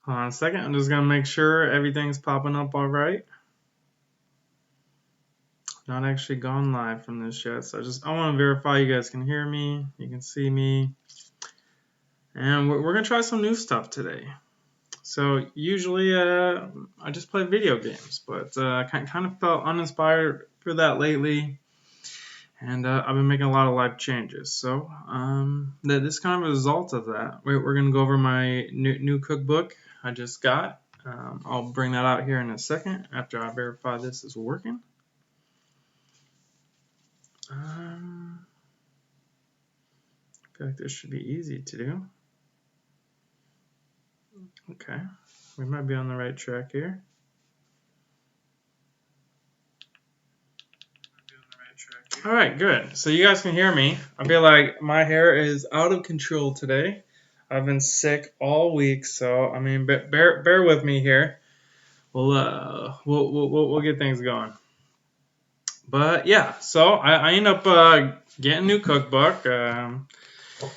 Hold on a second. I'm just gonna make sure everything's popping up all right. Not actually gone live from this yet, so I want to verify you guys can hear me, you can see me, and we're gonna try some new stuff today. So usually I just play video games, but kind of felt uninspired for that lately, and I've been making a lot of life changes. So this is kind of a result of that. We're gonna go over my new cookbook I just got. I'll bring that out here in a second after I verify this is working. I feel like this should be easy to do. Okay, we might be on the right track here. All right, good. So you guys can hear me. I feel like my hair is out of control today. I've been sick all week, so I mean, bear with me here. We'll get things going. But yeah, so I end up getting a new cookbook.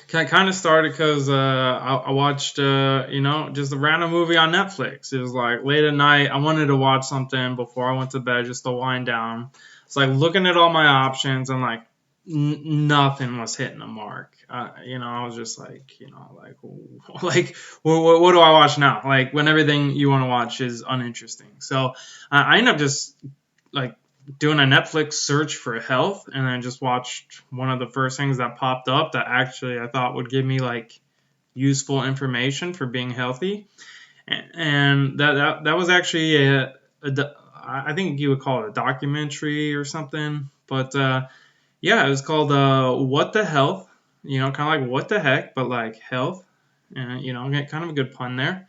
Kind of started because I watched just a random movie on Netflix. It was like late at night. I wanted to watch something before I went to bed just to wind down. It's like looking at all my options and like nothing was hitting the mark. I was just like, like what do I watch now? Like when everything you want to watch is uninteresting. So I end up just like doing a Netflix search for health, and I just watched one of the first things that popped up that actually I thought would give me like useful information for being healthy, and that was actually I think you would call it a documentary or something, but yeah, it was called What the Health, kind of like what the heck, but like health, and kind of a good pun there.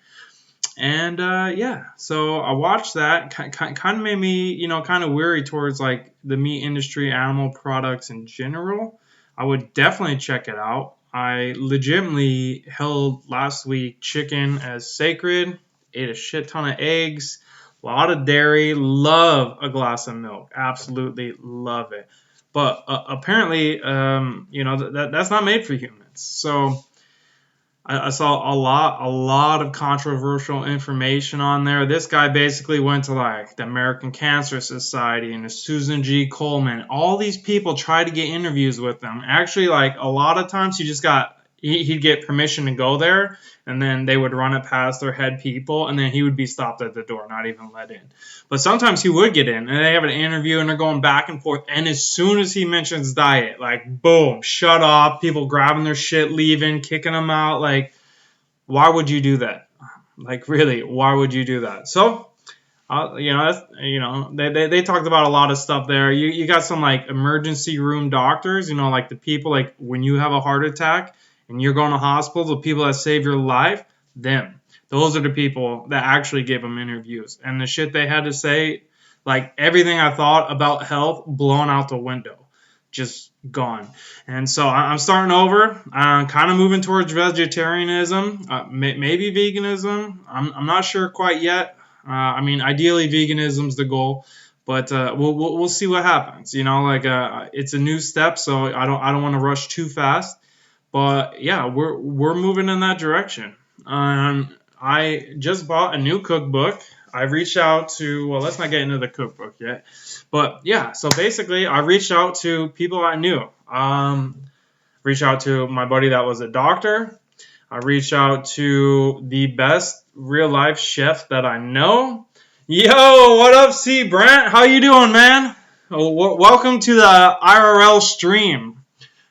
And yeah, so I watched that. Kind of made me, kind of weary towards like the meat industry, animal products in general. I would definitely check it out. I legitimately held last week chicken as sacred, ate a shit ton of eggs, a lot of dairy, love a glass of milk, absolutely love it. But apparently, that's not made for humans. So I saw a lot of controversial information on there. This guy basically went to like the American Cancer Society and the Susan G. Komen. All these people tried to get interviews with him. Actually, like a lot of times he'd get permission to go there, and then they would run it past their head people, and then he would be stopped at the door, not even let in. But sometimes he would get in, and they have an interview, and they're going back and forth, and as soon as he mentions diet, like, boom, shut off, people grabbing their shit, leaving, kicking him out, like, why would you do that? Like, really, why would you do that? So, they talked about a lot of stuff there. You got some like emergency room doctors, like the people like when you have a heart attack and you're going to hospital, the people that save your life, them. Those are the people that actually give them interviews. And the shit they had to say, like everything I thought about health, blown out the window. Just gone. And so I'm starting over. I'm kind of moving towards vegetarianism, maybe veganism. I'm not sure quite yet. I mean, ideally, veganism's the goal, but we'll see what happens. It's a new step, so I don't want to rush too fast. But yeah, we're moving in that direction. I just bought a new cookbook. I reached out to, well, let's not get into the cookbook yet. But yeah, so basically I reached out to people I knew. Reached out to my buddy that was a doctor. I reached out to the best real life chef that I know. Yo, what up, C. Brent? How you doing, man? Welcome to the IRL stream.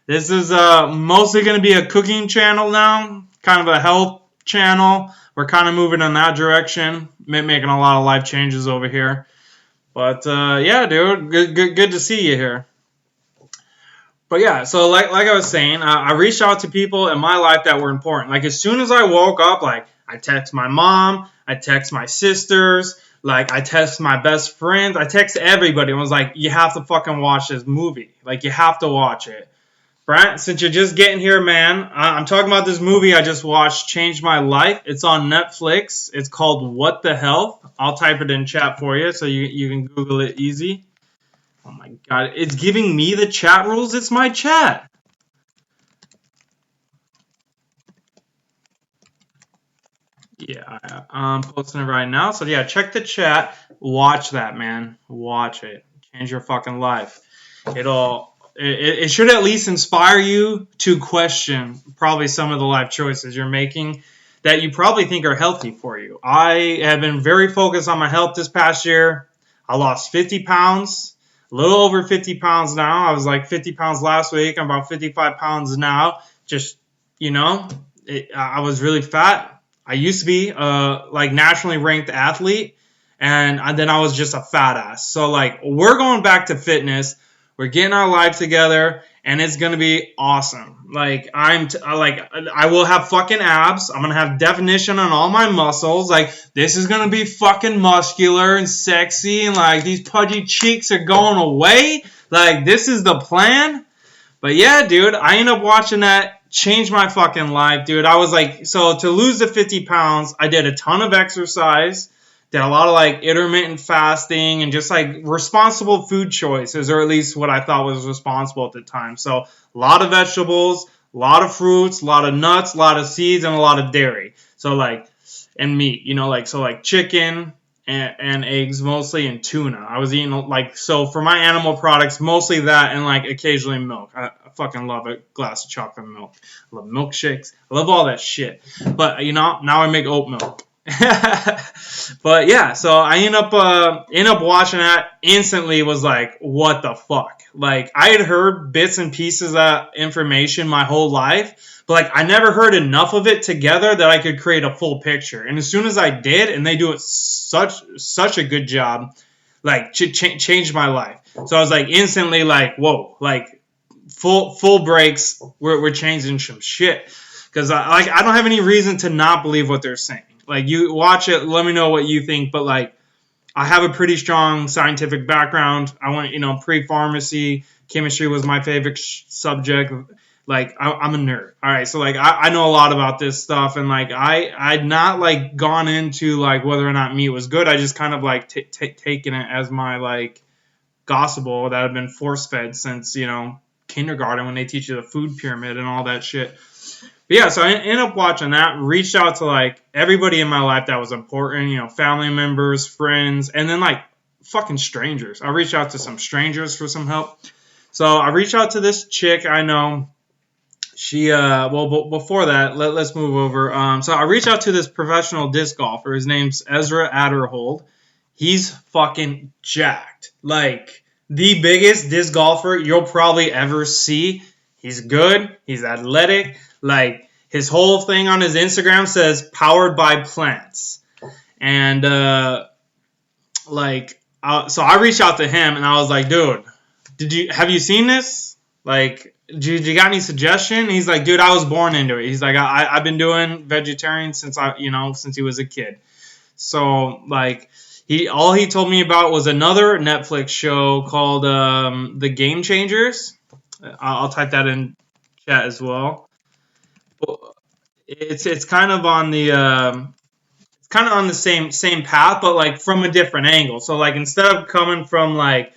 This is mostly going to be a cooking channel now, kind of a health channel. We're kind of moving in that direction, making a lot of life changes over here. But yeah, dude, good to see you here. But yeah, so like I was saying, I reached out to people in my life that were important. Like as soon as I woke up, like I text my mom, I text my sisters, like I text my best friends, I text everybody and was like, you have to fucking watch this movie. Like you have to watch it. Brent, since you're just getting here, man, I'm talking about this movie I just watched, changed my life. It's on Netflix. It's called What the Health. I'll type it in chat for you so you can Google it easy. Oh my god, it's giving me the chat rules. It's my chat. Yeah, I'm posting it right now. So yeah, check the chat. Watch that, man. Watch it. Change your fucking life. It should at least inspire you to question probably some of the life choices you're making that you probably think are healthy for you. I have been very focused on my health this past year. I lost 50 pounds, a little over 50 pounds now. I was like 50 pounds last week. I'm about 55 pounds now. Just, you know, I was really fat. I used to be like nationally ranked athlete, and then I was just a fat ass. So like we're going back to fitness. We're getting our life together, and it's gonna be awesome. Like I will have fucking abs. I'm gonna have definition on all my muscles. Like this is gonna be fucking muscular and sexy, and like these pudgy cheeks are going away. Like this is the plan. But yeah, dude, I ended up watching that change my fucking life, dude. I was like, so to lose the 50 pounds, I did a ton of exercise, did a lot of like intermittent fasting and just like responsible food choices, or at least what I thought was responsible at the time. So a lot of vegetables, a lot of fruits, a lot of nuts, a lot of seeds, and a lot of dairy. So like, and meat, like chicken, and eggs mostly, and tuna. I was eating like, so for my animal products, mostly that, and like occasionally milk. I fucking love a glass of chocolate milk. I love milkshakes. I love all that shit. But now I make oat milk. But yeah, so I end up watching that. Instantly was like, what the fuck? Like I had heard bits and pieces of information my whole life, but like I never heard enough of it together that I could create a full picture. And as soon as I did, and they do it such a good job, like changed my life. So I was like instantly like, whoa, like full breaks. We're changing some shit, because I don't have any reason to not believe what they're saying. Like you watch it, let me know what you think. But like I have a pretty strong scientific background. I went, pre-pharmacy, chemistry was my favorite subject. Like I'm a nerd. All right, so like I know a lot about this stuff, and like I'd not like gone into like whether or not meat was good. I just kind of like taken it as my like gospel that I've been force fed since kindergarten, when they teach you the food pyramid and all that shit. But yeah, so I ended up watching that, reached out to like everybody in my life that was important, family members, friends, and then like fucking strangers. I reached out to some strangers for some help. So I reached out to this chick I know. She, before that, let's move over. So I reached out to this professional disc golfer. His name's Ezra Adderhold. He's fucking jacked. Like the biggest disc golfer you'll probably ever see. He's good. He's athletic. Like his whole thing on his Instagram says "powered by plants," and so I reached out to him and I was like, "Dude, have you seen this? Like, you got any suggestion?" He's like, "Dude, I was born into it." He's like, "I've been doing vegetarian since since he was a kid." So like all he told me about was another Netflix show called The Game Changers. I'll type that in chat as well. It's kind of on the same path, but like from a different angle. So like instead of coming from like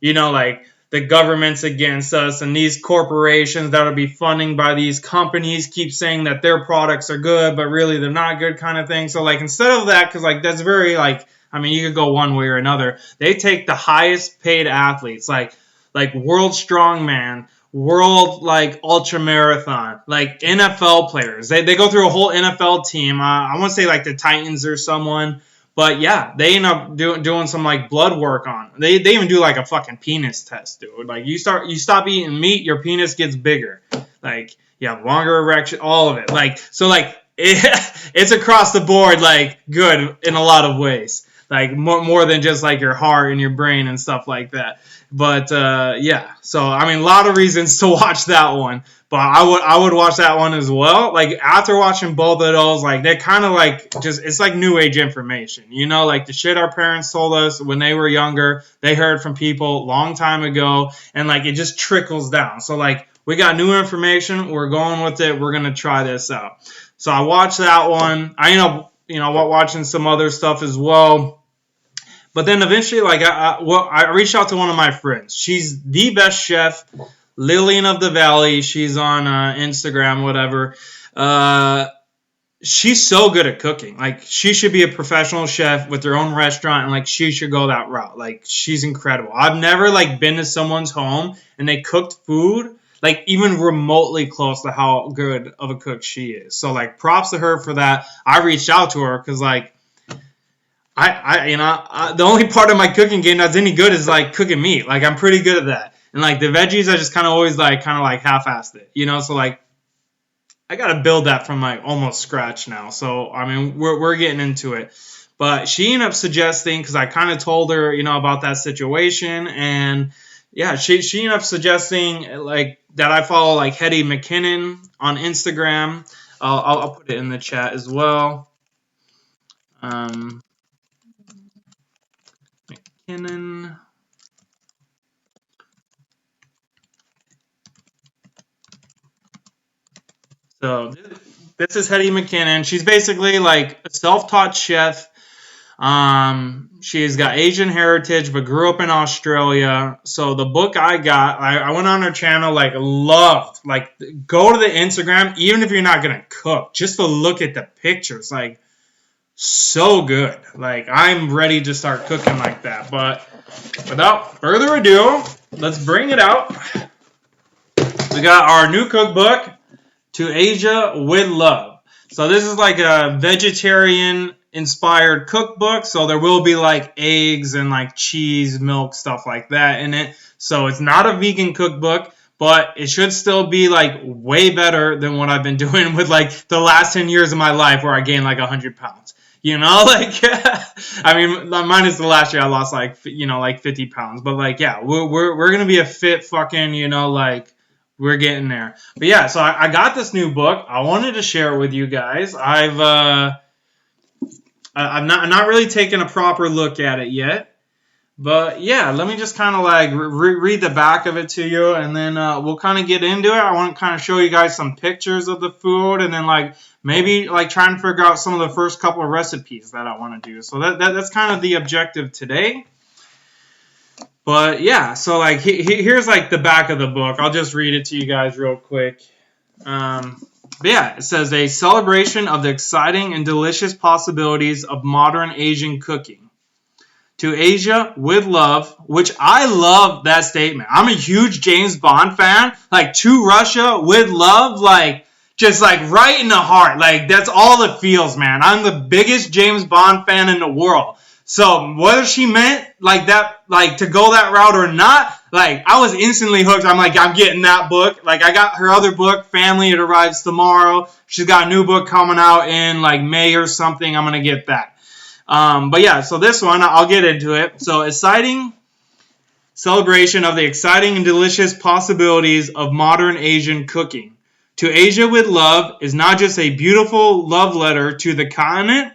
like the government's against us and these corporations that'll be funding by these companies keep saying that their products are good, but really they're not good kind of thing. So like instead of that, because like that's very like, I mean, you could go one way or another. They take the highest paid athletes, like world strongman, world like ultra marathon, like NFL players. They go through a whole NFL team. I want to say like the Titans or someone. But yeah, they end up doing some like blood work on. They even do like a fucking penis test, dude. Like you stop eating meat, your penis gets bigger. Like you have longer erection, all of it. Like so, like it's across the board, like good in a lot of ways. Like more than just like your heart and your brain and stuff like that. But yeah, so I mean, a lot of reasons to watch that one. But I would watch that one as well. Like after watching both of those, like they're kind of like just, it's like new age information, like the shit our parents told us when they were younger. They heard from people a long time ago, and like it just trickles down. So like we got new information, we're going with it. We're gonna try this out. So I watched that one. I end up watching some other stuff as well. But then eventually, like I reached out to one of my friends. She's the best chef. Lillian of the Valley, she's on Instagram, whatever. she's so good at cooking. Like, she should be a professional chef with her own restaurant, and like, she should go that route. Like, she's incredible. I've never like been to someone's home and they cooked food like even remotely close to how good of a cook she is. So like, props to her for that. I reached out to her because like, the only part of my cooking game that's any good is like cooking meat. Like, I'm pretty good at that. And like the veggies, I just kind of always like half-assed it, So like, I gotta build that from like almost scratch now. So I mean, we're getting into it. But she ended up suggesting, because I kind of told her, about that situation, and yeah, she ended up suggesting like that I follow like Hetty McKinnon on Instagram. I'll put it in the chat as well. McKinnon. So this is Hetty McKinnon. She's basically like a self-taught chef. She's got Asian heritage, but grew up in Australia. So the book I got, I went on her channel, like loved, like go to the Instagram, even if you're not going to cook, just to look at the pictures, like so good. Like, I'm ready to start cooking like that. But without further ado, let's bring it out. We got our new cookbook, To Asia with Love. So this is like a vegetarian inspired cookbook, so there will be like eggs and like cheese, milk, stuff like that in it. So it's not a vegan cookbook, but it should still be like way better than what I've been doing with like the last 10 years of my life, where I gained like 100 pounds. Like, I mean, minus the last year I lost like, like 50 pounds. But like, yeah, we're going to be a fit fucking, like, we're getting there. But yeah, so I got this new book. I wanted to share it with you guys. I'm not really taken a proper look at it yet. But yeah, let me just kind of like read the back of it to you, and then we'll kind of get into it. I want to kind of show you guys some pictures of the food, and then like maybe like trying to figure out some of the first couple of recipes that I want to do. So that's kind of the objective today. But yeah, so like here's like the back of the book. I'll just read it to you guys real quick. But yeah, it says, a celebration of the exciting and delicious possibilities of modern Asian cooking. To Asia with love, which I love that statement. I'm a huge James Bond fan. Like, to Russia with love, like, just like right in the heart. Like, that's all it feels, man. I'm the biggest James Bond fan in the world. So whether she meant like that, like to go that route or not, like I was instantly hooked. I'm like, I'm getting that book. Like, I got her other book, Family. It arrives tomorrow. She's got a new book coming out in like May or something. I'm gonna get that. But yeah, so this one, I'll get into it. So, exciting celebration of the exciting and delicious possibilities of modern Asian cooking. To Asia with Love is not just a beautiful love letter to the continent,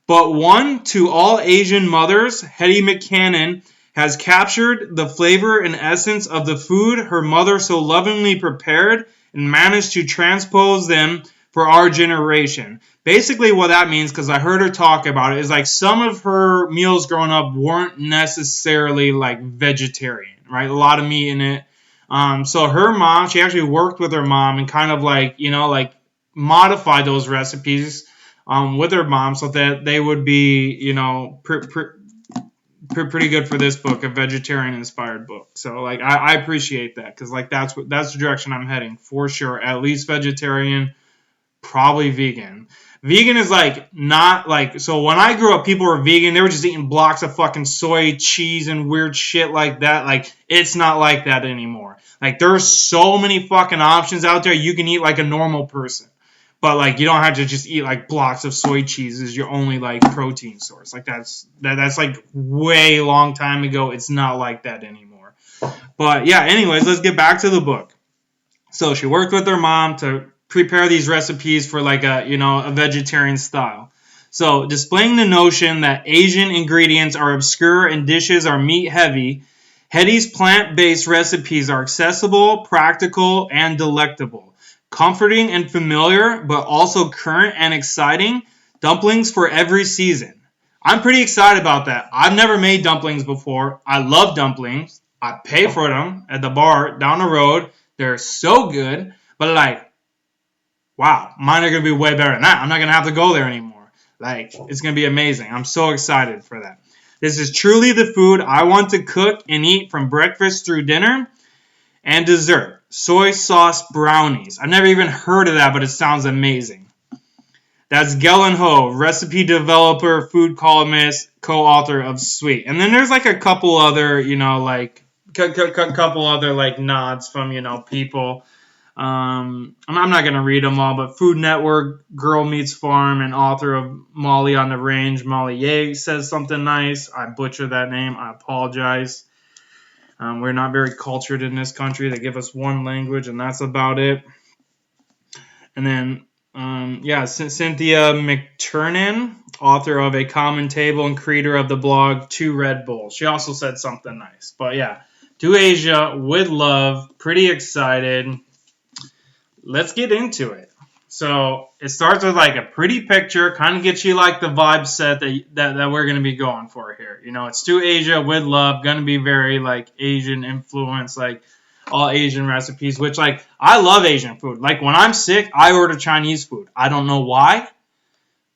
but one to all Asian mothers. Hetty McKinnon has captured the flavor and essence of the food her mother so lovingly prepared and managed to transpose them for our generation. Basically what that means, because I heard her talk about it, is like some of her meals growing up weren't necessarily like vegetarian, right? A lot of meat in it. So her mom, she actually worked with her mom and kind of like, like modified those recipes with her mom so that they would be, pretty good for this book, a vegetarian inspired book. So like I appreciate that, because like that's the direction I'm heading for sure. At least vegetarian, probably vegan. Vegan is like not like, so when I grew up, people were vegan. They were just eating blocks of fucking soy cheese and weird shit like that. Like, it's not like that anymore. Like, there's so many fucking options out there. You can eat like a normal person. But like, you don't have to just eat like blocks of soy cheese as your only like protein source. Like, that's like way long time ago. It's not like that anymore. But yeah, anyways, let's get back to the book. So she worked with her mom to prepare these recipes for like a vegetarian style. So, displaying the notion that Asian ingredients are obscure and dishes are meat heavy, Hetty's plant-based recipes are accessible, practical, and delectable. Comforting and familiar, but also current and exciting. Dumplings for every season. I'm pretty excited about that. I've never made dumplings before. I love dumplings. I pay for them at the bar down the road. They're so good. But like, wow, mine are going to be way better than that. I'm not going to have to go there anymore. Like, it's going to be amazing. I'm so excited for that. This is truly the food I want to cook and eat from breakfast through dinner and dessert. Soy sauce brownies. I've never even heard of that, but it sounds amazing. That's Gelen Ho, recipe developer, food columnist, co-author of Sweet. And then there's like a couple other, couple other like nods from, people. I'm not going to read them all, but Food Network, Girl Meets Farm, and author of Molly on the Range, Molly Ye, says something nice. I butchered that name. I apologize. We're not very cultured in this country. They give us one language, and that's about it. And then, Cynthia McKinnon, author of A Common Table and creator of the blog Two Red Bulls. She also said something nice. But yeah, to Asia with love. Pretty excited. Let's get into it. So it starts with like a pretty picture, kind of gets you like the vibe set that we're going to be going for here. It's to Asia with love, going to be very like Asian influence, like all Asian recipes, which like I love Asian food. Like when I'm sick, I order Chinese food. I don't know why,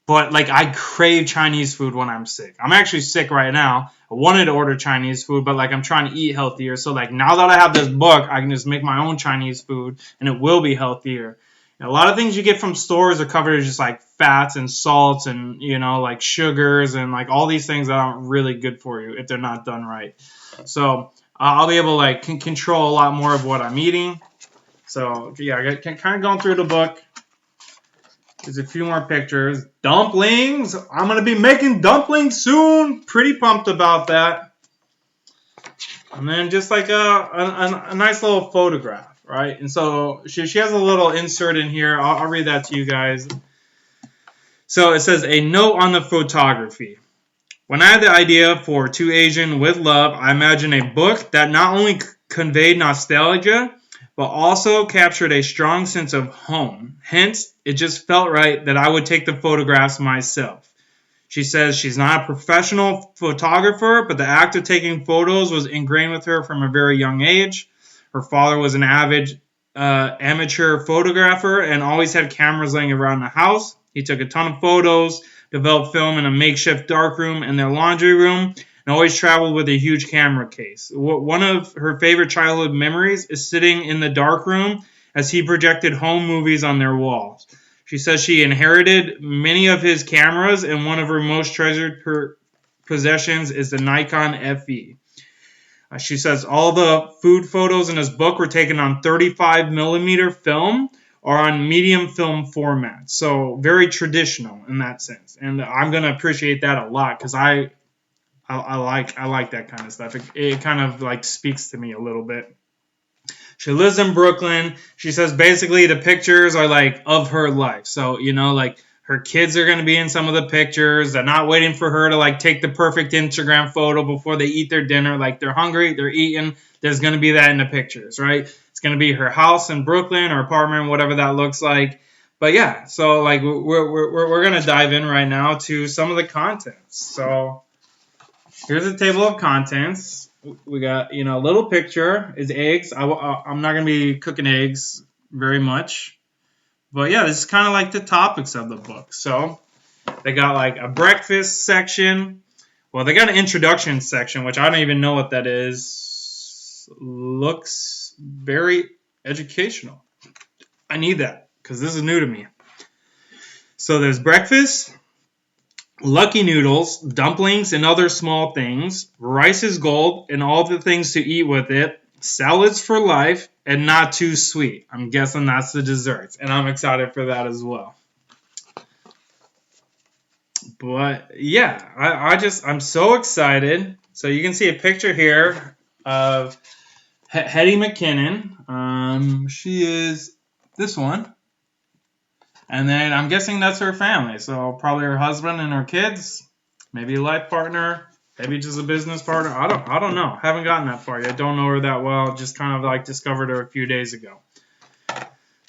but like I crave Chinese food when I'm sick. I'm actually sick right now. I wanted to order Chinese food, but like I'm trying to eat healthier. So like now that I have this book, I can just make my own Chinese food and it will be healthier. A lot of things you get from stores are covered in just like fats and salts and, like sugars and like all these things that aren't really good for you if they're not done right. So I'll be able to like control a lot more of what I'm eating. So yeah, I kind of going through the book. There's a few more pictures. Dumplings. I'm going to be making dumplings soon. Pretty pumped about that. And then just like a nice little photograph. Right, and so she has a little insert in here. I'll read that to you guys. So it says, a note on the photography. When I had the idea for To Asian with Love, I imagined a book that not only conveyed nostalgia, but also captured a strong sense of home. Hence, it just felt right that I would take the photographs myself. She says she's not a professional photographer, but the act of taking photos was ingrained with her from a very young age. Her father was an avid amateur photographer and always had cameras laying around the house. He took a ton of photos, developed film in a makeshift darkroom in their laundry room, and always traveled with a huge camera case. One of her favorite childhood memories is sitting in the darkroom as he projected home movies on their walls. She says she inherited many of his cameras, and one of her most treasured possessions is the Nikon FE. She says all the food photos in this book were taken on 35 millimeter film or on medium film format. So very traditional in that sense. And I'm going to appreciate that a lot because I like that kind of stuff. It kind of like speaks to me a little bit. She lives in Brooklyn. She says basically the pictures are like of her life. So, like her kids are going to be in some of the pictures. They're not waiting for her to like take the perfect Instagram photo before they eat their dinner. Like they're hungry, they're eating. There's going to be that in the pictures, right? It's going to be her house in Brooklyn or apartment, whatever that looks like. But yeah, so like we're going to dive in right now to some of the contents. So here's a table of contents. We got, a little picture is eggs. I'm not going to be cooking eggs very much. But yeah, this is kind of like the topics of the book. So they got like a breakfast section. Well, they got an introduction section, which I don't even know what that is. Looks very educational. I need that because this is new to me. So there's breakfast, lucky noodles, dumplings, and other small things. Rice is gold and all the things to eat with it. Salads for life. And not too sweet. I'm guessing that's the desserts. And I'm excited for that as well. But yeah, I'm so excited. So you can see a picture here of Hetty McKinnon. She is this one. And then I'm guessing that's her family. So probably her husband and her kids. Maybe a life partner. Maybe just a business partner. I don't know. Haven't gotten that far yet. Don't know her that well. Just kind of like discovered her a few days ago.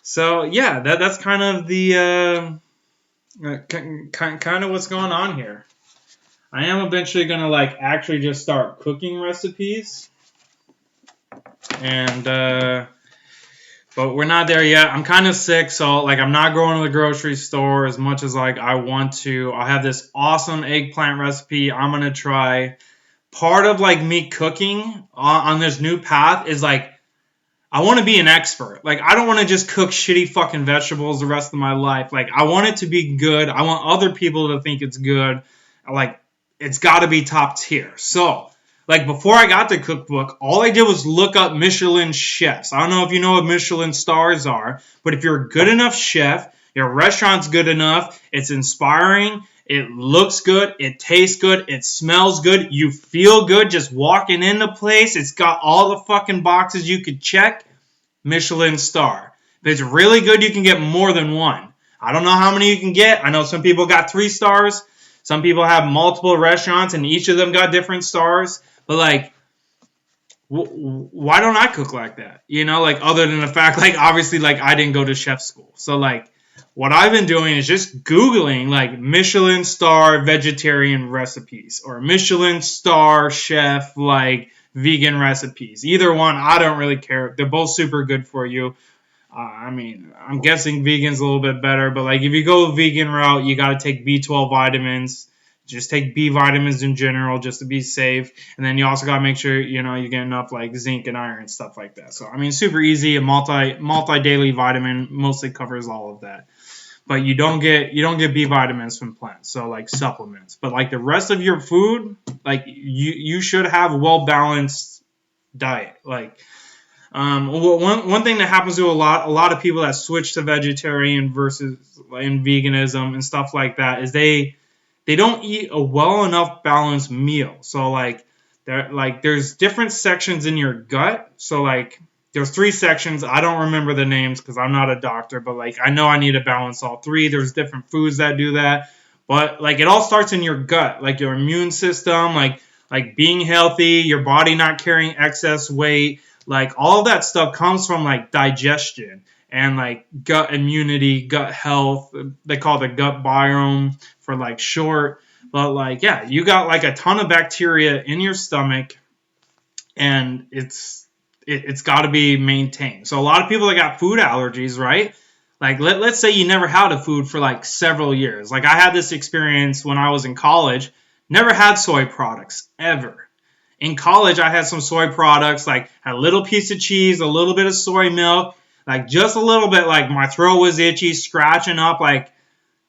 So yeah, that's kind of the kind of what's going on here. I am eventually gonna like actually just start cooking recipes, and But we're not there yet. I'm kind of sick, so like I'm not going to the grocery store as much as like I want to. I have this awesome eggplant recipe I'm gonna try. Part of like me cooking on this new path is like I want to be an expert. Like I don't want to just cook shitty fucking vegetables the rest of my life. Like I want it to be good. I want other people to think it's good. Like it's got to be top tier. So like before I got the cookbook, all I did was look up Michelin chefs. I don't know if you know what Michelin stars are, but if you're a good enough chef, your restaurant's good enough, it's inspiring, it looks good, it tastes good, it smells good, you feel good just walking in the place, it's got all the fucking boxes you could check, Michelin star. If it's really good, you can get more than one. I don't know how many you can get. I know some people got 3 stars. Some people have multiple restaurants and each of them got different stars. But like, why don't I cook like that? You know, like other than the fact, like obviously, like I didn't go to chef school. So like, what I've been doing is just Googling like Michelin star vegetarian recipes or Michelin star chef like vegan recipes. Either one, I don't really care. They're both super good for you. I mean, I'm guessing vegan's a little bit better, but like if you go vegan route, you got to take B12 vitamins. Just take B vitamins in general just to be safe. And then you also got to make sure, you know, you get enough like zinc and iron and stuff like that. So, I mean, super easy. A multi-daily vitamin mostly covers all of that. But you don't get B vitamins from plants, so like supplements. But like the rest of your food, like you should have a well-balanced diet. Like one thing that happens to a lot of people that switch to vegetarian versus in veganism and stuff like that is they don't eat a well enough balanced meal. So like there's different sections in your gut. So like there's 3 sections. I don't remember the names because I'm not a doctor, but like I know I need to balance all 3. There's different foods that do that. But like it all starts in your gut, like your immune system, like being healthy, your body not carrying excess weight, like all of that stuff comes from like digestion and like gut immunity, gut health. They call it the gut biome for like short. But like yeah, you got like a ton of bacteria in your stomach, and it's got to be maintained. So a lot of people that got food allergies, right? Like let's say you never had a food for like several years. Like I had this experience when I was in college. Never had soy products ever. In college, I had some soy products, like had a little piece of cheese, a little bit of soy milk, like just a little bit. Like my throat was itchy, scratching up. Like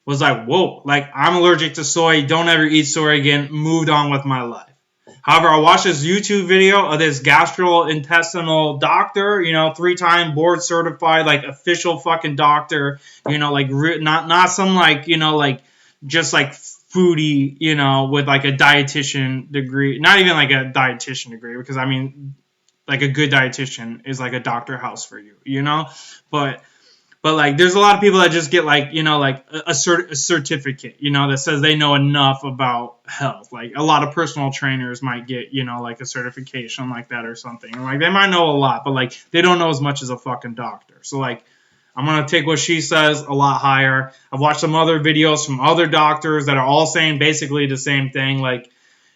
was like whoa. Like I'm allergic to soy. Don't ever eat soy again. Moved on with my life. However, I watched this YouTube video of this gastrointestinal doctor, you know, 3-time board certified, like official fucking doctor, you know, like not some like, you know, like just like foodie, you know, with like a dietitian degree, not even like a dietitian degree, because I mean, like a good dietitian is like a doctor house for you, you know, but like there's a lot of people that just get like, you know, like a certificate, you know, that says they know enough about health. Like a lot of personal trainers might get, you know, like a certification like that or something. Like they might know a lot, but like they don't know as much as a fucking doctor. So like I'm going to take what she says a lot higher. I've watched some other videos from other doctors that are all saying basically the same thing. Like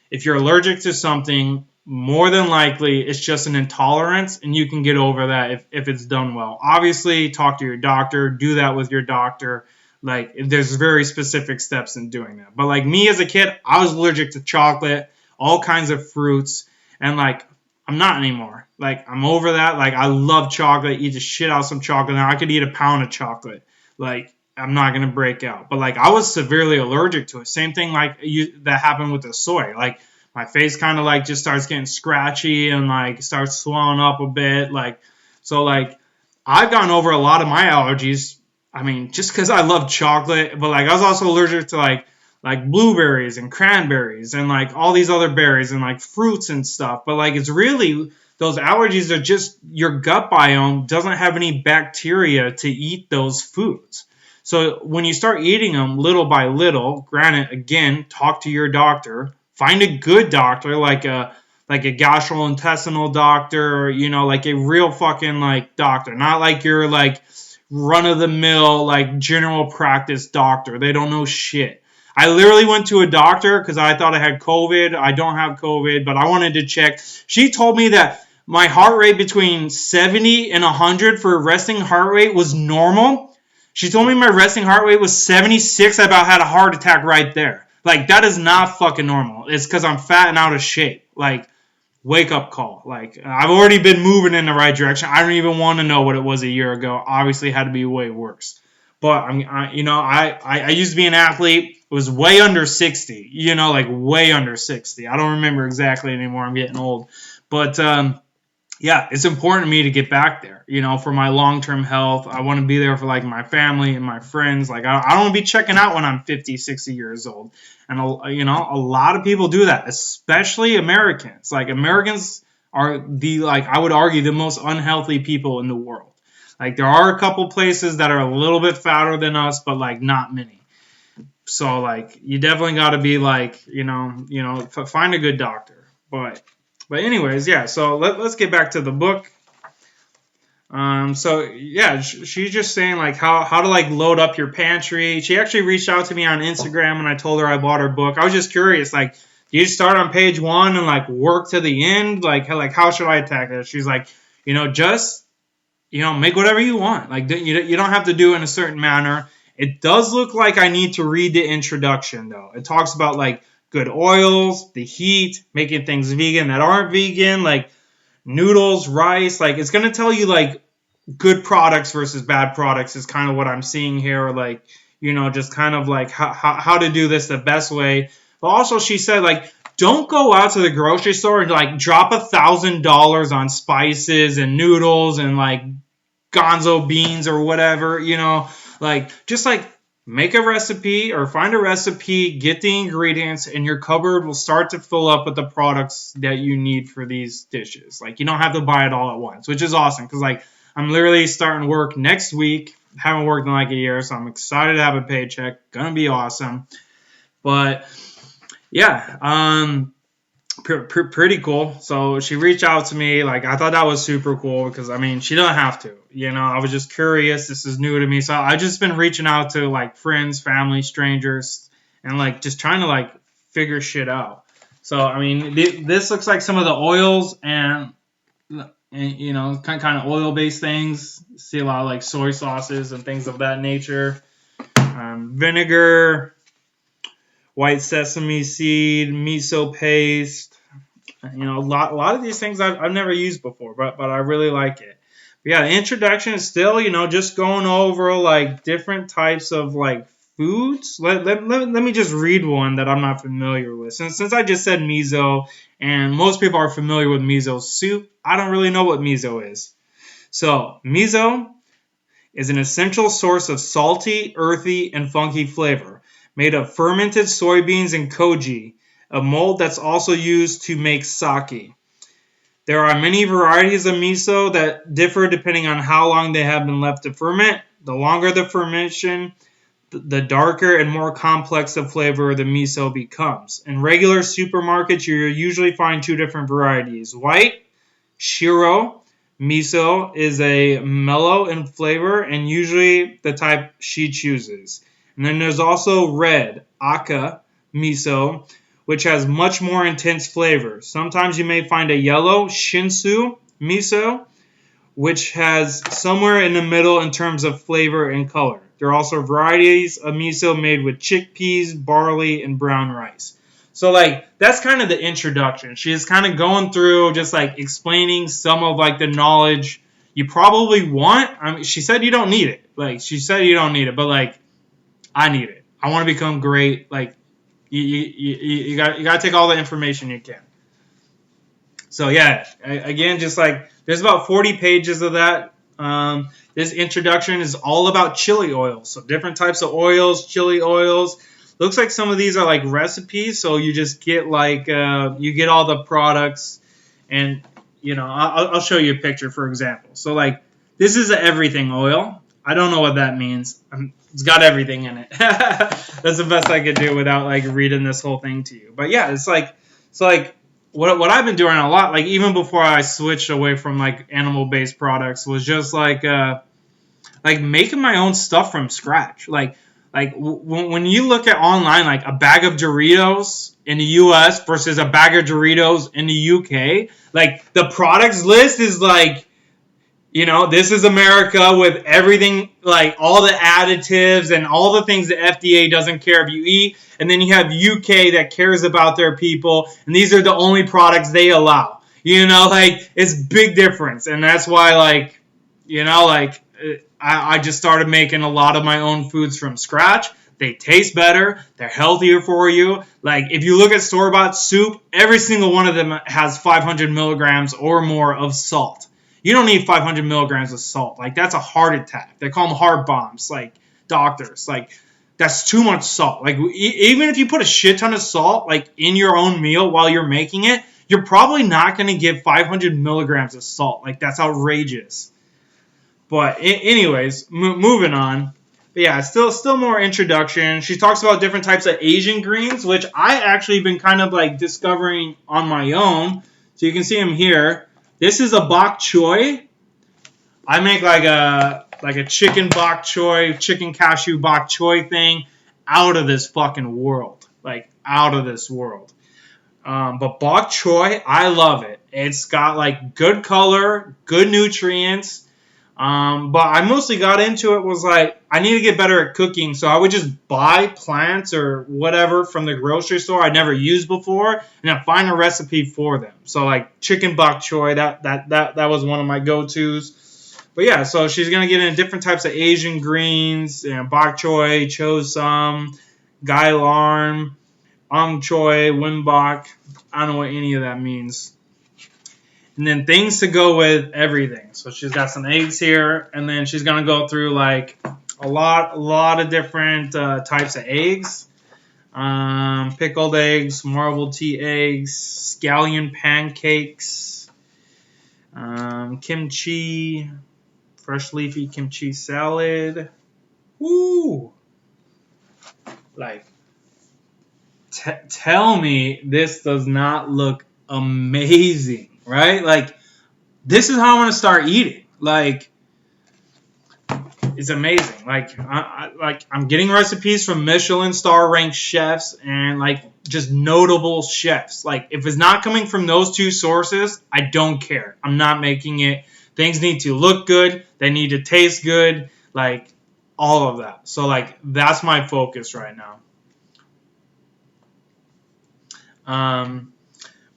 if you're allergic to something, more than likely it's just an intolerance, and you can get over that if it's done well. Obviously, talk to your doctor. Do that with your doctor. Like there's very specific steps in doing that. But like me as a kid, I was allergic to chocolate, all kinds of fruits, and like I'm not anymore. Like I'm over that. Like I love chocolate. Eat the shit out of some chocolate. Now I could eat a pound of chocolate. Like I'm not gonna break out. But like I was severely allergic to it. Same thing like that happened with the soy. Like my face kind of like just starts getting scratchy and like starts swelling up a bit. Like so like I've gone over a lot of my allergies. I mean, just because I love chocolate, but like I was also allergic to like blueberries and cranberries and like all these other berries and like fruits and stuff. But like it's really those allergies are just your gut biome doesn't have any bacteria to eat those foods. So when you start eating them little by little, granted, again, talk to your doctor. Find a good doctor, like a gastrointestinal doctor, you know, like a real fucking like doctor, not like your like run of the mill like general practice doctor. They don't know shit. I literally went to a doctor because I thought I had COVID. I don't have COVID, but I wanted to check. She told me that my heart rate between 70 and 100 for resting heart rate was normal. She told me my resting heart rate was 76. I about had a heart attack right there. Like, that is not fucking normal. It's because I'm fat and out of shape. Like, wake up call. Like, I've already been moving in the right direction. I don't even want to know what it was a year ago. Obviously, it had to be way worse. But I used to be an athlete. It was way under 60. Like way under 60. I don't remember exactly anymore. I'm getting old. But yeah, it's important to me to get back there. For my long-term health. I want to be there for like my family and my friends. Like I don't want to be checking out when I'm 50, 60 years old. And a lot of people do that, especially Americans. Like Americans are I would argue the most unhealthy people in the world. Like there are a couple places that are a little bit fatter than us, but like not many. So like you definitely got to be like, find a good doctor. But anyways, yeah. So let's get back to the book. So yeah, she's just saying like how to like load up your pantry. She actually reached out to me on Instagram when I told her I bought her book. I was just curious, like, do you start on page 1 and like work to the end? Like how should I attack this? She's like, just make whatever you want. Like you don't have to do it in a certain manner. It does look like I need to read the introduction though. It talks about like good oils, the heat, making things vegan that aren't vegan, like noodles, rice. Like it's gonna tell you like good products versus bad products is kind of what I'm seeing here. Like just kind of like how to do this the best way. But also she said like don't go out to the grocery store and like drop $1,000 on spices and noodles and like gonzo beans or whatever. Like just like make a recipe or find a recipe, get the ingredients, and your cupboard will start to fill up with the products that you need for these dishes. Like you don't have to buy it all at once, which is awesome because like I'm literally starting work next week. Haven't worked in like a year, so I'm excited to have a paycheck. Gonna be awesome. But yeah, pretty cool. So she reached out to me. Like I thought that was super cool because I mean she doesn't have to. I was just curious. This is new to me, so I just been reaching out to like friends, family, strangers, and like just trying to like figure shit out. So I mean this looks like some of the oils and kind of oil based things. See a lot of like soy sauces and things of that nature. Vinegar, white sesame seed, miso paste. A lot of these things I've never used before, but I really like it. But yeah, the introduction is still, just going over like different types of like foods. Let me just read one that I'm not familiar with. Since I just said miso, and most people are familiar with miso soup, I don't really know what miso is. So miso is an essential source of salty, earthy, and funky flavor, made of fermented soybeans and koji, a mold that's also used to make sake. There are many varieties of miso that differ depending on how long they have been left to ferment. The longer the fermentation, the darker and more complex the flavor the miso becomes. In regular supermarkets, you usually find 2 different varieties. White, shiro, miso is a mellow in flavor and usually the type she chooses. And then there's also red, aka, miso, which has much more intense flavor. Sometimes you may find a yellow, shinsu, miso, which has somewhere in the middle in terms of flavor and color. There are also varieties of miso made with chickpeas, barley, and brown rice. So, like, that's kind of the introduction. She is kind of going through just, like, explaining some of, like, the knowledge you probably want. I mean, she said you don't need it. But, like, I need it. I want to become great. Like, you got to take all the information you can. So, yeah, again, just, like, there's about 40 pages of that. This introduction is all about chili oils. So different types of oils, chili oils. Looks like some of these are like recipes. So you just get like, you get all the products. And, I'll show you a picture, for example. So like, this is an everything oil. I don't know what that means. It's got everything in it. That's the best I could do without like reading this whole thing to you. But yeah, it's like what I've been doing a lot, like even before I switched away from like animal-based products, was just like making my own stuff from scratch. Like Like when you look at online, like a bag of Doritos in the U.S. versus a bag of Doritos in the U.K., like the products list is like, this is America with everything, like all the additives and all the things the FDA doesn't care if you eat. And then you have UK that cares about their people. And these are the only products they allow. Like it's big difference. And that's why, I just started making a lot of my own foods from scratch. They taste better. They're healthier for you. Like if you look at store-bought soup, every single one of them has 500 milligrams or more of salt. You don't need 500 milligrams of salt. Like, that's a heart attack. They call them heart bombs, like, doctors. Like, that's too much salt. Like, even if you put a shit ton of salt, like, in your own meal while you're making it, you're probably not going to get 500 milligrams of salt. Like, that's outrageous. But, anyways, moving on. But, yeah, still more introduction. She talks about different types of Asian greens, which I actually been kind of, like, discovering on my own. So, you can see them here. This is a bok choy. I make like a chicken bok choy, chicken cashew bok choy thing out of this fucking world. Like, out of this world. But bok choy, I love it. It's got like good color, good nutrients. But I mostly got into it was like, I need to get better at cooking. So I would just buy plants or whatever from the grocery store I'd never used before. And then find a recipe for them. So like chicken bok choy, that was one of my go-tos. But yeah, so she's going to get into different types of Asian greens. Bok choy, chosom, gai larn, choy, wimbok. I don't know what any of that means. And then things to go with everything. So she's got some eggs here, and then she's gonna go through like a lot of different types of eggs. Pickled eggs, marbled tea eggs, scallion pancakes, kimchi, fresh leafy kimchi salad. Woo! Like, tell me this does not look amazing. Right? Like, this is how I'm going to start eating. Like, it's amazing. Like, I'm getting recipes from Michelin star ranked chefs and, like, just notable chefs. Like, if it's not coming from those two sources, I don't care. I'm not making it. Things need to look good. They need to taste good. Like, all of that. So, like, that's my focus right now.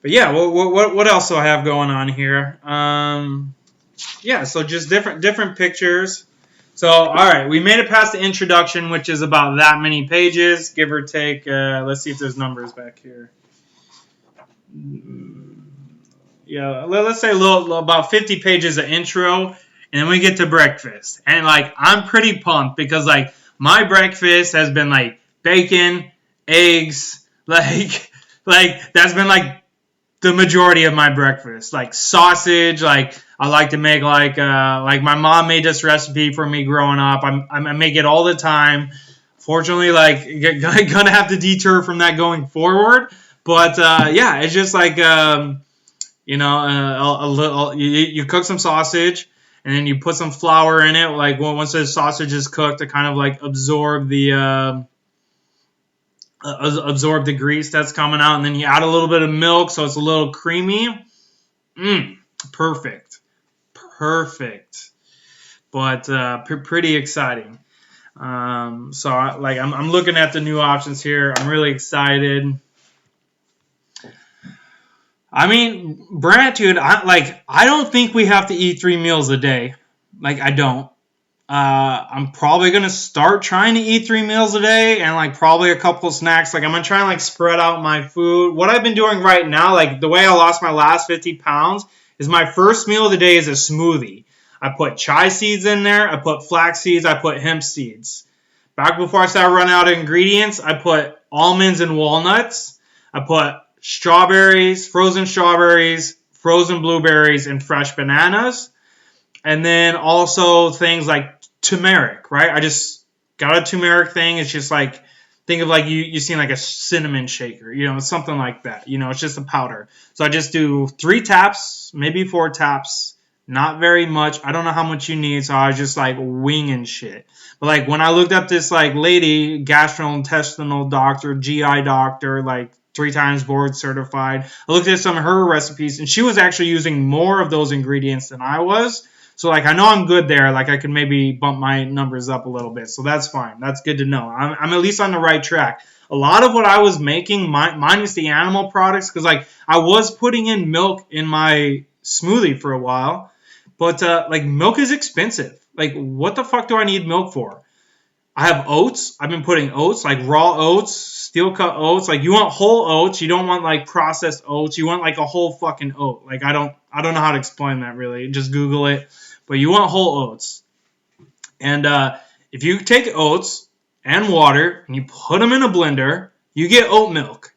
But yeah, what else do I have going on here? Yeah, so just different pictures. So, all right, we made it past the introduction, which is about that many pages, give or take. Let's see if there's numbers back here. Yeah, let's say about 50 pages of intro, and then we get to breakfast. And, like, I'm pretty pumped because, like, my breakfast has been, like, bacon, eggs, like that's been, like, the majority of my breakfast. Like sausage, like I like to make like my mom made this recipe for me growing up. I make it all the time. Fortunately, like gonna have to deter from that going forward. But yeah, it's just like a little. You cook some sausage and then you put some flour in it. Like once the sausage is cooked, to kind of like absorb the grease that's coming out, and then you add a little bit of milk so it's a little creamy. Perfect. But pretty exciting. So I'm looking at the new options here. I'm really excited. I mean, Brant, dude, I don't think we have to eat 3 meals a day. Like, I don't. I'm probably going to start trying to eat 3 meals a day and like probably a couple of snacks. Like I'm going to try and like spread out my food. What I've been doing right now, like the way I lost my last 50 pounds is my first meal of the day is a smoothie. I put chai seeds in there. I put flax seeds. I put hemp seeds. Back before I started running out of ingredients, I put almonds and walnuts. I put strawberries, frozen blueberries, and fresh bananas. And then also things like turmeric, right? I just got a turmeric thing. It's just like, think of like you seen like a cinnamon shaker, something like that. It's just a powder. So I just do 3 taps, maybe 4 taps Not very much. I don't know how much you need, so I was just like winging shit. But like when I looked up this like lady, gastrointestinal doctor, GI doctor, like 3 times board certified, I looked at some of her recipes, and she was actually using more of those ingredients than I was. So like I know I'm good there. Like I could maybe bump my numbers up a little bit. So that's fine. That's good to know. I'm at least on the right track. A lot of what I was making, minus the animal products, because like I was putting in milk in my smoothie for a while, but like milk is expensive. Like what the fuck do I need milk for? I have oats. I've been putting oats, like raw oats, steel cut oats. Like you want whole oats. You don't want like processed oats. You want like a whole fucking oat. Like I don't know how to explain that really. Just Google it. But you want whole oats. And if you take oats and water and you put them in a blender, you get oat milk.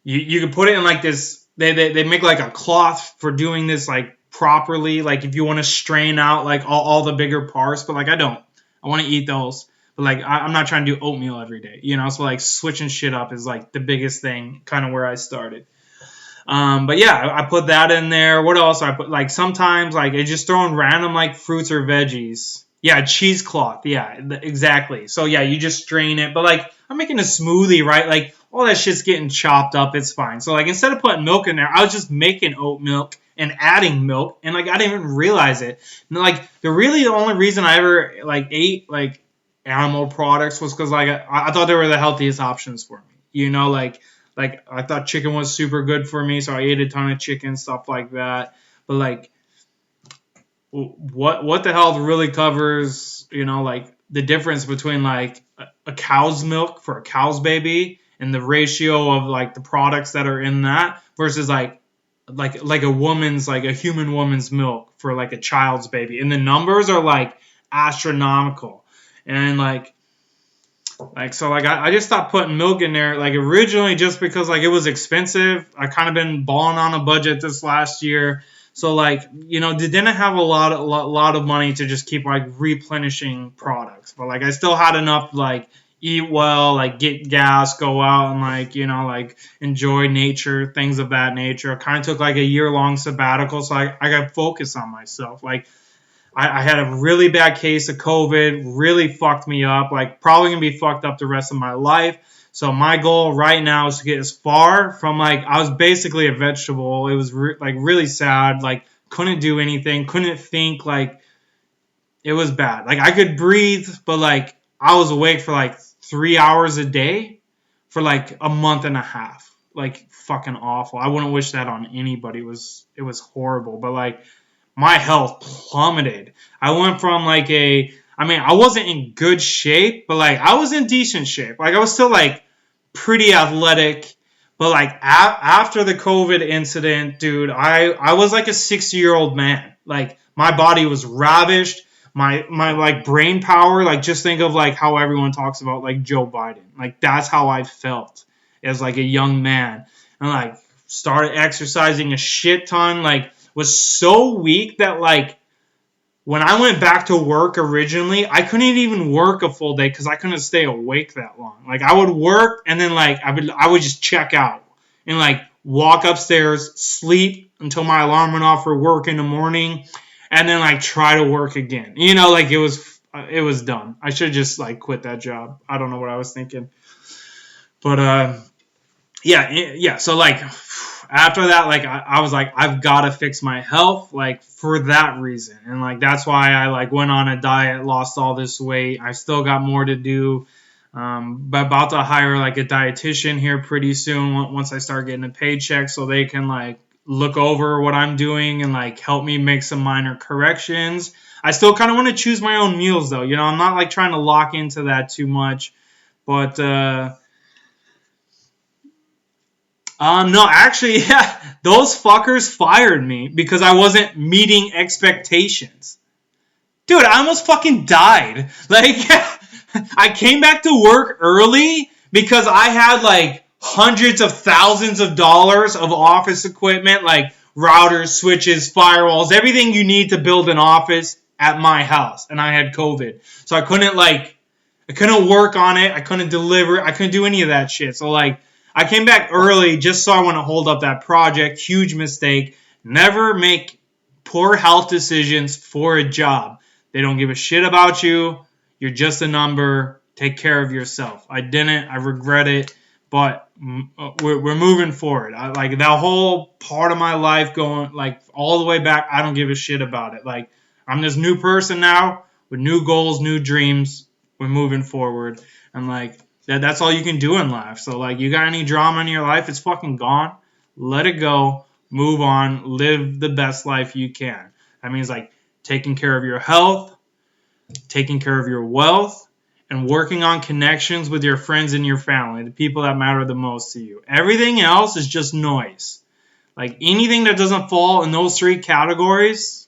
You can put it in like this. They make like a cloth for doing this like properly. Like if you want to strain out like all the bigger parts. But like I don't. I want to eat those. But like I'm not trying to do oatmeal every day. You know, so like switching shit up is like the biggest thing, kind of where I started. But yeah, I put that in there. What else? I put like sometimes like I just throw in random like fruits or veggies. Yeah, cheesecloth. Yeah, exactly. So yeah, you just strain it. But like I'm making a smoothie, right? Like all that shit's getting chopped up. It's fine. So like instead of putting milk in there, I was just making oat milk and adding milk, and like I didn't even realize it. And like the only reason I ever like ate like animal products was because like I thought they were the healthiest options for me. You know, like I thought chicken was super good for me, so I ate a ton of chicken, stuff like that. But like, what the health really covers, you know, like the difference between like a cow's milk for a cow's baby and the ratio of like the products that are in that versus like a woman's, like a human woman's milk for like a child's baby, and the numbers are like astronomical. And like so like I just stopped putting milk in there like originally just because like it was expensive. I kind of been balling on a budget this last year, so like you know didn't have a lot of money to just keep like replenishing products, but like I still had enough to like eat well, like get gas, go out and like you know like enjoy nature, things of that nature. I kind of took like a year-long sabbatical, so I got focused on myself. Like I had a really bad case of COVID, really fucked me up, like probably going to be fucked up the rest of my life. So my goal right now is to get as far from like, I was basically a vegetable. It was like really sad, like couldn't do anything, couldn't think, like it was bad. Like I could breathe, but like I was awake for like 3 hours a day for like a month and a half. Like fucking awful. I wouldn't wish that on anybody. It was horrible, but like, my health plummeted. I went from like I wasn't in good shape, but like I was in decent shape. Like I was still like pretty athletic, but like after the COVID incident, dude, I was like a 60-year-old man. Like my body was ravished. My like brain power, like just think of like how everyone talks about like Joe Biden. Like that's how I felt as like a young man. And like started exercising a shit ton, like was so weak that like when I went back to work originally, I couldn't even work a full day because I couldn't stay awake that long. Like I would work and then like I would just check out and like walk upstairs, sleep until my alarm went off for work in the morning, and then like try to work again. You know, like it was done. I should just like quit that job. I don't know what I was thinking, but yeah. So like after that, like I was like, I've got to fix my health, like for that reason, and like that's why I like went on a diet, lost all this weight. I still got more to do, but about to hire like a dietitian here pretty soon once I start getting a paycheck, so they can like look over what I'm doing and like help me make some minor corrections. I still kind of want to choose my own meals though, you know. I'm not like trying to lock into that too much, but no, actually, yeah, those fuckers fired me because I wasn't meeting expectations. Dude, I almost fucking died. Like, I came back to work early because I had like hundreds of thousands of dollars of office equipment, like routers, switches, firewalls, everything you need to build an office at my house. And I had COVID. So I couldn't work on it. I couldn't deliver. I couldn't do any of that shit. So like, I came back early just so I want to hold up that project. Huge mistake. Never make poor health decisions for a job. They don't give a shit about you. You're just a number. Take care of yourself. I didn't. I regret it. But we're moving forward. Like that whole part of my life going like all the way back, I don't give a shit about it. Like I'm this new person now with new goals, new dreams. We're moving forward. And like that's all you can do in life. So like you got any drama in your life, it's fucking gone. Let it go. Move on. Live the best life you can. That means like taking care of your health, taking care of your wealth, and working on connections with your friends and your family, the people that matter the most to you. Everything else is just noise. Like anything that doesn't fall in those three categories,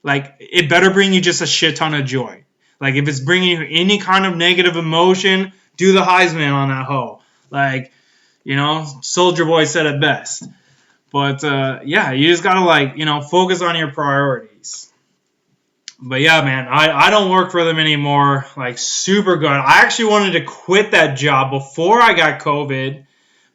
like it better bring you just a shit ton of joy. Like if it's bringing you any kind of negative emotion, do the Heisman on that hoe. Like, you know, Soldier Boy said it best. But yeah, you just gotta like, you know, focus on your priorities. But yeah, man, I don't work for them anymore. Like, super good. I actually wanted to quit that job before I got COVID.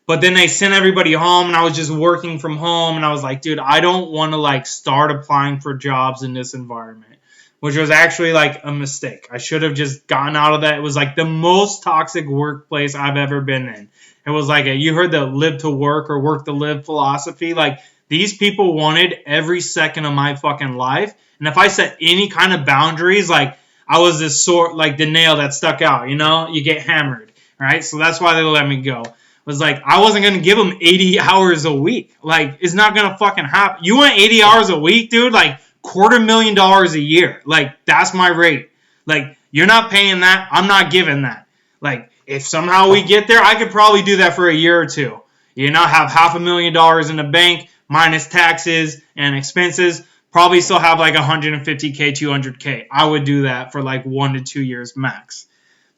But then they sent everybody home, and I was just working from home. And I was like, dude, I don't want to, like, start applying for jobs in this environment. Which was actually, like, a mistake. I should have just gotten out of that. It was, like, the most toxic workplace I've ever been in. It was like, you heard the live to work or work to live philosophy. Like, these people wanted every second of my fucking life. And if I set any kind of boundaries, like I was this sort, like the nail that stuck out, you know, you get hammered, right? So that's why they let me go. It was like, I wasn't going to give them 80 hours a week. Like, it's not going to fucking happen. You want 80 hours a week, dude? Like, $250,000 a year. Like, that's my rate. Like, you're not paying that. I'm not giving that. Like, if somehow we get there, I could probably do that for a year or two. You know, have $500,000 in the bank, minus taxes and expenses. Probably still have like 150K, 200K. I would do that for like 1 to 2 years max.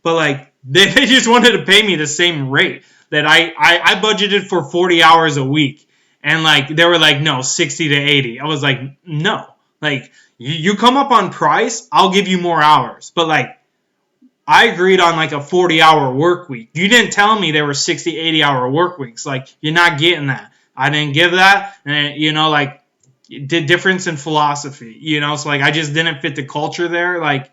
But like they just wanted to pay me the same rate that I budgeted for 40 hours a week. And like they were like, no, 60 to 80. I was like, no. Like you come up on price, I'll give you more hours. But like I agreed on like a 40-hour work week. You didn't tell me there were 60, 80-hour work weeks. Like you're not getting that. I didn't give that. And you know, like difference in philosophy, you know, so like I just didn't fit the culture there. Like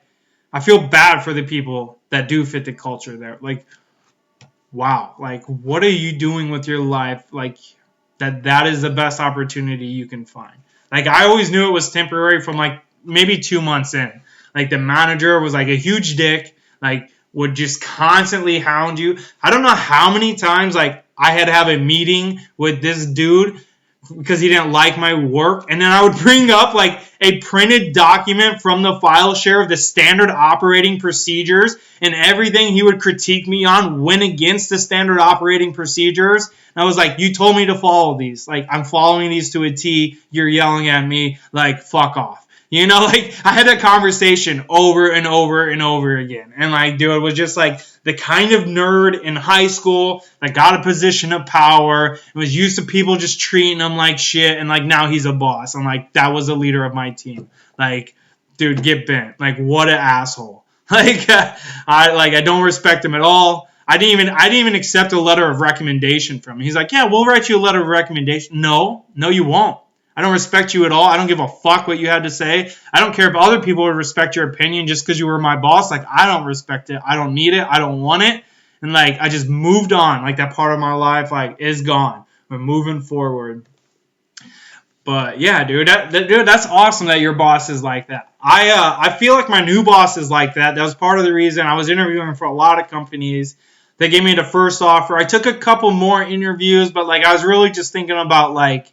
I feel bad for the people that do fit the culture there. Like, wow, like what are you doing with your life? Like that is the best opportunity you can find. Like I always knew it was temporary from like maybe 2 months in. Like the manager was like a huge dick, like would just constantly hound you. I don't know how many times like I had to have a meeting with this dude because he didn't like my work. And then I would bring up like a printed document from the file share of the standard operating procedures, and everything he would critique me on went against the standard operating procedures. And I was like, you told me to follow these. Like, I'm following these to a T. You're yelling at me. Like, fuck off. You know, like, I had that conversation over and over and over again. And, like, dude, it was just, like, the kind of nerd in high school that got a position of power and was used to people just treating him like shit. And, like, now he's a boss. And, like, that was the leader of my team. Like, dude, get bent. Like, what an asshole. Like, I don't respect him at all. I didn't even accept a letter of recommendation from him. He's like, yeah, we'll write you a letter of recommendation. No, you won't. I don't respect you at all. I don't give a fuck what you had to say. I don't care if other people would respect your opinion just because you were my boss. Like, I don't respect it. I don't need it. I don't want it. And, like, I just moved on. Like, that part of my life, like, is gone. We're moving forward. But, yeah, dude, that's awesome that your boss is like that. I feel like my new boss is like that. That was part of the reason I was interviewing for a lot of companies. They gave me the first offer. I took a couple more interviews, but, like, I was really just thinking about, like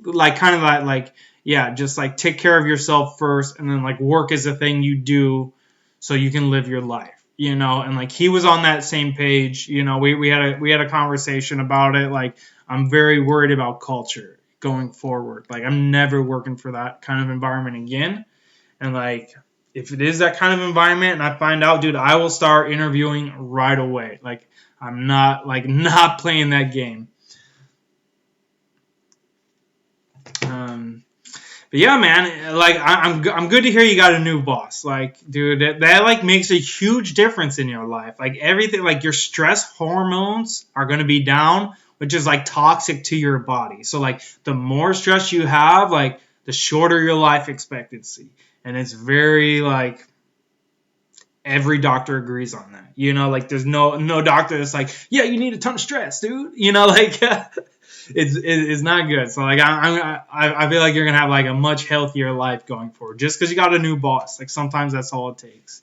kind of like, yeah, just like take care of yourself first, and then like work is a thing you do so you can live your life, you know. And like he was on that same page, you know. We had a conversation about it. Like I'm very worried about culture going forward. Like I'm never working for that kind of environment again. And like if it is that kind of environment and I find out, dude, I will start interviewing right away. Like I'm not playing that game. But yeah, man, like I'm good to hear you got a new boss. Like, dude, that like makes a huge difference in your life. Like everything, like your stress hormones are gonna be down, which is like toxic to your body. So like the more stress you have, like the shorter your life expectancy. And it's very like every doctor agrees on that. You know, like there's no doctor that's like, yeah, you need a ton of stress, dude. You know, like it's not good. So like I feel like you're gonna have like a much healthier life going forward just because you got a new boss. Like sometimes that's all it takes.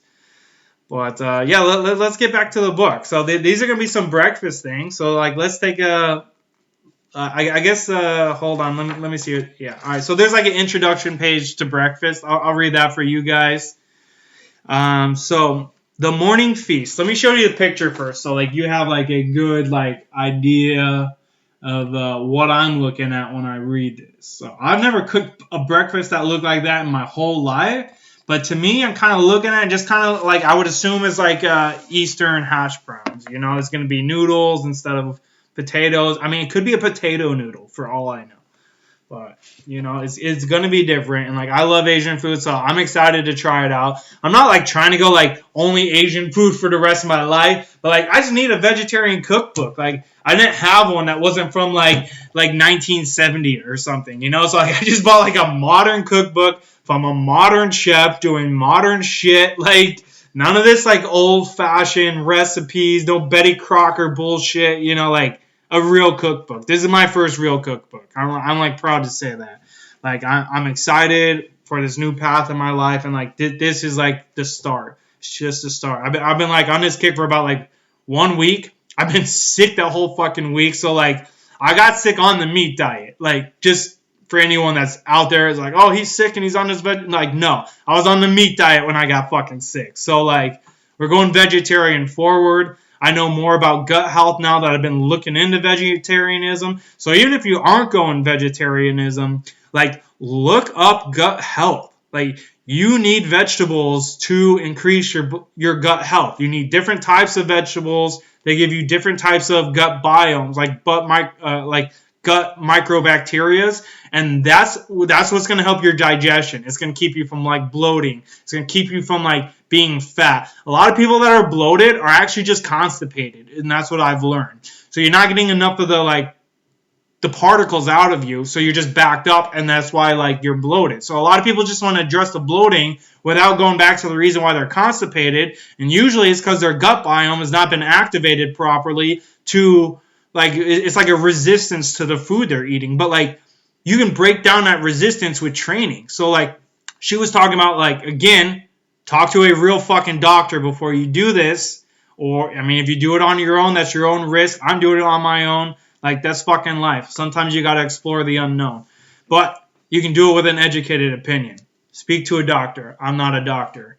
But yeah, let's get back to the book. So these are gonna be some breakfast things. So like let's take a. I guess, hold on, let me see it. Yeah, all right, so there's like an introduction page to breakfast. I'll read that for you guys. So the morning feast. Let me show you the picture first. So like you have like a good like idea of what I'm looking at when I read this. So I've never cooked a breakfast that looked like that in my whole life. But to me, I'm kind of looking at it just kind of like I would assume is like Eastern hash browns. You know, it's going to be noodles instead of potatoes. I mean, it could be a potato noodle for all I know. But, you know, it's going to be different. And, like, I love Asian food, so I'm excited to try it out. I'm not, like, trying to go, like, only Asian food for the rest of my life. But, like, I just need a vegetarian cookbook. Like, I didn't have one that wasn't from, like 1970 or something, you know? So, like, I just bought, like, a modern cookbook from a modern chef doing modern shit. Like, none of this, like, old-fashioned recipes, no Betty Crocker bullshit, you know, like, a real cookbook. This is my first real cookbook. I'm like proud to say that. Like I'm excited for this new path in my life, and like this is like the start. It's just the start. I've been like on this kick for about like 1 week. I've been sick that whole fucking week. So like I got sick on the meat diet. Like just for anyone that's out there is like, oh, he's sick and he's on this like no, I was on the meat diet when I got fucking sick. So like we're going vegetarian forward. I know more about gut health now that I've been looking into vegetarianism. So even if you aren't going vegetarianism, like look up gut health. Like you need vegetables to increase your gut health. You need different types of vegetables. They give you different types of gut biomes, like gut microbacterias, and that's what's going to help your digestion. It's going to keep you from like bloating. It's going to keep you from like being fat. A lot of people that are bloated are actually just constipated, and that's what I've learned. So you're not getting enough of the particles out of you, so you're just backed up, and that's why like you're bloated. So a lot of people just want to address the bloating without going back to the reason why they're constipated, and usually it's because their gut biome has not been activated properly to like it's like a resistance to the food they're eating. But like you can break down that resistance with training. So like she was talking about like again, talk to a real fucking doctor before you do this. Or I mean if you do it on your own, that's your own risk. I'm doing it on my own. Like that's fucking life. Sometimes you gotta explore the unknown. But you can do it with an educated opinion. Speak to a doctor. I'm not a doctor.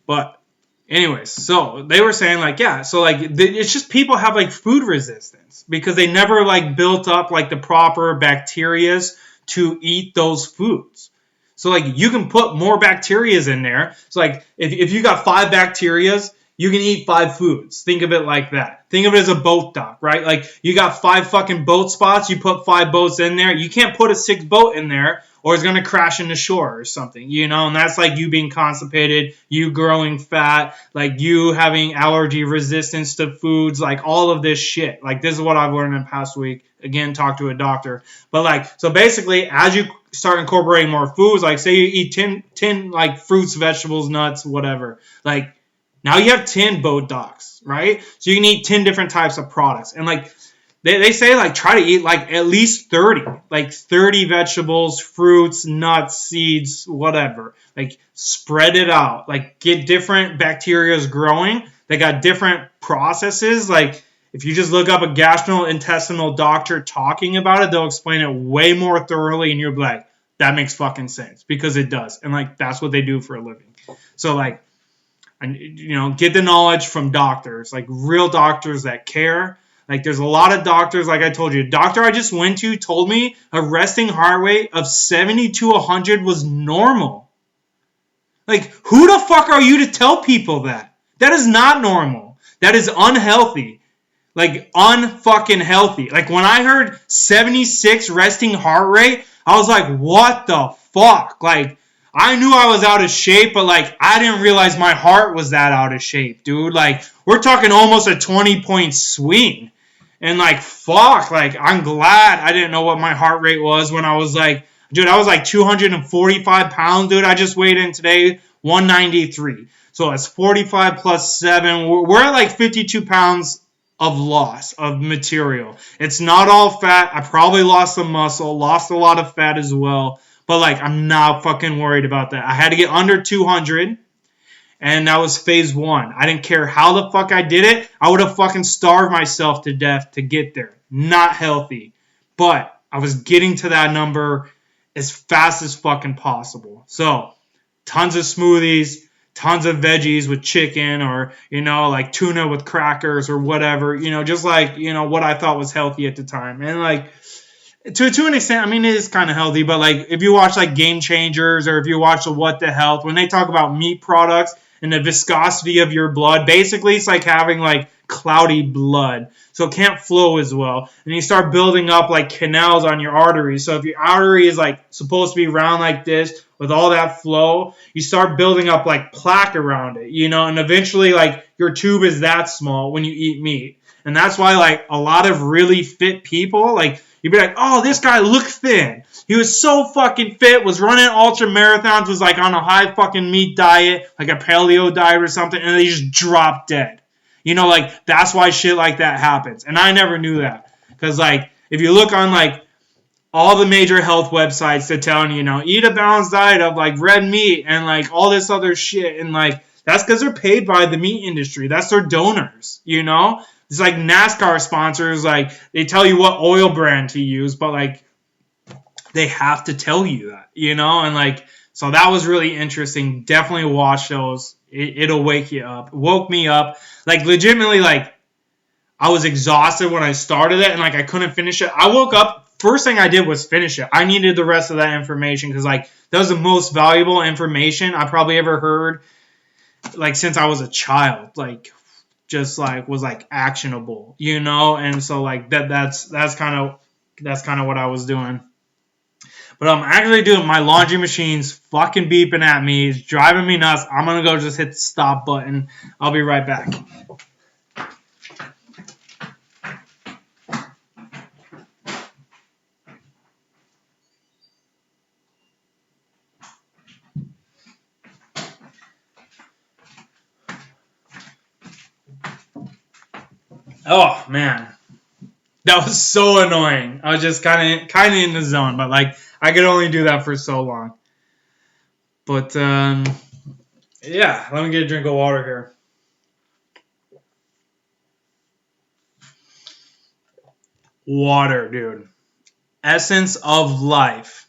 But anyways, so they were saying like, yeah, so like it's just people have like food resistance because they never like built up like the proper bacterias to eat those foods. So like you can put more bacterias in there. So like if you got 5 bacterias, you can eat 5 foods. Think of it like that. Think of it as a boat dock, right? Like you got 5 fucking boat spots, you put 5 boats in there. You can't put a 6th boat in there or it's going to crash into shore or something, you know? And that's like you being constipated, you growing fat, like you having allergy resistance to foods, like all of this shit. Like this is what I've learned in the past week. Again, talk to a doctor. But like, so basically as you start incorporating more foods, like say you eat 10 like fruits, vegetables, nuts, whatever, like now you have 10 boat docks, right? So you can eat 10 different types of products. And like they say like try to eat like at least 30. Like 30 vegetables, fruits, nuts, seeds, whatever. Like spread it out. Like get different bacterias growing. They got different processes. Like if you just look up a gastrointestinal doctor talking about it, they'll explain it way more thoroughly and you'll be like, that makes fucking sense. Because it does. And like that's what they do for a living. So like, and you know, get the knowledge from doctors, like real doctors that care. Like there's a lot of doctors, like I told you, a doctor I just went to told me a resting heart rate of 70 to 100 was normal. Like who the fuck are you to tell people that? That is not normal. That is unhealthy. Like unfucking healthy. Like when I heard 76 resting heart rate, I was like, what the fuck? Like I knew I was out of shape, but like I didn't realize my heart was that out of shape, dude. Like we're talking almost a 20-point swing. And like fuck, like I'm glad I didn't know what my heart rate was when I was like Dude, I was like 245 pounds, dude. I just weighed in today, 193. So it's 45 plus 7. We're at like 52 pounds of loss of material. It's not all fat. I probably lost some muscle, lost a lot of fat as well. But like, I'm not fucking worried about that. I had to get under 200. And that was phase 1. I didn't care how the fuck I did it. I would have fucking starved myself to death to get there. Not healthy. But I was getting to that number as fast as fucking possible. So, tons of smoothies, tons of veggies with chicken or, like tuna with crackers or whatever. Just like, what I thought was healthy at the time. And like, to an extent, I mean, it is kind of healthy. But like, if you watch like Game Changers or if you watch the What the Health, when they talk about meat products and the viscosity of your blood, basically it's like having like cloudy blood. So it can't flow as well. And you start building up like canals on your arteries. So if your artery is like supposed to be round like this with all that flow, you start building up like plaque around it, and eventually like your tube is that small when you eat meat. And that's why like a lot of really fit people, like you'd be like, oh, this guy looked thin. He was so fucking fit, was running ultra marathons, was like on a high fucking meat diet, like a paleo diet or something, and they just dropped dead. Like, that's why shit like that happens. And I never knew that. Because, like, if you look on, like, all the major health websites, they're telling you, eat a balanced diet of, like, red meat and, like, all this other shit. And, like, that's because they're paid by the meat industry. That's their donors, It's like NASCAR sponsors, like, they tell you what oil brand to use, but, like, they have to tell you that, And, like, so that was really interesting. Definitely watch those. It'll wake you up. It woke me up. Like, legitimately, like, I was exhausted when I started it, and, like, I couldn't finish it. I woke up. First thing I did was finish it. I needed the rest of that information because, like, that was the most valuable information I probably ever heard, like, since I was a child. Like, just, like, was, like, actionable, And so, like, that's kind of what I was doing. But I'm actually doing my laundry machine's fucking beeping at me. It's driving me nuts. I'm going to go just hit the stop button. I'll be right back. Oh, man. That was so annoying. I was just kind of in the zone. But, like, I could only do that for so long. But, yeah, let me get a drink of water here. Water, dude. Essence of life.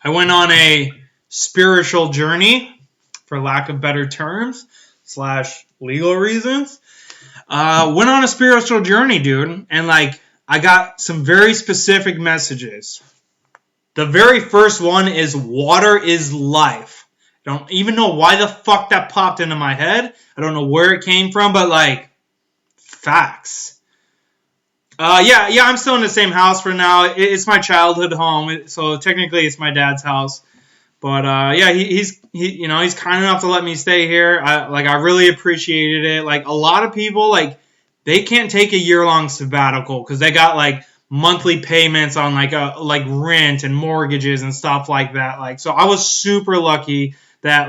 I went on a spiritual journey, for lack of better terms, / legal reasons. Went on a spiritual journey, dude. And, like, I got some very specific messages. The very first one is water is life. I don't even know why the fuck that popped into my head. I don't know where it came from, but, like, facts. Yeah, I'm still in the same house for now. It's my childhood home, so technically it's my dad's house. But, yeah, he's kind enough to let me stay here. I really appreciated it. Like, a lot of people, like, they can't take a year-long sabbatical because they got, like, monthly payments on, like rent and mortgages and stuff like that. Like, so I was super lucky that,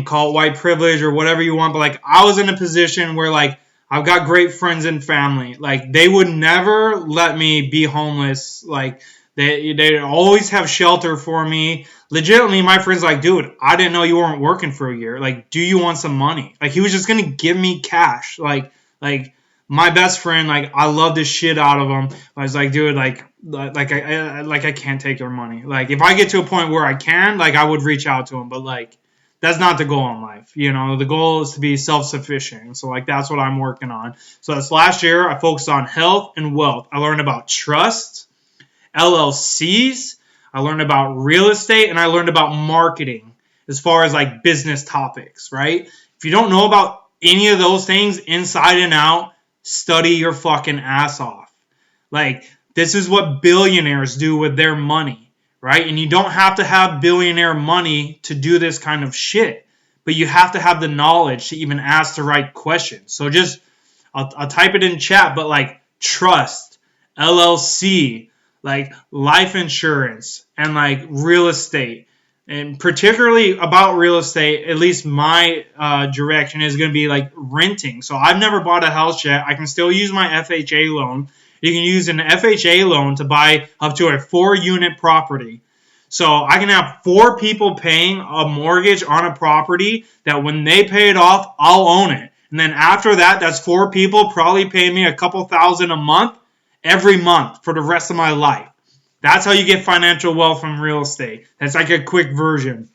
call it white privilege or whatever you want, but, like, I was in a position where, like, I've got great friends and family. Like, they would never let me be homeless. Like, they always have shelter for me. Legitimately, my friend's like, dude, I didn't know you weren't working for a year. Like, do you want some money? Like, he was just going to give me cash. Like, my best friend, like, I love the shit out of him. I was like, dude, I can't take your money. Like, if I get to a point where I can, like, I would reach out to him. But, like, that's not the goal in life. The goal is to be self-sufficient. So, like, that's what I'm working on. So this last year, I focused on health and wealth. I learned about trust, LLCs. I learned about real estate, and I learned about marketing as far as, like, business topics, right? If you don't know about any of those things inside and out, study your fucking ass off. Like, this is what billionaires do with their money, right? And you don't have to have billionaire money to do this kind of shit, but you have to have the knowledge to even ask the right questions. So just, I'll type it in chat, but, like, trust, LLC, like life insurance and like real estate. And particularly about real estate, at least my direction is going to be like renting. So I've never bought a house yet. I can still use my FHA loan. You can use an FHA loan to buy up to a 4-unit property. So I can have 4 people paying a mortgage on a property that when they pay it off, I'll own it. And then after that, that's 4 people probably paying me a couple thousand a month every month for the rest of my life. That's how you get financial wealth from real estate. That's like a quick version.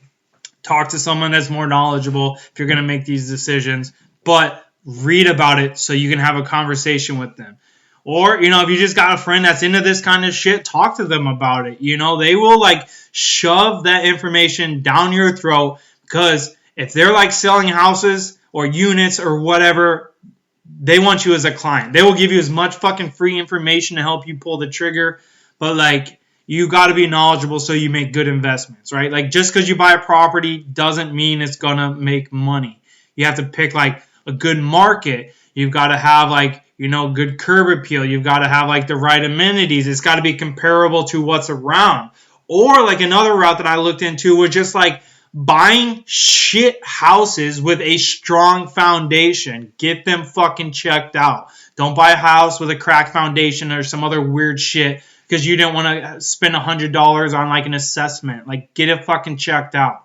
Talk to someone that's more knowledgeable if you're going to make these decisions. But read about it so you can have a conversation with them. Or, if you just got a friend that's into this kind of shit, talk to them about it. They will like shove that information down your throat because if they're like selling houses or units or whatever, they want you as a client. They will give you as much fucking free information to help you pull the trigger. But like, you got to be knowledgeable so you make good investments, right? Like, just because you buy a property doesn't mean it's going to make money. You have to pick like a good market. You've got to have like, good curb appeal. You've got to have like the right amenities. It's got to be comparable to what's around. Or like another route that I looked into was just like buying shit houses with a strong foundation. Get them fucking checked out. Don't buy a house with a cracked foundation or some other weird shit because you didn't want to spend $100 on like an assessment. Like, get it fucking checked out.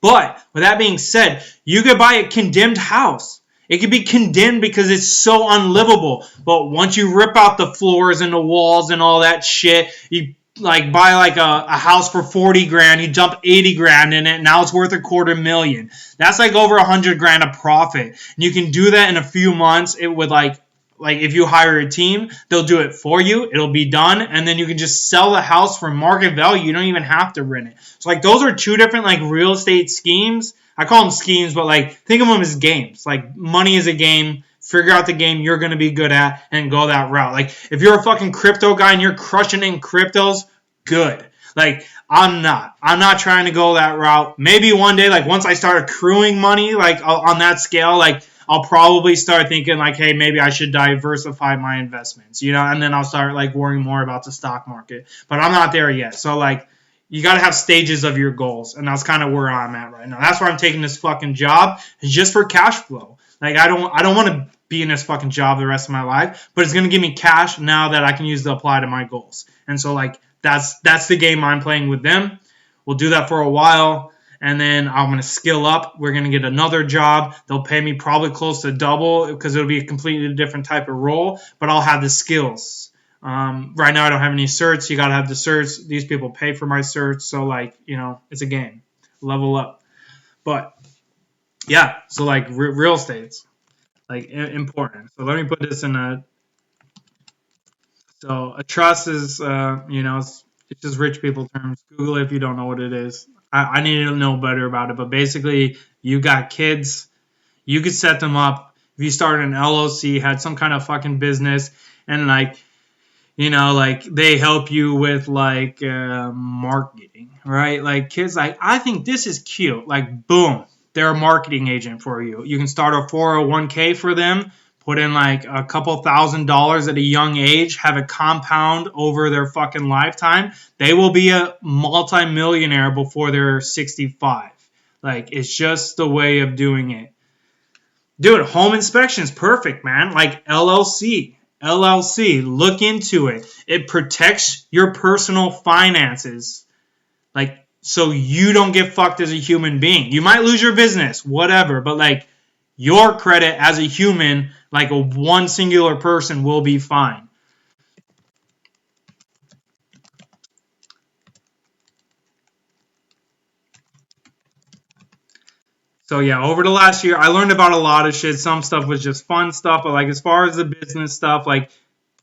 But with that being said, you could buy a condemned house. It could be condemned because it's so unlivable. But once you rip out the floors and the walls and all that shit, you like buy like a house for 40 grand, you dump 80 grand in it, now it's worth $250,000. That's like over 100 grand of profit. And you can do that in a few months. It would like if you hire a team, they'll do it for you. It'll be done. And then you can just sell the house for market value. You don't even have to rent it. So like those are 2 different like real estate schemes. I call them schemes, but like think of them as games. Like money is a game. Figure out the game you're going to be good at and go that route. Like if you're a fucking crypto guy and you're crushing in cryptos, good. Like I'm not trying to go that route. Maybe one day, like once I start accruing money, like on that scale, like I'll probably start thinking like, hey, maybe I should diversify my investments, and then I'll start like worrying more about the stock market. But I'm not there yet. So like, you got to have stages of your goals. And that's kind of where I'm at right now. That's why I'm taking this fucking job. It's just for cash flow. Like I don't want to be in this fucking job the rest of my life, but it's going to give me cash now that I can use to apply to my goals. And so like, that's the game I'm playing with them. We'll do that for a while. And then I'm going to skill up. We're going to get another job. They'll pay me probably close to double because it'll be a completely different type of role, but I'll have the skills. Right now I don't have any certs. You got to have the certs. These people pay for my certs. So like, it's a game. Level up. But yeah, so like real estate's like important. So let me put this in a trust is, it's just rich people terms. Google it if you don't know what it is. I need to know better about it. But basically, you got kids. You could set them up. If you started an LLC, had some kind of fucking business, and like, they help you with like marketing, right? Like kids, like, I think this is cute. Like, boom, they're a marketing agent for you. You can start a 401k for them. Put in like a couple $1,000s at a young age, have it compound over their fucking lifetime. They will be a multimillionaire before they're 65. Like, it's just the way of doing it. Dude, home inspection's perfect, man. Like LLC, look into it. It protects your personal finances. Like, so you don't get fucked as a human being. You might lose your business, whatever, but like your credit as a human, like a one singular person, will be fine. So yeah, over the last year, I learned about a lot of shit. Some stuff was just fun stuff, but like as far as the business stuff, like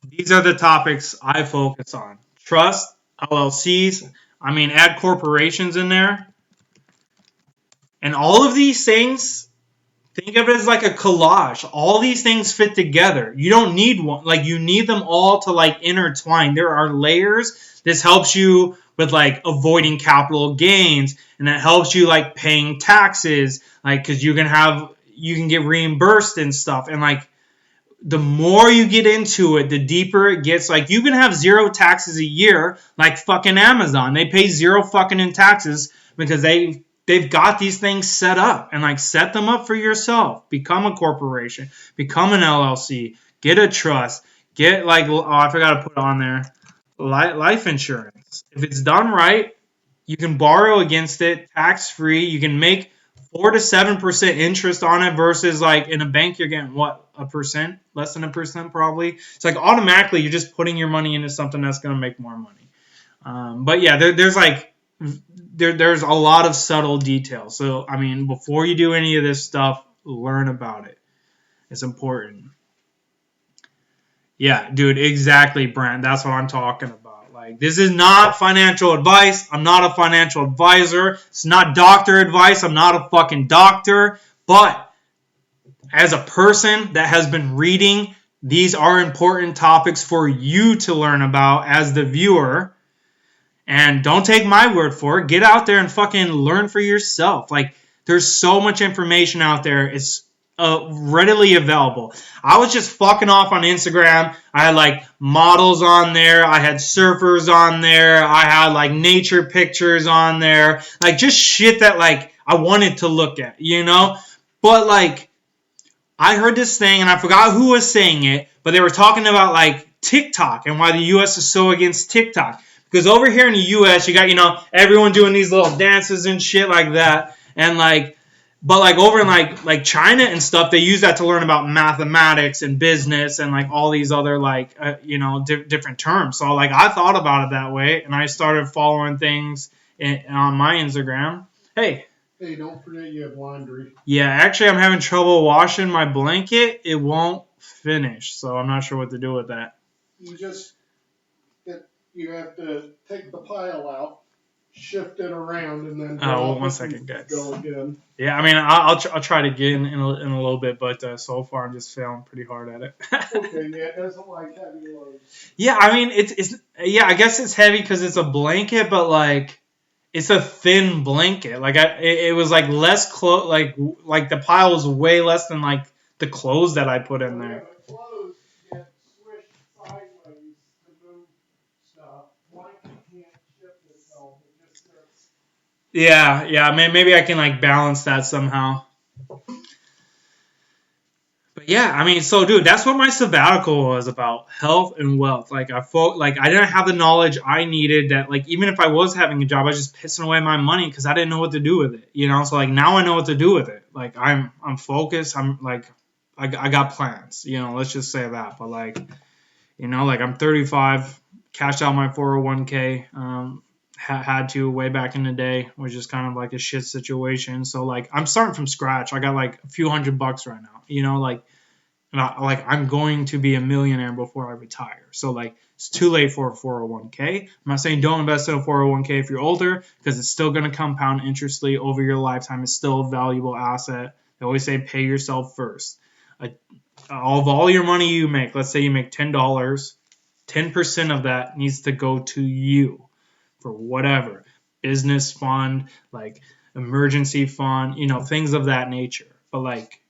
these are the topics I focus on. Trust, LLCs, add corporations in there. And all of these things, think of it as like a collage. All these things fit together. You don't need one. Like, you need them all to like intertwine. There are layers. This helps you with like avoiding capital gains, and that helps you like paying taxes, like because you can get reimbursed and stuff. And like the more you get into it, the deeper it gets. Like, you can have 0 taxes a year, like fucking Amazon. They pay 0 fucking in taxes because they've got these things set up. And like, set them up for yourself. Become a corporation. Become an LLC. Get a trust. Get like, oh, I forgot to put on there, life insurance. If it's done right, you can borrow against it tax free. You can make 4 to 7% interest on it versus like in a bank you're getting what, 1%, less than 1% probably. It's like automatically you're just putting your money into something that's going to make more money. But yeah, there's a lot of subtle details. So I mean, before you do any of this stuff, learn about it. It's important. Yeah, dude, exactly, Brent. That's what I'm talking about. Like, this is not financial advice. I'm not a financial advisor. It's not doctor advice. I'm not a fucking doctor. But as a person that has been reading, these are important topics for you to learn about as the viewer. And don't take my word for it. Get out there and fucking learn for yourself. Like, there's so much information out there. It's readily available. I was just fucking off on Instagram. I had like models on there. I had surfers on there. I had like nature pictures on there. Like, just shit that like I wanted to look at, you know? But like, I heard this thing and I forgot who was saying it, but they were talking about like TikTok and why the US is so against TikTok. Because over here in the US, you got, you know, everyone doing these little dances and shit like that. And like, but like over in like China and stuff, they use that to learn about mathematics and business and like all these other like, you know, different terms. So like, I thought about it that way and I started following things on my Instagram. Hey, don't forget you have laundry. Yeah, actually, I'm having trouble washing my blanket. It won't finish, so I'm not sure what to do with that. You have to take the pile out, shift it around, and then one second, guys. Go again. Yeah, I mean, I'll try to get in a little bit, but so far I'm just failing pretty hard at it. Okay, yeah, it doesn't like heavy loads. Yeah, I mean, it's I guess it's heavy because it's a blanket, but like, it's a thin blanket. Like, it was like less clothes. Like the pile was way less than like the clothes that I put in there. The clothes get swished sideways to move stuff. Blanket can't shift itself. It just sits. Yeah. Maybe I can like balance that somehow. But yeah, I mean, so dude, that's what my sabbatical was about: health and wealth. Like I didn't have the knowledge I needed. That like, even if I was having a job, I was just pissing away my money because I didn't know what to do with it. You know, so like now I know what to do with it. Like I'm focused. I'm like, I got plans. You know, let's just say that. But like, you know, like I'm 35, cashed out my 401k. Had to way back in the day, which is kind of like a shit situation. So like, I'm starting from scratch. I got like a few $100 right now, you know, like I'm going to be a millionaire before I retire. So like, it's too late for a 401k. I'm not saying don't invest in a 401k if you're older, because it's still going to compound interestly over your lifetime. It's still a valuable asset. They always say pay yourself first. Of all your money you make, let's say you make $10, 10% of that needs to go to you. For whatever, business fund, like emergency fund, you know, things of that nature. But like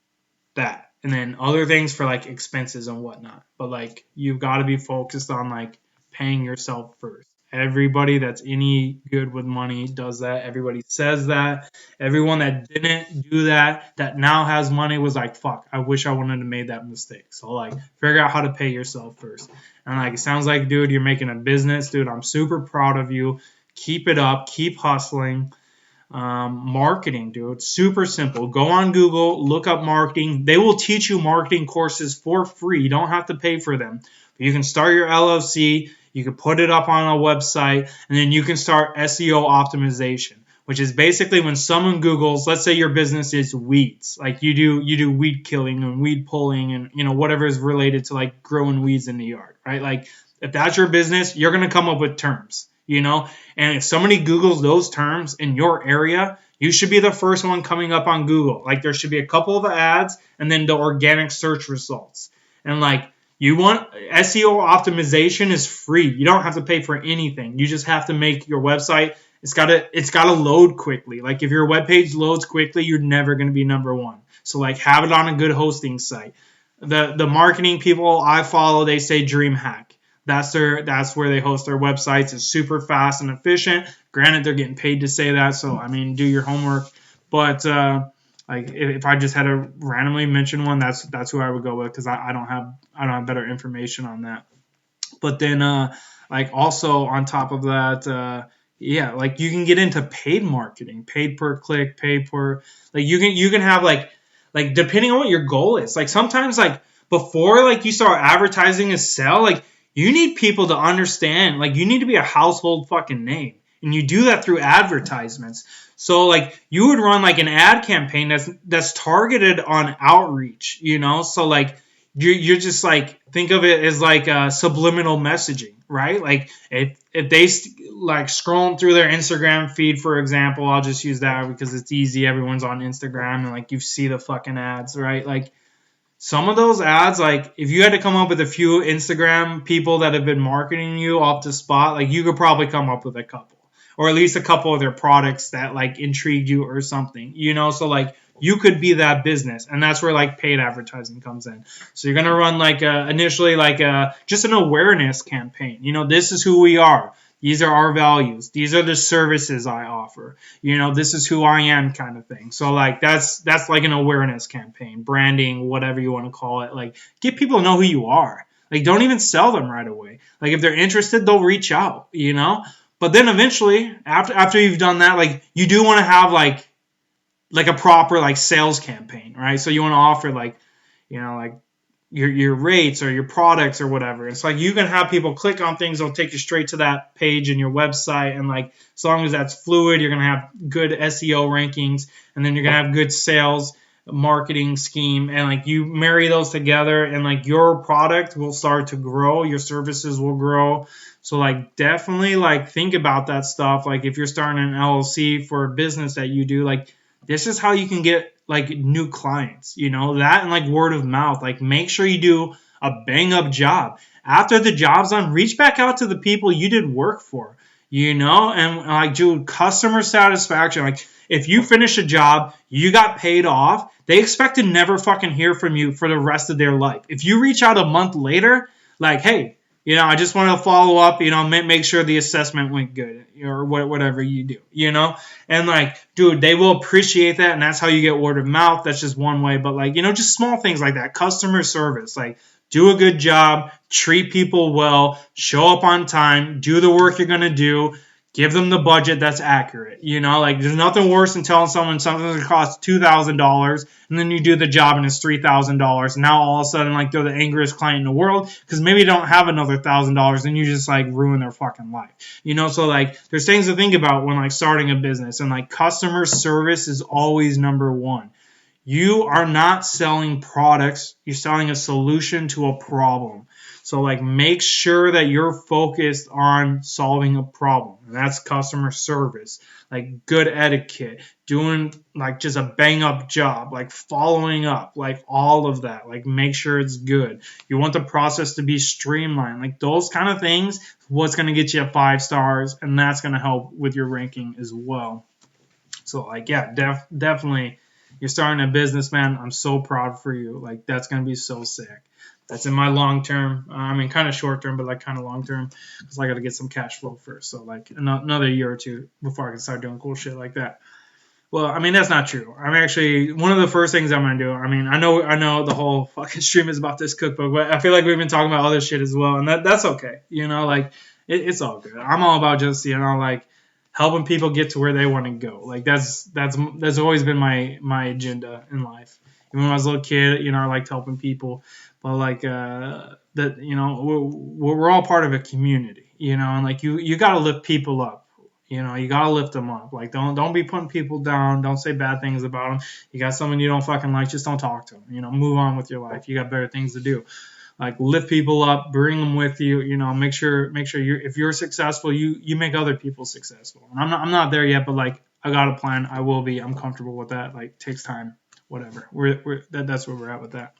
that, and then other things for like expenses and whatnot. But like, you've got to be focused on like paying yourself first. Everybody that's any good with money does that. Everybody says that. Everyone that didn't do that now has money, was like, fuck, I wish I wouldn't have made that mistake. So like, figure out how to pay yourself first. And like, it sounds like, dude, you're making a business. Dude, I'm super proud of you. Keep it up. Keep hustling. Marketing, dude, super simple. Go on Google, look up marketing. They will teach you marketing courses for free. You don't have to pay for them. But you can start your LLC. You can put it up on a website, and then you can start SEO optimization, which is basically when someone Googles, let's say your business is weeds, like you do weed killing and weed pulling and, you know, whatever is related to like growing weeds in the yard, right? Like, if that's your business, you're going to come up with terms, you know, and if somebody Googles those terms in your area, you should be the first one coming up on Google. Like, there should be a couple of ads and then the organic search results. And like, you want SEO optimization is free. You don't have to pay for anything. You just have to make your website. It's gotta load quickly. Like, if your web page loads quickly, you're never going to be number one. So like, have it on a good hosting site. the marketing people I follow, they say DreamHack. That's where they host their websites. It's super fast and efficient. Granted, they're getting paid to say that, so I mean, do your homework. But like if I just had to randomly mention one, that's who I would go with, because I don't have better information on that. But then like also on top of that, yeah, like you can get into paid marketing, paid per click, paid per, like you can have like depending on what your goal is. Like sometimes like before like you start advertising a sell, like you need people to understand, like you need to be a household fucking name. And you do that through advertisements. So like you would run like an ad campaign that's targeted on outreach, you know? So like you're just like, think of it as like subliminal messaging, right? Like if they like scrolling through their Instagram feed, for example, I'll just use that because it's easy. Everyone's on Instagram and like you see the fucking ads, right? Like some of those ads, like if you had to come up with a few Instagram people that have been marketing you off the spot, like you could probably come up with a couple, or at least a couple of their products that like intrigued you or something, you know? So like you could be that business, and that's where like paid advertising comes in. So you're going to run like initially like just an awareness campaign. You know, this is who we are. These are our values. These are the services I offer. You know, this is who I am, kind of thing. So like that's like an awareness campaign, branding, whatever you want to call it. Like get people to know who you are. Like don't even sell them right away. Like if they're interested, they'll reach out, you know? But then eventually, after you've done that, like you do want to have like a proper like sales campaign, right? So you want to offer like, you know, like your rates or your products or whatever. It's like you can have people click on things, they'll take you straight to that page in your website, and like as long as that's fluid, you're gonna have good SEO rankings, and then you're gonna have good sales marketing scheme, and like you marry those together, and like your product will start to grow, your services will grow. So like definitely like think about that stuff. Like if you're starting an LLC for a business that you do, like this is how you can get like new clients, you know, that and like word of mouth. Like make sure you do a bang up job. After the job's done, reach back out to the people you did work for, you know, and like do customer satisfaction. Like if you finish a job, you got paid off, they expect to never fucking hear from you for the rest of their life. If you reach out a month later, like, hey, you know, I just want to follow up, you know, make sure the assessment went good, or whatever you do, you know? And like, dude, they will appreciate that, and that's how you get word of mouth. That's just one way. But like, you know, just small things like that. Customer service, like do a good job, treat people well, show up on time, do the work you're going to do, give them the budget that's accurate. You know, like there's nothing worse than telling someone something's going to cost $2,000 and then you do the job and it's $3,000. Now all of a sudden, like they're the angriest client in the world because maybe they don't have another $1,000 and you just like ruin their fucking life. You know, so like there's things to think about when like starting a business, and like customer service is always number one. You are not selling products, you're selling a solution to a problem. So like make sure that you're focused on solving a problem. And that's customer service, like good etiquette, doing like just a bang up job, like following up, like all of that. Like make sure it's good. You want the process to be streamlined. Like those kind of things, what's going to get you 5 stars, and that's going to help with your ranking as well. So like yeah, definitely you're starting a business, man. I'm so proud for you. Like that's going to be so sick. That's in my long term. I mean, kind of short term, but like kind of long term, because I got to get some cash flow first. So like another year or two before I can start doing cool shit like that. Well, I mean, that's not true. I'm actually one of the first things I'm gonna do. I mean, I know the whole fucking stream is about this cookbook, but I feel like we've been talking about other shit as well, and that's okay. You know, like it's all good. I'm all about just, you know, like helping people get to where they want to go. Like that's always been my agenda in life. Even when I was a little kid, you know, I liked helping people. But like that, you know, we're all part of a community, you know, and like you got to lift people up, you know, you got to lift them up. Like don't be putting people down. Don't say bad things about them. You got someone you don't fucking like, just don't talk to them. You know, move on with your life. You got better things to do. Like lift people up, bring them with you. You know, make sure if you're successful, you make other people successful. And I'm not there yet, but like I got a plan. I will be. I'm comfortable with that. Like takes time. Whatever. That's where we're at with that.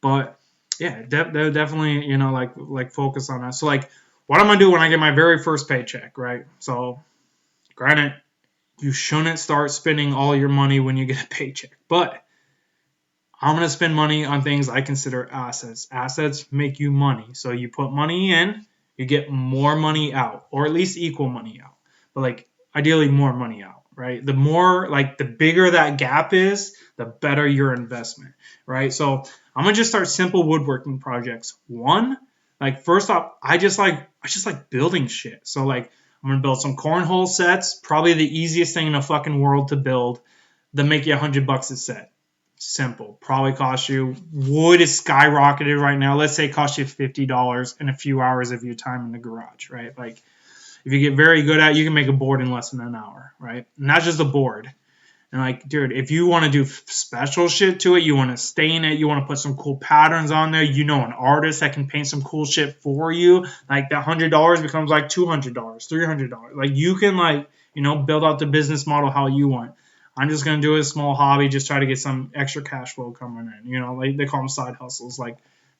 But yeah, definitely, you know, like focus on that. So like what I'm going to do when I get my very first paycheck, right? So granted, you shouldn't start spending all your money when you get a paycheck, but I'm going to spend money on things I consider assets. Assets make you money. So you put money in, you get more money out, or at least equal money out. But like ideally more money out, right? The more, like the bigger that gap is, the better your investment, right? So I'm going to just start simple woodworking projects. One, like first off, I just like building shit. So like I'm going to build some cornhole sets, probably the easiest thing in the fucking world to build, that make you $100 a set. Simple. Probably cost you, wood is skyrocketed right now. Let's say it costs you $50 in a few hours of your time in the garage, right? Like if you get very good at it, you can make a board in less than an hour, right? Not just a board. And like, dude, if you want to do special shit to it, you want to stain it, you want to put some cool patterns on there, you know, an artist that can paint some cool shit for you, like that $100 becomes like $200, $300. Like you can like, you know, build out the business model how you want. I'm just gonna do a small hobby, just try to get some extra cash flow coming in. You know, like they call them side hustles. Like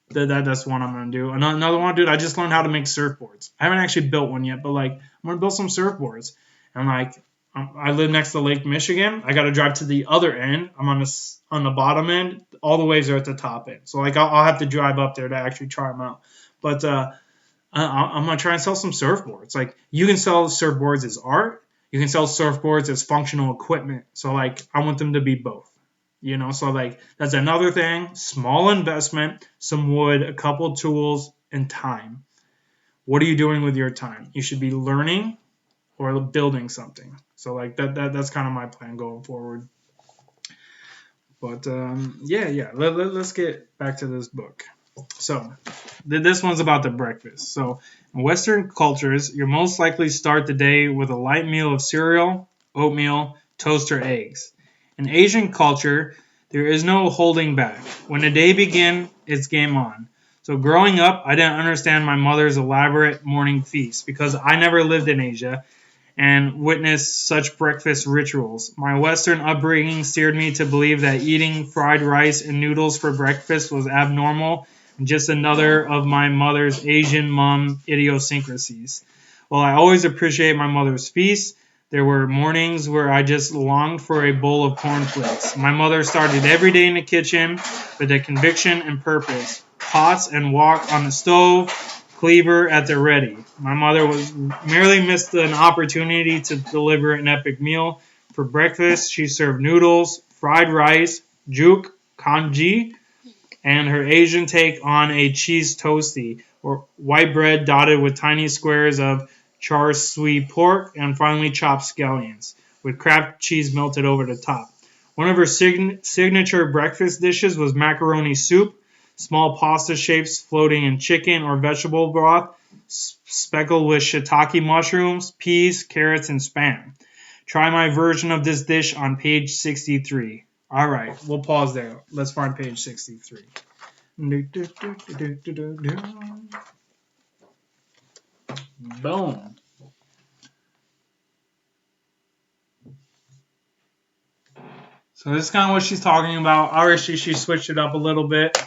that's one I'm gonna do. Another one, dude. I just learned how to make surfboards. I haven't actually built one yet, but like I'm gonna build some surfboards. And like I live next to Lake Michigan. I got to drive to the other end. I'm on the bottom end. All the waves are at the top end. So like I'll have to drive up there to actually try them out. But I'm gonna try and sell some surfboards. Like you can sell surfboards as art. You can sell surfboards as functional equipment. So like I want them to be both. You know, so like that's another thing. Small investment, some wood, a couple tools, and time. What are you doing with your time? You should be learning or building something. So like that's kind of my plan going forward. But let's get back to this book. So this one's about the breakfast. So in Western cultures, you're most likely start the day with a light meal of cereal, oatmeal, toast, or eggs. In Asian culture, there is no holding back. When the day begins, it's game on. So growing up, I didn't understand my mother's elaborate morning feast because I never lived in Asia and witnessed such breakfast rituals. My Western upbringing steered me to believe that eating fried rice and noodles for breakfast was abnormal and just another of my mother's Asian mom idiosyncrasies. While I always appreciate my mother's feast, there were mornings where I just longed for a bowl of cornflakes. My mother started every day in the kitchen with a conviction and purpose. Pots and wok on the stove, cleaver at the ready. My mother was merely missed an opportunity to deliver an epic meal. For breakfast, she served noodles, fried rice, juk, congee, and her Asian take on a cheese toasty, or white bread dotted with tiny squares of char siu pork, and finely chopped scallions, with Kraft cheese melted over the top. One of her signature breakfast dishes was macaroni soup, small pasta shapes floating in chicken or vegetable broth, speckled with shiitake mushrooms, peas, carrots, and spam. Try my version of this dish on page 63. All right, we'll pause there. Let's find page 63. Boom. So this is kind of what she's talking about. Obviously, she switched it up a little bit.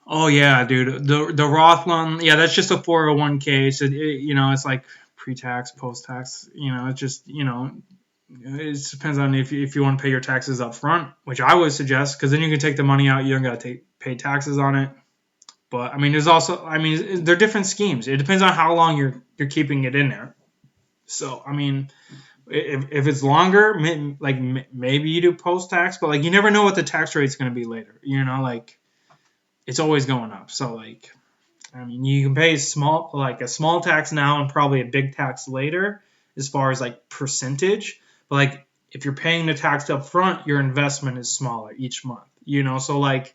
Oh yeah, dude. The Roth one, yeah, that's just a 401k. So it's like pre-tax, post-tax. It's just it depends on if you want to pay your taxes up front, which I would suggest, because then you can take the money out. You don't got to pay taxes on it. But I mean, there are different schemes. It depends on how long you're keeping it in there. So I mean, if it's longer, like maybe you do post-tax, but like you never know what the tax rate's going to be later. Like it's always going up. So like, I mean, you can pay a small tax now and probably a big tax later, as far as like percentage. But like, if you're paying the tax up front, your investment is smaller each month. So like,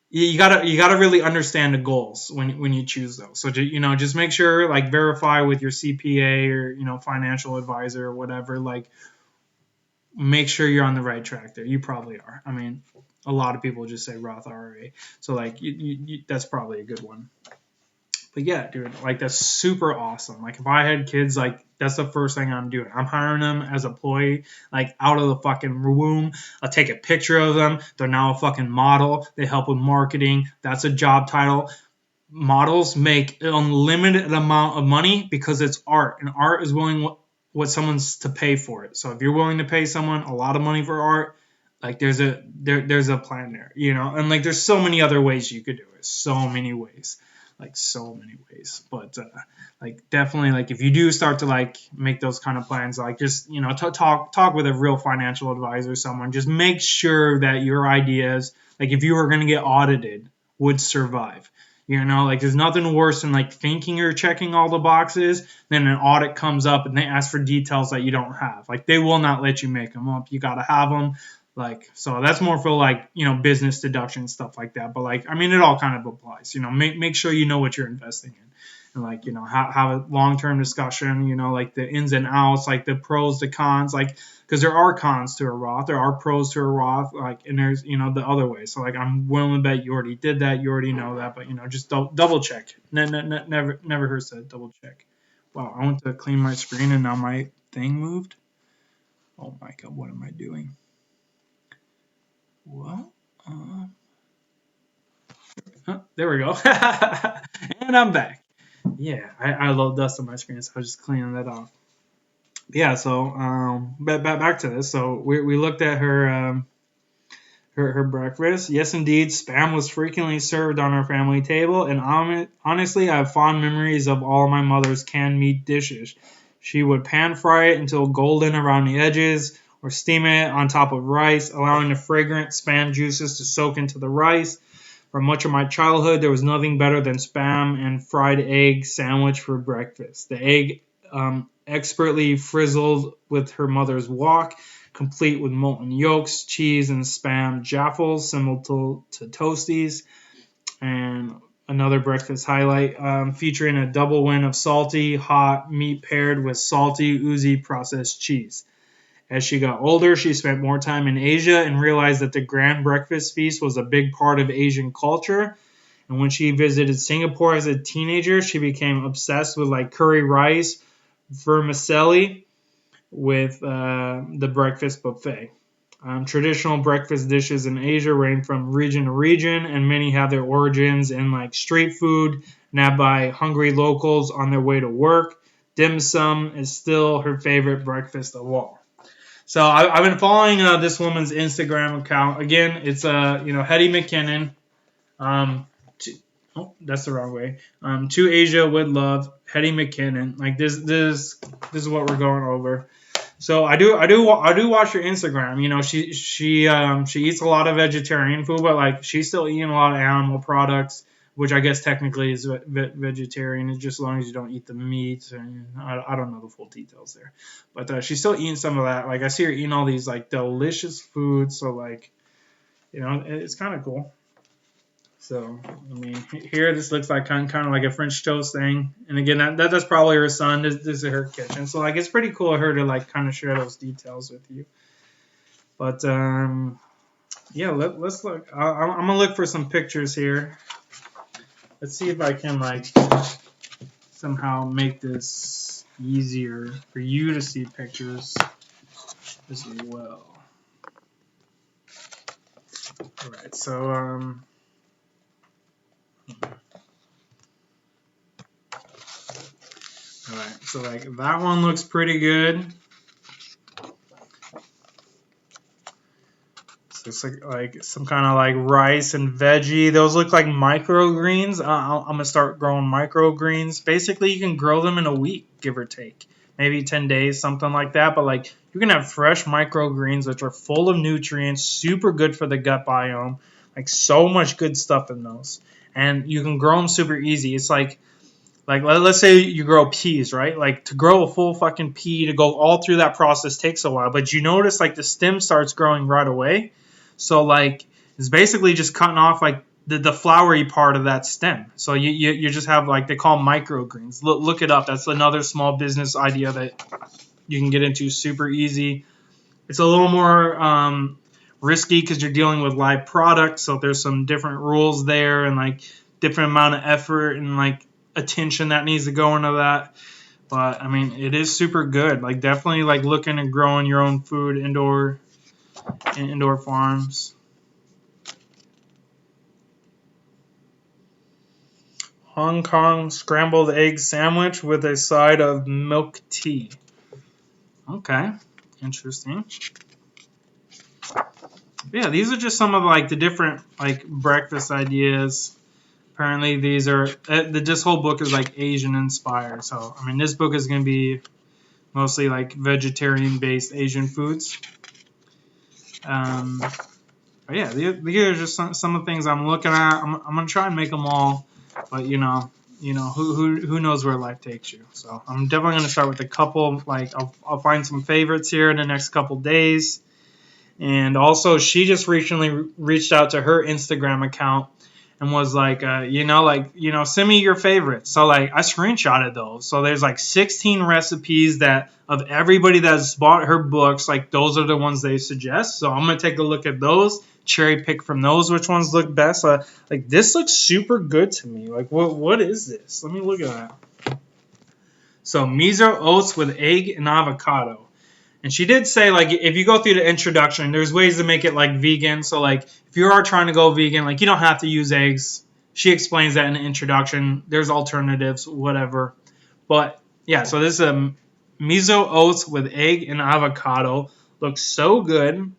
you gotta really understand the goals when you choose those. So just make sure, like, verify with your CPA or financial advisor or whatever. Like, make sure you're on the right track there. You probably are. I mean, a lot of people just say Roth IRA, so like that's probably a good one. But yeah, dude, like that's super awesome. Like if I had kids, like that's the first thing I'm doing. I'm hiring them as an employee, like out of the fucking womb. I'll take a picture of them. They're now a fucking model. They help with marketing. That's a job title. Models make an unlimited amount of money because it's art, and art is willing what someone's to pay for it. So if you're willing to pay someone a lot of money for art, Like there's a plan there, you know, and like there's so many other ways you could do it, so many ways, like so many ways. But like definitely, like if you do start to like make those kind of plans, like just you know talk with a real financial advisor, someone. Just make sure that your ideas, like if you were going to get audited, would survive. You know, like there's nothing worse than like thinking you're checking all the boxes, then an audit comes up and they ask for details that you don't have. Like they will not let you make them up. You got to have them. Like, so that's more for like, you know, business deduction, stuff like that. But like, I mean, it all kind of applies, you know, make sure you know what you're investing in and like, you know, have a long-term discussion, you know, like the ins and outs, like the pros, the cons, like, because there are cons to a Roth, there are pros to a Roth, like, and there's, you know, the other way. So like, I'm willing to bet you already did that. You already know that, but you know, just double check. Never hurts to double check. Wow. I went to clean my screen and now my thing moved. Oh my God. What am I doing? Well, there we go. And I'm back. Yeah, I love dust on my screen, so I was just cleaning that off. Yeah, so back to this. So we looked at her breakfast. Yes, indeed, spam was frequently served on our family table, and honestly, I have fond memories of all my mother's canned meat dishes. She would pan fry it until golden around the edges, or steam it on top of rice, allowing the fragrant spam juices to soak into the rice. For much of my childhood, there was nothing better than spam and fried egg sandwich for breakfast. The egg expertly frizzled with her mother's wok, complete with molten yolks, cheese, and spam jaffles, similar to toasties. And another breakfast highlight featuring a double win of salty, hot meat paired with salty, oozy processed cheese. As she got older, she spent more time in Asia and realized that the grand breakfast feast was a big part of Asian culture. And when she visited Singapore as a teenager, she became obsessed with like curry rice, vermicelli, with the breakfast buffet. Traditional breakfast dishes in Asia range from region to region, and many have their origins in like street food, nabbed by hungry locals on their way to work. Dim sum is still her favorite breakfast of all. So I've been following this woman's Instagram account. Again, it's Hetty McKinnon. That's the wrong way. To Asia with love, Hetty McKinnon. Like this is what we're going over. So I do watch her Instagram. You know, she eats a lot of vegetarian food, but like she's still eating a lot of animal products, which I guess technically is vegetarian. It's just as long as you don't eat the meat. And I don't know the full details there, but she's still eating some of that. Like I see her eating all these like delicious foods. So like, you know, it's kind of cool. So, I mean, here this looks like kind of like a French toast thing. And again, that's probably her son. This is her kitchen. So, like, it's pretty cool of her to, like, kind of share those details with you. But, yeah, let's look. I'm going to look for some pictures here. Let's see if I can, like, somehow make this easier for you to see pictures as well. All right, so, Alright, so like that one looks pretty good. So it's like some kind of like rice and veggie. Those look like microgreens. I'm gonna start growing microgreens. Basically, you can grow them in a week, give or take, maybe 10 days, something like that. But like you can have fresh microgreens, which are full of nutrients, super good for the gut biome. Like so much good stuff in those, and you can grow them super easy. It's like let's say you grow peas, right? Like to grow a full fucking pea, to go all through that process takes a while. But you notice like the stem starts growing right away. So like it's basically just cutting off like the flowery part of that stem. So you just have like they call them microgreens. Look it up. That's another small business idea that you can get into super easy. It's a little more risky because you're dealing with live products. So there's some different rules there and like different amount of effort and like attention that needs to go into that. But I mean, it is super good. Like definitely like looking at growing your own food indoor farms. Hong Kong scrambled egg sandwich with a side of milk tea. Okay, interesting. Yeah, these are just some of like the different like breakfast ideas. Apparently, these are this whole book is like Asian inspired. So I mean, this book is going to be mostly like vegetarian based Asian foods. But yeah, these are just some of the things I'm looking at. I'm gonna try and make them all, but who knows where life takes you. So I'm definitely gonna start with a couple. Like I'll find some favorites here in the next couple days. And also, she just recently reached out to her Instagram account and was like, send me your favorites. So like I screenshotted those. So there's like 16 recipes that of everybody that's bought her books, like those are the ones they suggest. So I'm gonna take a look at those, cherry pick from those which ones look best. Like this looks super good to me. Like what is this? Let me look at that. So miso oats with egg and avocado. And she did say, like, if you go through the introduction, there's ways to make it, like, vegan. So, like, if you are trying to go vegan, like, you don't have to use eggs. She explains that in the introduction. There's alternatives, whatever. But, yeah, so this is a miso oats with egg and avocado. Looks so good.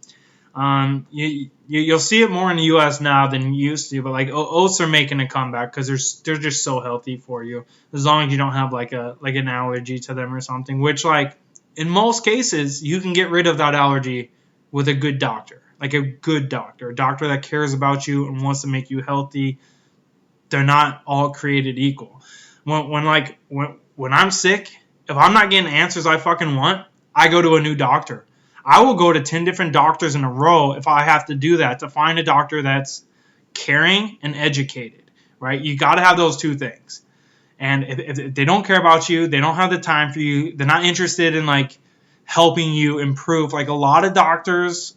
You'll see it more in the U.S. now than you used to. But, like, oats are making a comeback because they're just so healthy for you. As long as you don't have, like, an allergy to them or something. Which, like, in most cases, you can get rid of that allergy with a good doctor, like a good doctor, a doctor that cares about you and wants to make you healthy. They're not all created equal. When I'm sick, if I'm not getting answers I fucking want, I go to a new doctor. I will go to 10 different doctors in a row if I have to do that to find a doctor that's caring and educated, right? You got to have those two things. And if they don't care about you, they don't have the time for you, they're not interested in like helping you improve. Like a lot of doctors,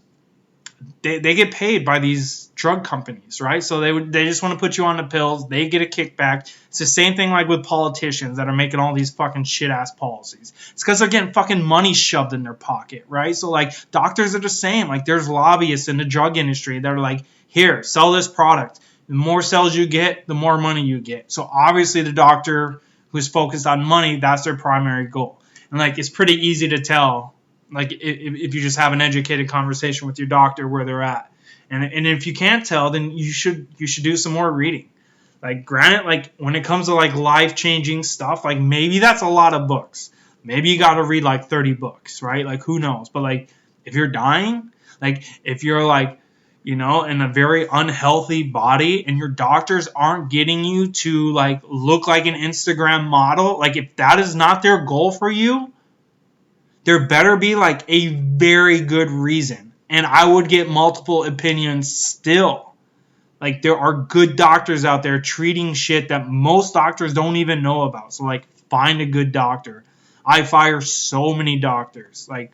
they get paid by these drug companies, right? So they just want to put you on the pills. They get a kickback. It's the same thing like with politicians that are making all these fucking shit ass policies. It's because they're getting fucking money shoved in their pocket, right? So like doctors are the same. Like there's lobbyists in the drug industry that are like, here, sell this product. The more sales you get, the more money you get. So obviously the doctor who's focused on money, that's their primary goal. And like it's pretty easy to tell, like if you just have an educated conversation with your doctor where they're at. And if you can't tell, then you should do some more reading. Like granted, like when it comes to like life-changing stuff, like maybe that's a lot of books. Maybe you got to read like 30 books, right? Like who knows? But like if you're dying, like if you're like in a very unhealthy body and your doctors aren't getting you to like look like an Instagram model, like if that is not their goal for you, there better be like a very good reason. And I would get multiple opinions still. Like there are good doctors out there treating shit that most doctors don't even know about. So like find a good doctor. I fire so many doctors. Like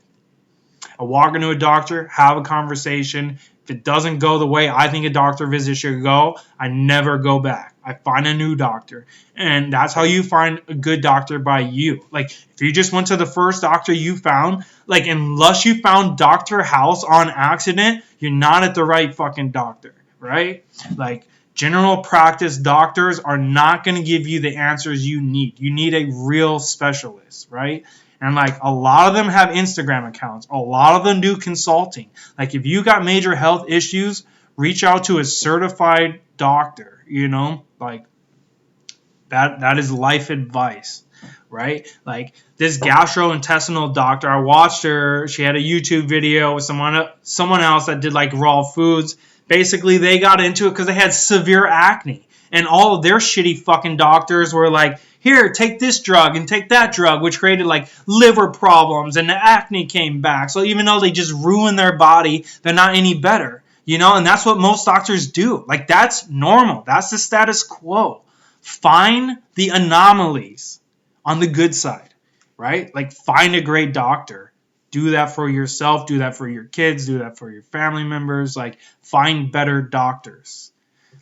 I walk into a doctor, have a conversation. If it doesn't go the way I think a doctor visit should go, I never go back. I find a new doctor. And that's how you find a good doctor, by you. Like, if you just went to the first doctor you found, like, unless you found Dr. House on accident, you're not at the right fucking doctor, right? Like, general practice doctors are not going to give you the answers you need. You need a real specialist, right? And like a lot of them have Instagram accounts. A lot of them do consulting. Like if you got major health issues, reach out to a certified doctor, like that is life advice, right? Like this gastrointestinal doctor, I watched her. She had a YouTube video with someone else that did like raw foods. Basically, they got into it because they had severe acne. And all of their shitty fucking doctors were like, here, take this drug and take that drug, which created like liver problems and the acne came back. So even though they just ruined their body, they're not any better, and that's what most doctors do. Like that's normal. That's the status quo. Find the anomalies on the good side, right? Like find a great doctor. Do that for yourself. Do that for your kids. Do that for your family members. Like find better doctors.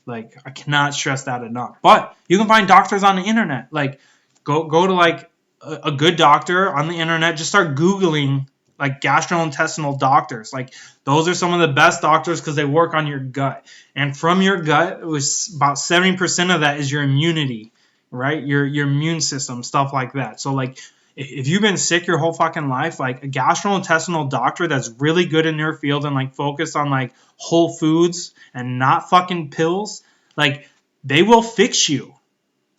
Like I cannot stress that enough. But you can find doctors on the internet. Like go to like a good doctor on the internet. Just start Googling like gastrointestinal doctors. Like those are some of the best doctors because they work on your gut. And from your gut, it was about 70% of that is your immunity, right? Your immune system, stuff like that. So like if you've been sick your whole fucking life, like a gastrointestinal doctor that's really good in their field and like focused on like whole foods and not fucking pills, like they will fix you.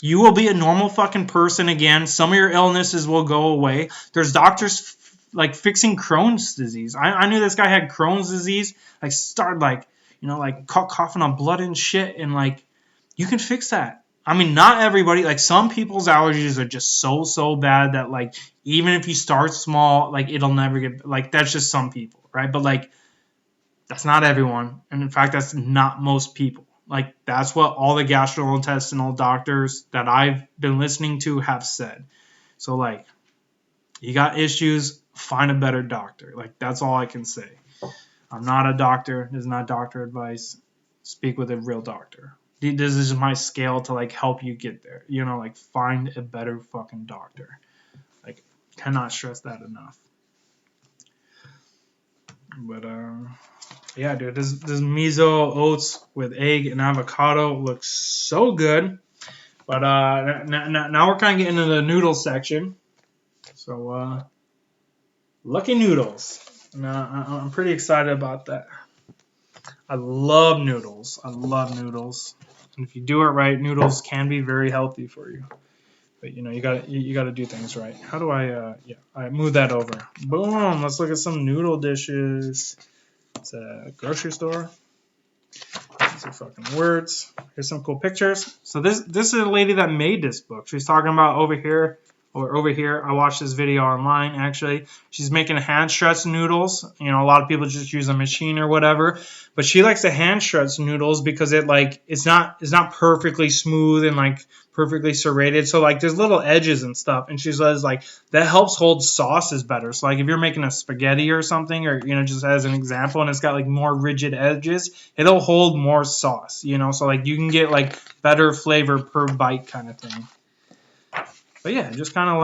You will be a normal fucking person again. Some of your illnesses will go away. There's doctors like fixing Crohn's disease. I knew this guy had Crohn's disease. Like started like, like coughing on blood and shit. And like, you can fix that. I mean, not everybody. Like some people's allergies are just so bad that like, even if you start small, like it'll never get, like that's just some people, right? But like, that's not everyone. And in fact, that's not most people. Like, that's what all the gastrointestinal doctors that I've been listening to have said. So, like, you got issues, find a better doctor. Like, that's all I can say. I'm not a doctor. This is not doctor advice. Speak with a real doctor. This is my scale to, like, help you get there. Like, find a better fucking doctor. Like, cannot stress that enough. But, yeah, dude, this miso oats with egg and avocado looks so good. But now we're kind of getting into the noodle section. So, Lucky Noodles. I'm pretty excited about that. I love noodles. And if you do it right, noodles can be very healthy for you. But you gotta do things right. How do I move that over. Boom. Let's look at some noodle dishes. It's a grocery store. These are fucking words. Here's some cool pictures. So this is a lady that made this book. She's talking about over here. I watched this video online, actually. She's making hand stretched noodles. A lot of people just use a machine or whatever. But she likes to hand stretch noodles because it's not perfectly smooth and like perfectly serrated. So like there's little edges and stuff. And she says like that helps hold sauces better. So like if you're making a spaghetti or something, or just as an example, and it's got like more rigid edges, it'll hold more sauce. So like you can get like better flavor per bite kind of thing. But yeah, just kind of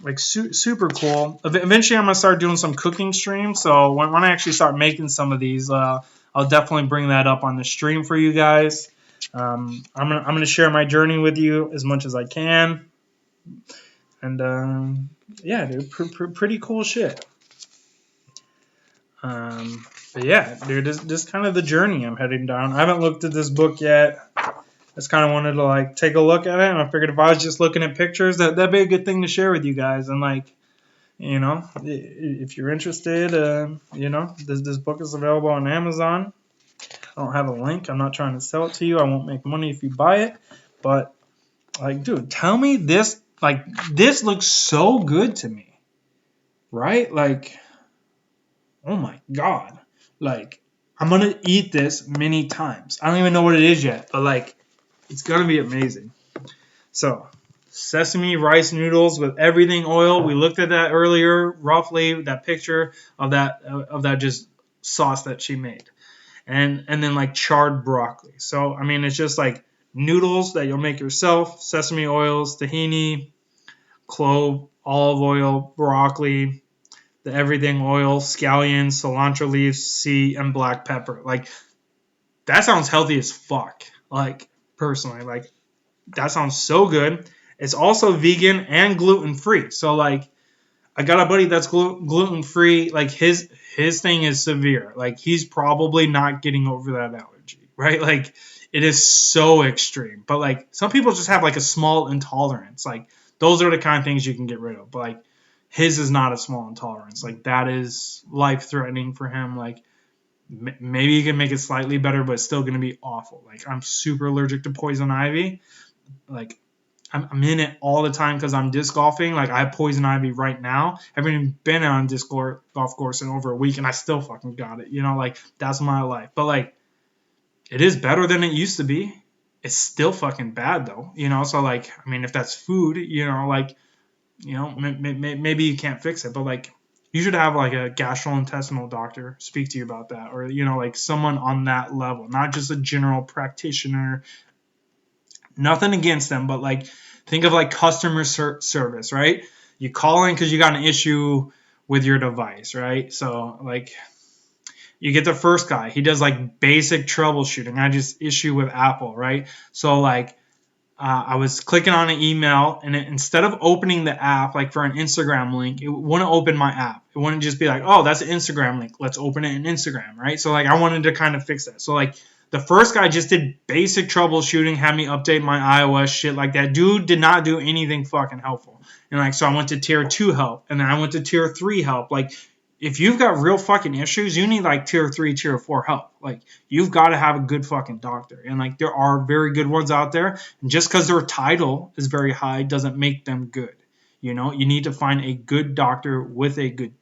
like super cool. Eventually, I'm gonna start doing some cooking streams. So when I actually start making some of these, I'll definitely bring that up on the stream for you guys. I'm gonna share my journey with you as much as I can. And yeah, dude, pretty cool shit. But yeah, dude, this kind of the journey I'm heading down. I haven't looked at this book yet. Just kind of wanted to like take a look at it, and I figured if I was just looking at pictures, that'd be a good thing to share with you guys. And like, if you're interested, this book is available on Amazon. I don't have a link. I'm not trying to sell it to you. I won't make money if you buy it. But like, dude, tell me this. Like, this looks so good to me, right? Like, oh my god, like I'm gonna eat this many times. I don't even know what it is yet, but like. It's going to be amazing. So, sesame rice noodles with everything oil. We looked at that earlier, roughly, that picture of that just sauce that she made. And then like charred broccoli. So, I mean, it's just like noodles that you'll make yourself, sesame oils, tahini, clove, olive oil, broccoli, the everything oil, scallions, cilantro leaves, sea, and black pepper. Like, that sounds healthy as fuck. Like, personally, like that sounds so good. It's also vegan and gluten free. So like I got a buddy that's gluten free. Like his thing is severe. Like he's probably not getting over that allergy, right? Like it is so extreme. But like some people just have like a small intolerance. Like those are the kind of things you can get rid of. But like his is not a small intolerance. Like that is life threatening for him. Like maybe you can make it slightly better, but it's still going to be awful. Like, I'm super allergic to poison ivy. Like, I'm in it all the time because I'm disc golfing. Like, I have poison ivy right now. I haven't even been on a disc golf course in over a week, and I still fucking got it. Like, that's my life. But, like, it is better than it used to be. It's still fucking bad, though. So, like, I mean, if that's food, maybe you can't fix it. But, like, you should have like a gastrointestinal doctor speak to you about that, or like someone on that level, not just a general practitioner. Nothing against them, but like think of like customer service, right? You call in because you got an issue with your device, right? So like you get the first guy, he does like basic troubleshooting. I just issue with Apple, right? So like I was clicking on an email, and instead of opening the app like for an Instagram link, it wouldn't open my app. It wouldn't just be like, oh, that's an Instagram link, let's open it in Instagram, right? So like I wanted to kind of fix that. So like the first guy just did basic troubleshooting, had me update my iOS, shit like that. Dude did not do anything fucking helpful. And like so I went to tier 2 help, and then I went to tier 3 help. Like if you've got real fucking issues, you need like tier 3, tier 4 help. Like you've got to have a good fucking doctor. And like there are very good ones out there. And just because their title is very high doesn't make them good. You know, you need to find a good doctor with a good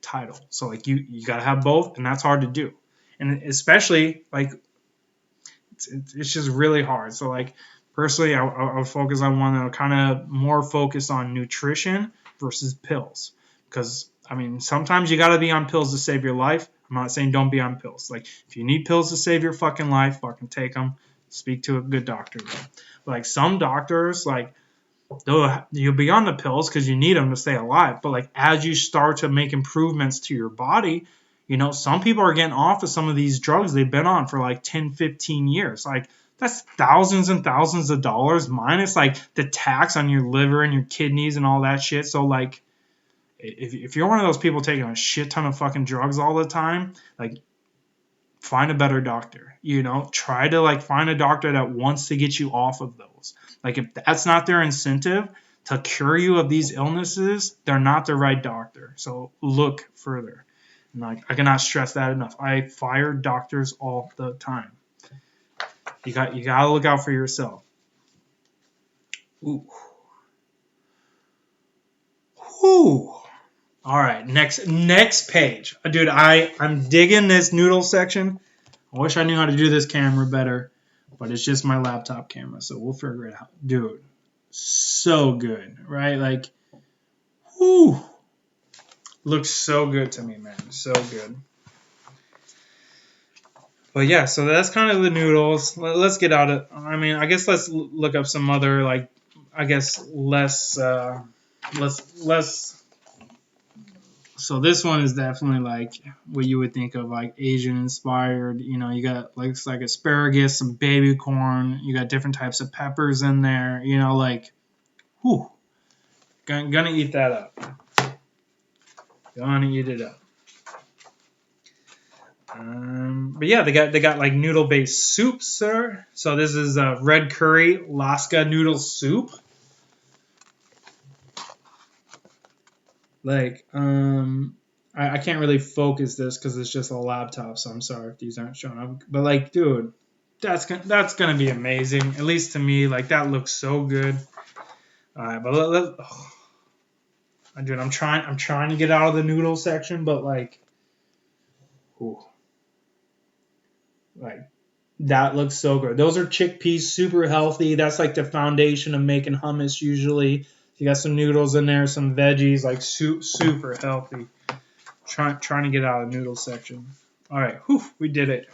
title. So like you got to have both, and that's hard to do. And especially like it's just really hard. So like personally, I would focus on one that kind of more focused on nutrition versus pills. Because, I mean, sometimes you got to be on pills to save your life. I'm not saying don't be on pills. Like, if you need pills to save your fucking life, fucking take them. Speak to a good doctor. But like, some doctors, like, you'll be on the pills because you need them to stay alive. But, like, as you start to make improvements to your body, you know, some people are getting off of some of these drugs they've been on for, like, 10, 15 years. Like, that's thousands and thousands of dollars minus, like, the tax on your liver and your kidneys and all that shit. So, like, if you're one of those people taking a shit ton of fucking drugs all the time, like, find a better doctor. You know, try to like find a doctor that wants to get you off of those. Like if that's not their incentive to cure you of these illnesses, they're not the right doctor. So look further. And like I cannot stress that enough. I fire doctors all the time. You gotta look out for yourself. Ooh. Whew. All right, next page. Dude, I'm digging this noodle section. I wish I knew how to do this camera better, but it's just my laptop camera, so we'll figure it out. Dude, so good, right? Like, whew. Looks so good to me, man. So good. But yeah, so that's kind of the noodles. Let's get out of, I mean, I guess let's look up some other, like, I guess less. So this one is definitely like what you would think of like Asian inspired. You know, you got like asparagus, some baby corn. You got different types of peppers in there. You know, like, whew, gonna eat that up. Gonna eat it up. But yeah, they got like noodle based soups, sir. So this is red curry Alaska noodle soup. Like, I can't really focus this because it's just a laptop, so I'm sorry if these aren't showing up. But like, dude, that's gonna be amazing. At least to me, like that looks so good. All right, but dude, I'm trying to get out of the noodle section, but like, ooh, like that looks so good. Those are chickpeas, super healthy. That's like the foundation of making hummus usually. You got some noodles in there, some veggies, like super healthy. Trying to get out of the noodle section. All right, whew, we did it.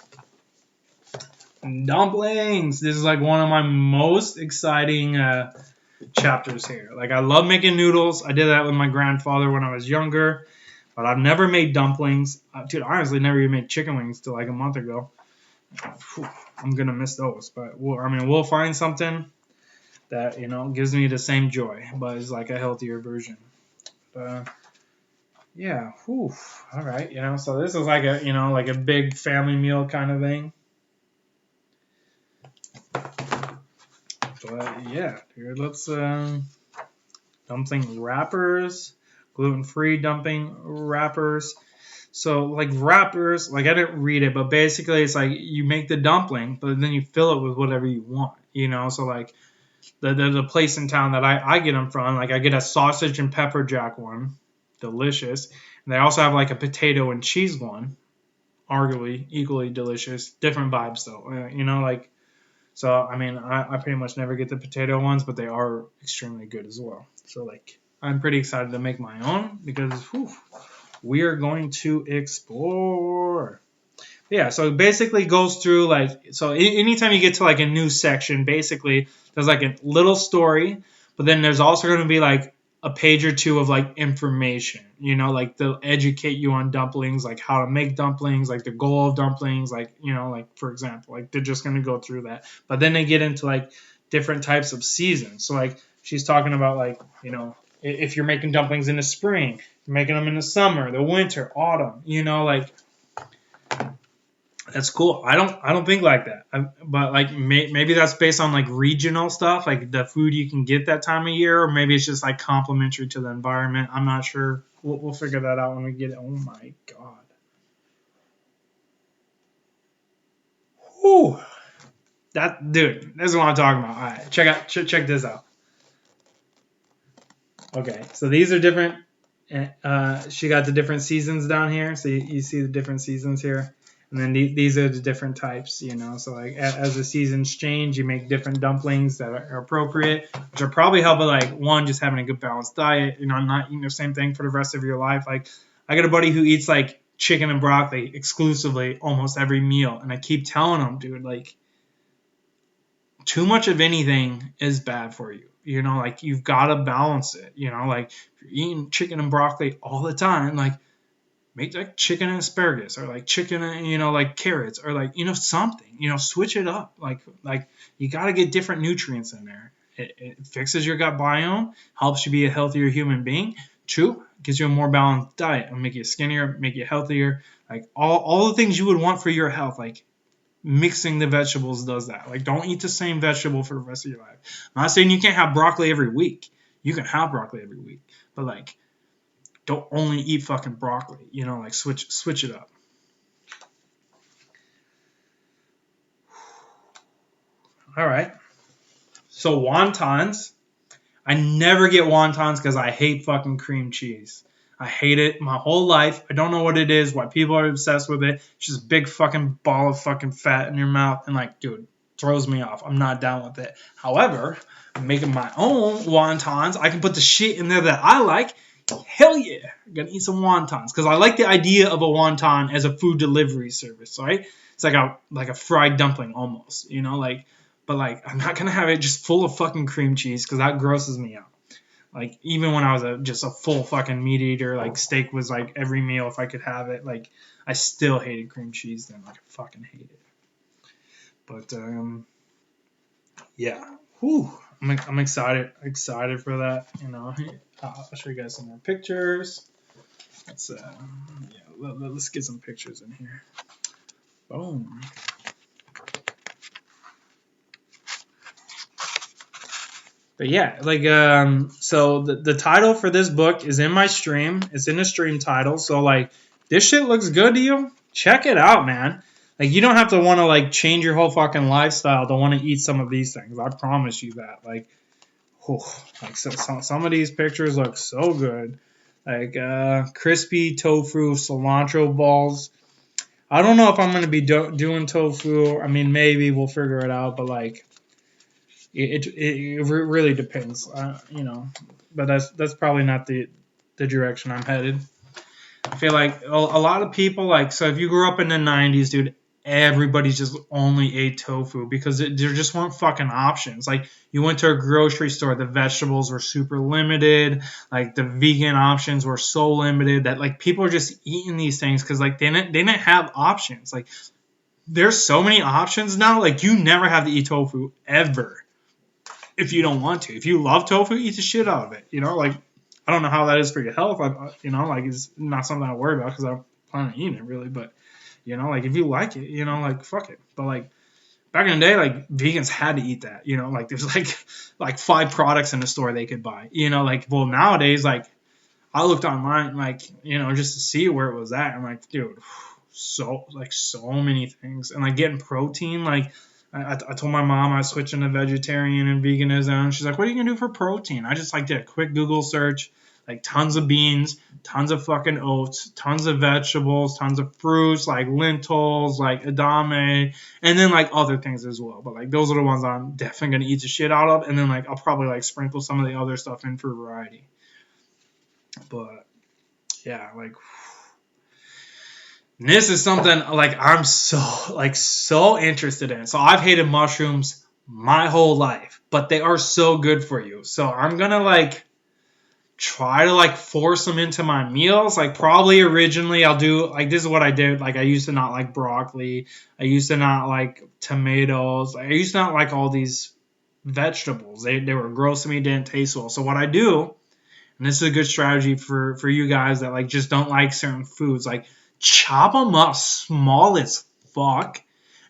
Dumplings. This is like one of my most exciting chapters here. Like I love making noodles. I did that with my grandfather when I was younger, but I've never made dumplings. Dude, I honestly never even made chicken wings till like a month ago. Whew, I'm gonna miss those, but we'll find something that, you know, gives me the same joy, but it's like a healthier version. Yeah, whew, all right, you know, so this is like a, you know, like a big family meal kind of thing. But yeah, dude, let's dumpling wrappers, gluten-free dumpling wrappers. So like wrappers, like I didn't read it, but basically it's like you make the dumpling, but then you fill it with whatever you want, you know. So like the place in town that I get them from, like I get a sausage and pepper jack one, delicious. And they also have like a potato and cheese one, arguably equally delicious. Different vibes though, you know, like. So I mean, I pretty much never get the potato ones, but they are extremely good as well. So like, I'm pretty excited to make my own because whew, we are going to explore. Yeah, so it basically goes through like, so anytime you get to like a new section, basically there's like a little story, but then there's also going to be like a page or two of like information, you know, like they'll educate you on dumplings, like how to make dumplings, like the goal of dumplings, like, you know, like for example, like they're just going to go through that. But then they get into like different types of seasons. So like she's talking about like, you know, if you're making dumplings in the spring, you're making them in the summer, the winter, autumn, you know, like that's cool. I don't think like that. But like maybe that's based on like regional stuff, like the food you can get that time of year, or maybe it's just like complementary to the environment. I'm not sure. We'll figure that out when we get it. Oh my god. Whew. That dude. This is what I'm talking about. All right, check this out. Okay, so these are different. She got the different seasons down here, so you see the different seasons here. And then these are the different types, you know. So like as the seasons change, you make different dumplings that are appropriate, which will probably help with like one, just having a good balanced diet. You know, not eating the same thing for the rest of your life. Like I got a buddy who eats like chicken and broccoli exclusively almost every meal, and I keep telling him, dude, like too much of anything is bad for you. You know, like you've got to balance it. You know, like if you're eating chicken and broccoli all the time, like make like chicken and asparagus, or like chicken and, you know, like carrots, or like, you know, something, you know, switch it up. Like you got to get different nutrients in there. It fixes your gut biome, helps you be a healthier human being. Two, gives you a more balanced diet. It'll make you skinnier, make you healthier. Like all the things you would want for your health. Like mixing the vegetables does that. Like don't eat the same vegetable for the rest of your life. I'm not saying you can't have broccoli every week. You can have broccoli every week, but like don't only eat fucking broccoli, you know, like switch it up. All right. So wontons. I never get wontons because I hate fucking cream cheese. I hate it my whole life. I don't know what it is, why people are obsessed with it. It's just a big fucking ball of fucking fat in your mouth. And like, dude, throws me off. I'm not down with it. However, I'm making my own wontons. I can put the shit in there that I like. Hell yeah, I'm gonna eat some wontons because I like the idea of a wonton as a food delivery service, right? It's like a fried dumpling almost, you know, like, but like I'm not gonna have it just full of fucking cream cheese because that grosses me out. Like even when I was just a full fucking meat eater, like steak was like every meal if I could have it. Like I still hated cream cheese then, like I fucking hate it. But yeah, whew. I'm excited for that. You know, I'll show you guys some more pictures. Let's get some pictures in here. Boom. But yeah, like so the title for this book is in my stream. It's in the stream title. So like this shit looks good to you? Check it out, man. Like you don't have to want to like change your whole fucking lifestyle to want to eat some of these things. I promise you that. Like some of these pictures look so good. Like crispy tofu cilantro balls. I don't know if I'm going to be doing tofu. I mean, maybe we'll figure it out. But like, it really depends. You know, but that's probably not the direction I'm headed. I feel like a lot of people like, so if you grew up in the 90s, dude, everybody just only ate tofu because there just weren't fucking options. Like you went to a grocery store, the vegetables were super limited, like the vegan options were so limited that like people are just eating these things because like they didn't have options. Like there's so many options now, like you never have to eat tofu ever if you don't want to. If you love tofu, eat the shit out of it. You know, like I don't know how that is for your health. You know, like it's not something I worry about because I don't plan on eating it really, but you know, like if you like it, you know, like fuck it. But like back in the day, like vegans had to eat that. You know, like there's like 5 products in the store they could buy. You know, like well nowadays, like I looked online, like you know, just to see where it was at. I'm like, dude, so many things, and like getting protein. Like I told my mom I was switching to vegetarian and veganism, and she's like, what are you gonna do for protein? I just like did a quick Google search. Like tons of beans, tons of fucking oats, tons of vegetables, tons of fruits, like lentils, like edamame, and then like other things as well. But like those are the ones I'm definitely gonna eat the shit out of, and then like I'll probably like sprinkle some of the other stuff in for variety. But yeah, like this is something like I'm so interested in. So I've hated mushrooms my whole life, but they are so good for you. So I'm gonna like try to like force them into my meals. Like probably originally I'll do like this is what I did. Like I used to not like broccoli. I used to not like tomatoes. I used to not like all these vegetables. They were gross to me, didn't taste well. So what I do, and this is a good strategy for you guys that like just don't like certain foods, like chop them up small as fuck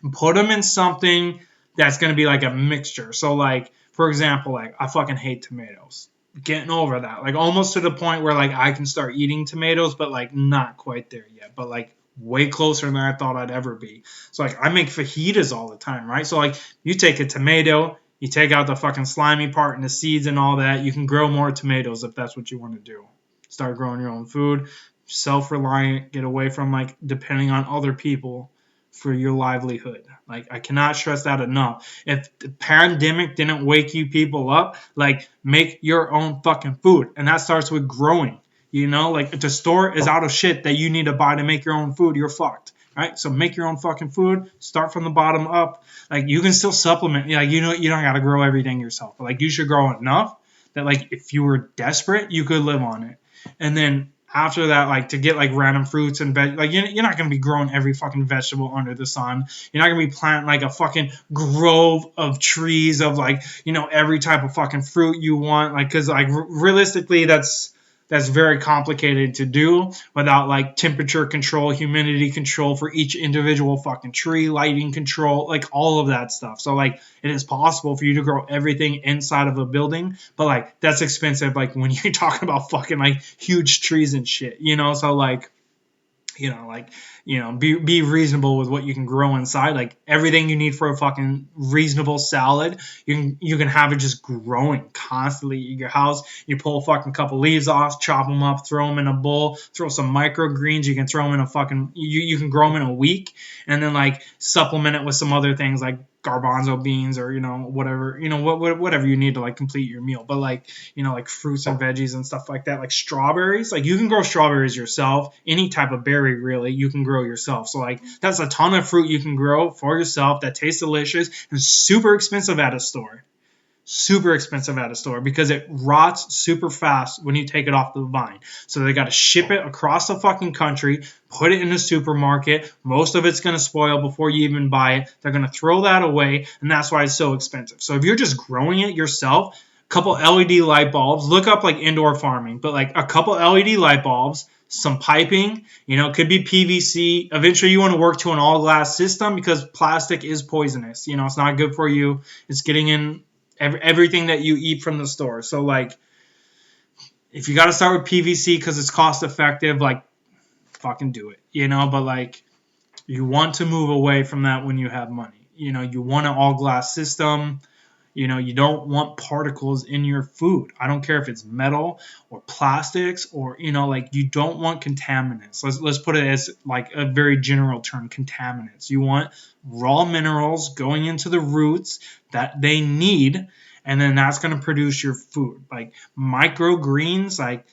and put them in something that's going to be like a mixture. So like for example, like I fucking hate tomatoes. Getting over that, like almost to the point where like I can start eating tomatoes, but like not quite there yet, but like way closer than I thought I'd ever be. So like I make fajitas all the time, right? So like you take a tomato, you take out the fucking slimy part and the seeds and all that. You can grow more tomatoes if that's what you want to do. Start growing your own food, self-reliant, get away from like depending on other people for your livelihood. Like I cannot stress that enough. If the pandemic didn't wake you people up, like make your own fucking food. And that starts with growing. You know, like if the store is out of shit that you need to buy to make your own food, you're fucked. Right? So make your own fucking food. Start from the bottom up. Like you can still supplement. Like you know, you don't got to grow everything yourself. But like you should grow enough that like if you were desperate, you could live on it. And then after that, like to get like random fruits and veg, like you're not gonna be growing every fucking vegetable under the sun. You're not gonna be planting like a fucking grove of trees of like every type of fucking fruit you want. Like because like realistically, that's very complicated to do without like temperature control, humidity control for each individual fucking tree, lighting control, like all of that stuff. So like it is possible for you to grow everything inside of a building, but like that's expensive. Like when you're talking about fucking like huge trees and shit, so like, be reasonable with what you can grow inside. Like everything you need for a fucking reasonable salad, you can have it just growing constantly in your house. You pull a fucking couple leaves off, chop them up, throw them in a bowl, throw some microgreens. You can throw them in a fucking, you can grow them in a week, and then like supplement it with some other things like garbanzo beans or whatever whatever you need to like complete your meal. But like like fruits and veggies and stuff like that, like strawberries, like you can grow strawberries yourself. Any type of berry really you can grow yourself. So like that's a ton of fruit you can grow for yourself that tastes delicious and super expensive at a store. Super expensive at a store because it rots super fast when you take it off the vine. So they got to ship it across the fucking country, put it in the supermarket. Most of it's going to spoil before you even buy it. They're going to throw that away, and that's why it's so expensive. So if you're just growing it yourself, a couple LED light bulbs, look up like indoor farming, but like a couple LED light bulbs, some piping, could be PVC. Eventually you want to work to an all glass system because plastic is poisonous. It's not good for you. It's getting in everything that you eat from the store. So like if you got to start with PVC because it's cost effective, like fucking do it, but like you want to move away from that when you have money. You want an all glass system. You don't want particles in your food. I don't care if it's metal or plastics or, like you don't want contaminants. Let's put it as like a very general term, contaminants. You want raw minerals going into the roots that they need, and then that's going to produce your food. Like microgreens, like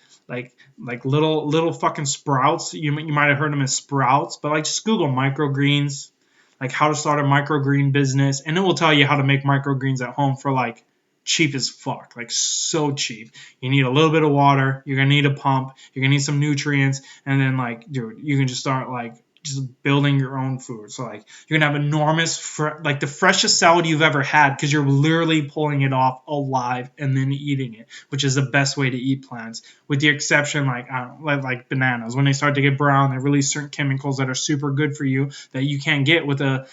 little fucking sprouts. You might have heard them as sprouts, but like just Google microgreens, like how to start a microgreen business, and it will tell you how to make microgreens at home for like cheap as fuck, like so cheap. You need a little bit of water, you're gonna need a pump, you're gonna need some nutrients, and then like dude, you can just start like just building your own food. So like you're gonna have enormous like the freshest salad you've ever had because you're literally pulling it off alive and then eating it, which is the best way to eat plants, with the exception like I don't know, like bananas. When they start to get brown, they release certain chemicals that are super good for you that you can't get with a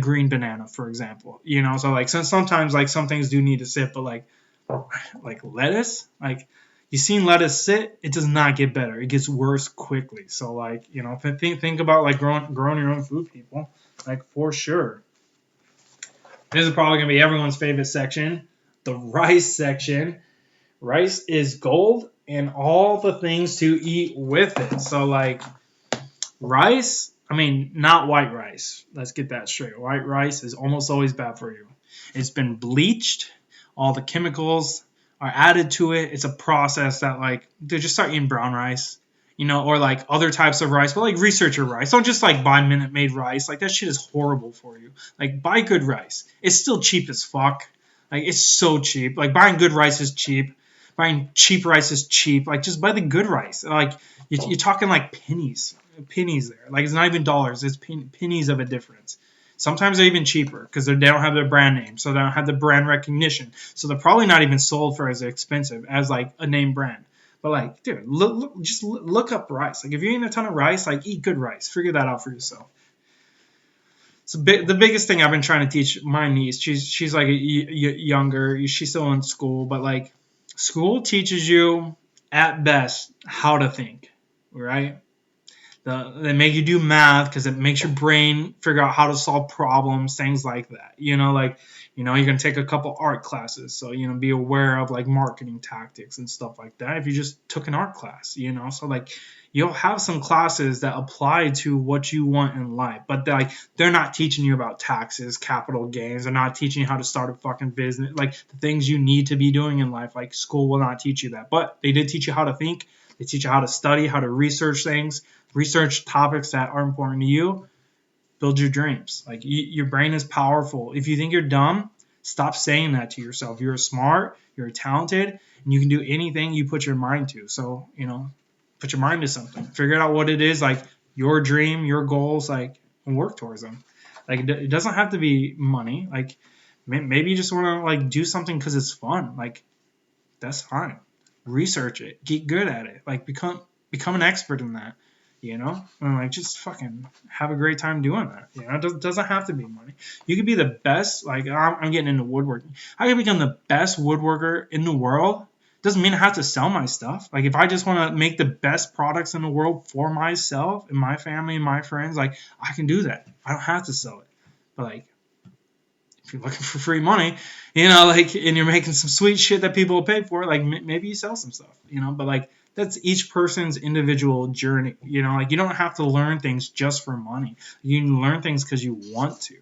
green banana, for example. So like sometimes like some things do need to sit, but like lettuce, like you seen lettuce sit, it does not get better. It gets worse quickly. So like, think about like growing your own food, people. Like for sure. This is probably gonna be everyone's favorite section, the rice section. Rice is gold and all the things to eat with it. So like rice, I mean, not white rice. Let's get that straight. White rice is almost always bad for you. It's been bleached. All the chemicals are added to it. It's a process that like, dude, just start eating brown rice, or like other types of rice, but like research your rice. Don't just like buy Minute Maid rice. Like that shit is horrible for you. Like buy good rice. It's still cheap as fuck. Like it's so cheap. Like buying good rice is cheap. buying cheap rice is cheap. Like, just buy the good rice. Like, you're talking like pennies there. Like, it's not even dollars. It's pennies of a difference. Sometimes they're even cheaper because they don't have their brand name, so they don't have the brand recognition. So they're probably not even sold for as expensive as like a name brand. But like, dude, look up rice. Like, if you're eating a ton of rice, like, eat good rice. Figure that out for yourself. So the biggest thing I've been trying to teach my niece, she's like younger, she's still in school, but like, school teaches you at best how to think, right? They make you do math because it makes your brain figure out how to solve problems, things like that. Like, you're going to take a couple art classes. So, be aware of like marketing tactics and stuff like that if you just took an art class, So like, you'll have some classes that apply to what you want in life, but they're not teaching you about taxes, capital gains. They're not teaching you how to start a fucking business, like the things you need to be doing in life. Like, school will not teach you that, but they did teach you how to think. They teach you how to study, how to research things. Research topics that are important to you. Build your dreams. Like, your brain is powerful. If you think you're dumb, stop saying that to yourself. You're smart, you're talented, and you can do anything you put your mind to. So, put your mind to something. Figure out what it is, like your dream, your goals, like, and work towards them. Like, it doesn't have to be money. Like, maybe you just want to like do something because it's fun. Like, that's fine. Research it. Get good at it. Like, become an expert in that. And like, just fucking have a great time doing that. It doesn't have to be money. You could be the best. Like, I'm getting into woodworking. I could become the best woodworker in the world. Doesn't mean I have to sell my stuff. Like, if I just want to make the best products in the world for myself and my family and my friends, like, I can do that. I don't have to sell it. But like, if you're looking for free money, like, and you're making some sweet shit that people will pay for, like, maybe you sell some stuff, but like, that's each person's individual journey. Like, you don't have to learn things just for money. You can learn things because you want to,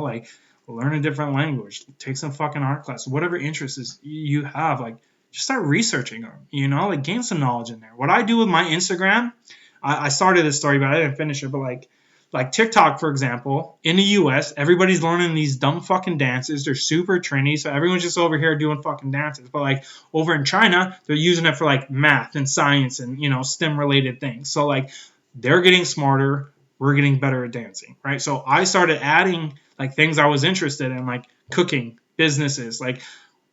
like, learn a different language, take some fucking art class, whatever interests you have, like, just start researching them, like, gain some knowledge in there. What I do with my Instagram, I started this story, but I didn't finish it, but like TikTok, for example, in the US, everybody's learning these dumb fucking dances. They're super trendy, so everyone's just over here doing fucking dances. But like, over in China, they're using it for like math and science and, STEM-related things. So like, they're getting smarter. We're getting better at dancing, right? So I started adding like things I was interested in, like cooking, businesses, like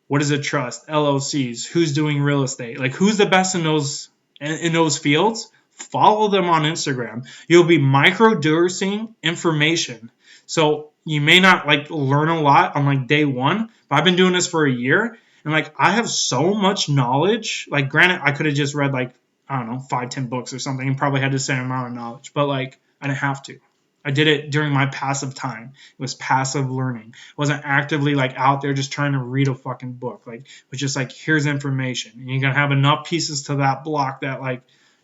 what is a trust, LLCs, who's doing real estate, like who's the best in those fields. Follow them on Instagram. You'll be microdosing information. So you may not like learn a lot on like day one, but I've been doing this for a year, and like, I have so much knowledge. Like, granted, I could have just read like, I don't know, 5-10 books or something and probably had the same amount of knowledge, but like, I didn't have to. I did it during my passive time. It was passive learning. It wasn't actively like out there just trying to read a fucking book. Like, it was just like, here's information, and you're gonna have enough pieces to that block that like,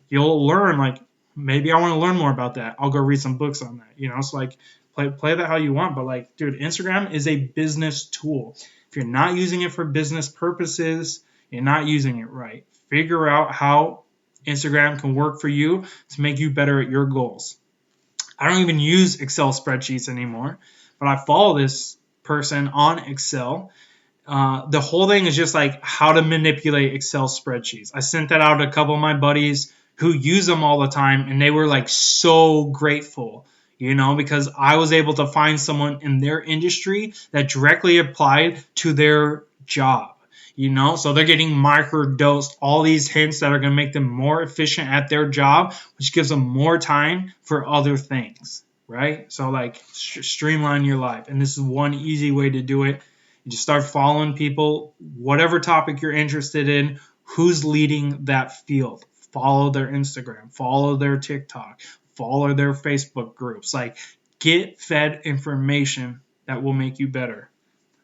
you'll learn, like, maybe I want to learn more about that. I'll go read some books on that, So like, play that how you want. But like, dude, Instagram is a business tool. If you're not using it for business purposes, you're not using it right. Figure out how Instagram can work for you to make you better at your goals. I don't even use Excel spreadsheets anymore, but I follow this person on Excel. The whole thing is just like how to manipulate Excel spreadsheets. I sent that out to a couple of my buddies who use them all the time, and they were like so grateful, because I was able to find someone in their industry that directly applied to their job, so they're getting microdosed all these hints that are going to make them more efficient at their job, which gives them more time for other things, right? So like, streamline your life, and this is one easy way to do it. You just start following people, whatever topic you're interested in, who's leading that field. Follow their Instagram, follow their TikTok, follow their Facebook groups. Like, get fed information that will make you better.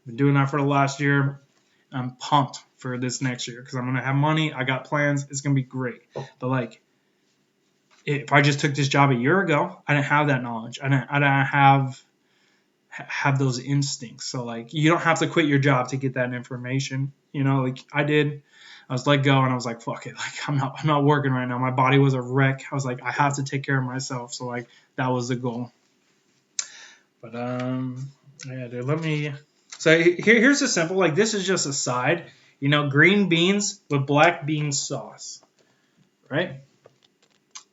I've been doing that for the last year. I'm pumped for this next year because I'm going to have money. I got plans. It's going to be great. But like, if I just took this job a year ago, I didn't have that knowledge. I didn't have those instincts. So like, you don't have to quit your job to get that information. Like I did. I was let go and I was like, fuck it. Like, I'm not working right now. My body was a wreck. I was like, I have to take care of myself. So like, that was the goal. But yeah, dude, so here's a simple, like, this is just a side. You know, green beans with black bean sauce, right?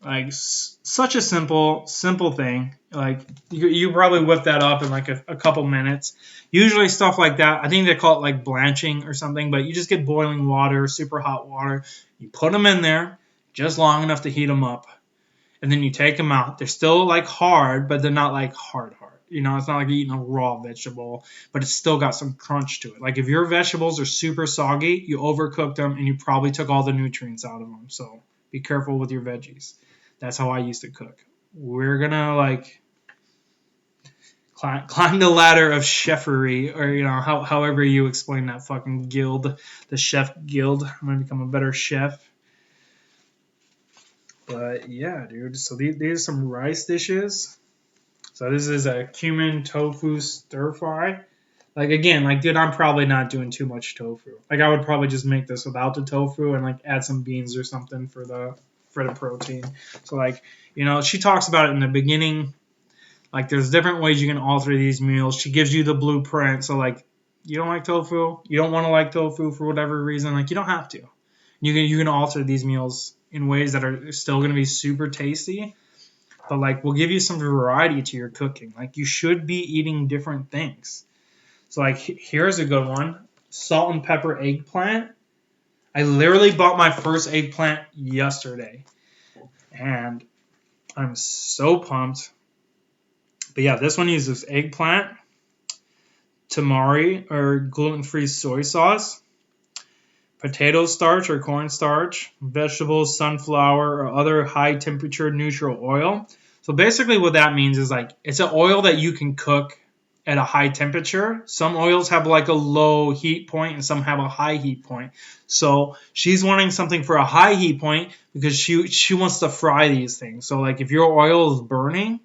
Like such a simple thing. Like you probably whip that up in like a couple minutes. Usually stuff like that, I think they call it like blanching or something, but you just get boiling water, super hot water. You put them in there just long enough to heat them up, and then you take them out. They're still like hard, but they're not like hard. You know, it's not like you're eating a raw vegetable, but it's still got some crunch to it. Like if your vegetables are super soggy, you overcooked them and you probably took all the nutrients out of them. So be careful with your veggies. That's how I used to cook. We're gonna like climb the ladder of chefery, or you know, however you explain that fucking guild, the chef guild. I'm gonna become a better chef. But yeah, dude. So these are some rice dishes. So this is a cumin tofu stir fry. Like again, like dude, I'm probably not doing too much tofu. Like I would probably just make this without the tofu and like add some beans or something for the protein. So like, you know, she talks about it in the beginning. Like there's different ways you can alter these meals. She gives you the blueprint. So like you don't like tofu, you don't want to like tofu for whatever reason, like you don't have to. You can alter these meals in ways that are still going to be super tasty, but like will give you some variety to your cooking. Like you should be eating different things. So like here's a good one. Salt and pepper eggplant. I literally bought my first eggplant yesterday. And I'm so pumped. But yeah, this one uses eggplant, tamari or gluten-free soy sauce, potato starch or cornstarch, vegetables, sunflower, or other high-temperature neutral oil. So basically what that means is like it's an oil that you can cook at a high temperature. Some oils have like a low heat point and some have a high heat point. So she's wanting something for a high heat point because she wants to fry these things. So like if your oil is burning,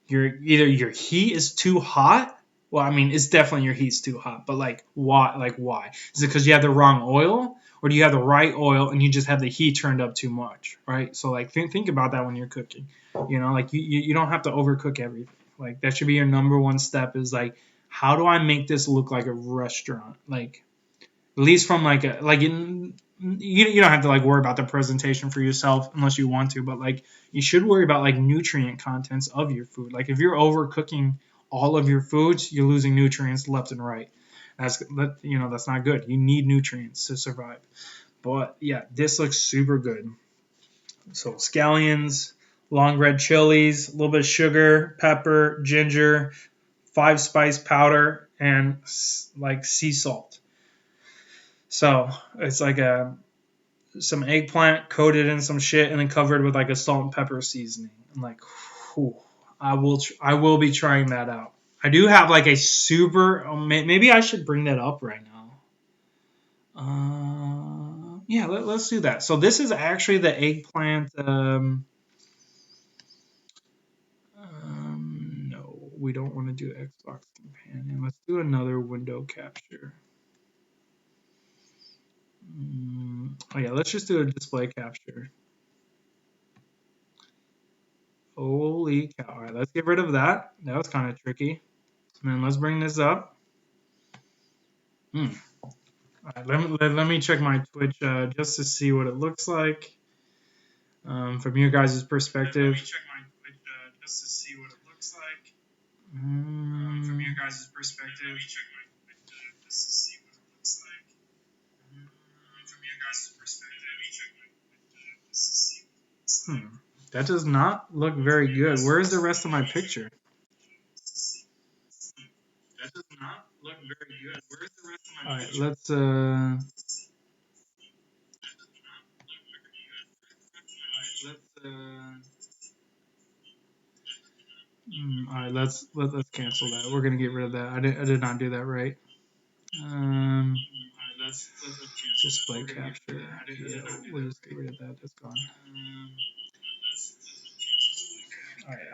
either your heat is too hot. Well, I mean, it's definitely your heat's too hot, but like why? Like why? Is it because you have the wrong oil, or do you have the right oil and you just have the heat turned up too much, right? So like think about that when you're cooking. You know, like you don't have to overcook everything. Like that should be your number one step. Is like, how do I make this look like a restaurant? Like at least from like a like you don't have to like worry about the presentation for yourself unless you want to, but like you should worry about like nutrient contents of your food. Like if you're overcooking all of your foods, you're losing nutrients left and right. That's that's not good. You need nutrients to survive. But yeah, this looks super good. So scallions, long red chilies, a little bit of sugar, pepper, ginger, 5 spice powder, and like sea salt. So it's like some eggplant coated in some shit and then covered with like a salt and pepper seasoning. I'm like, whew, I will be trying that out. I do have like a super. Maybe I should bring that up right now. Yeah, let's do that. So this is actually the eggplant. No, we don't want to do Xbox Companion. Let's do another window capture. Oh yeah, let's just do a display capture. Holy cow. All right, let's get rid of that. That was kind of tricky. And then let's bring this up. All right, let me check my Twitch just to see what it looks like from your guys' perspective. Let me check my Twitch just to see what it looks like from your guys' perspective. Let me check my Twitch just to see what it looks like from your guys' perspective. Let me check my Twitch just to see what it looks like. That does not look very good. Where is the rest of my picture? That does not look very good. Where's the rest of my picture? All right, let's all right, let's cancel that. We're gonna get rid of that. I did not do that right. Let's display capture. Yeah, we'll just get rid of that. That's gone.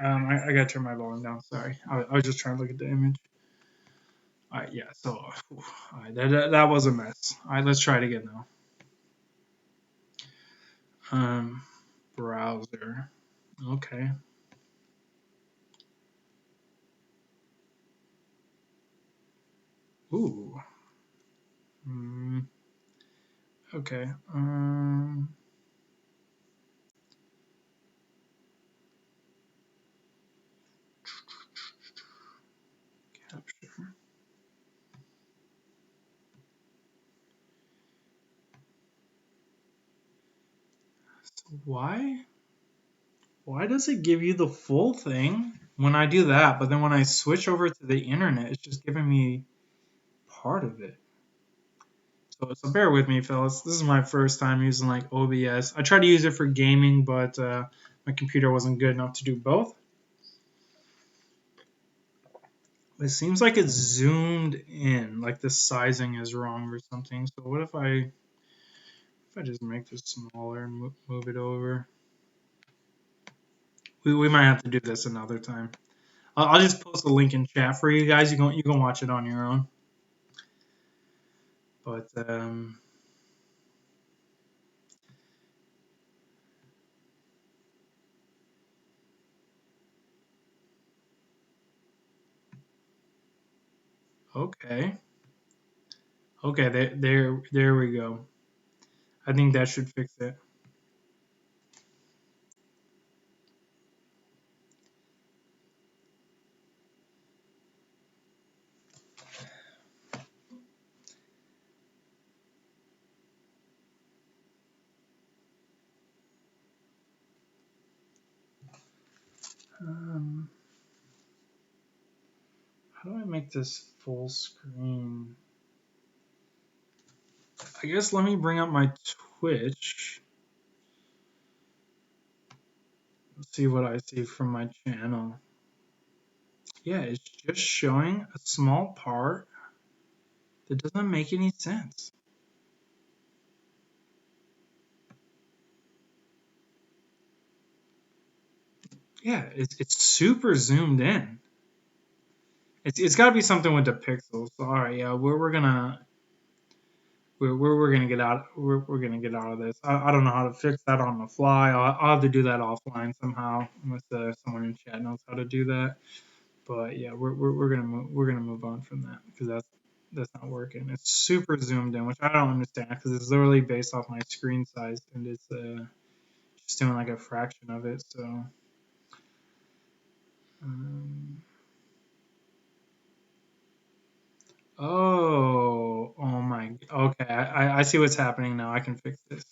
All right, I gotta turn my volume down. Sorry, I was just trying to look at the image. All right, yeah. So, all right, that was a mess. All right, let's try it again now. Browser. Okay. Ooh. Okay. Capture. So why does it give you the full thing when I do that, but then when I switch over to the internet, it's just giving me part of it? So bear with me, fellas. This is my first time using like OBS. I tried to use it for gaming, but my computer wasn't good enough to do both. It seems like it's zoomed in, like the sizing is wrong or something. So what if I just make this smaller and move it over? We might have to do this another time. I'll just post a link in chat for you guys. You can watch it on your own. But okay, there we go. I think that should fix it. Um, how do I make this full screen? I guess let me bring up my Twitch. Let's see what I see from my channel. Yeah, it's just showing a small part that doesn't make any sense. Yeah, it's super zoomed in. It's got to be something with the pixels. All right, yeah, we're gonna get out. We're gonna get out of this. I don't know how to fix that on the fly. I'll have to do that offline somehow unless someone in chat knows how to do that. But yeah, we're gonna move on from that because that's not working. It's super zoomed in, which I don't understand because it's literally based off my screen size and it's just doing like a fraction of it. So um, oh my. Okay, I see what's happening now. I can fix this.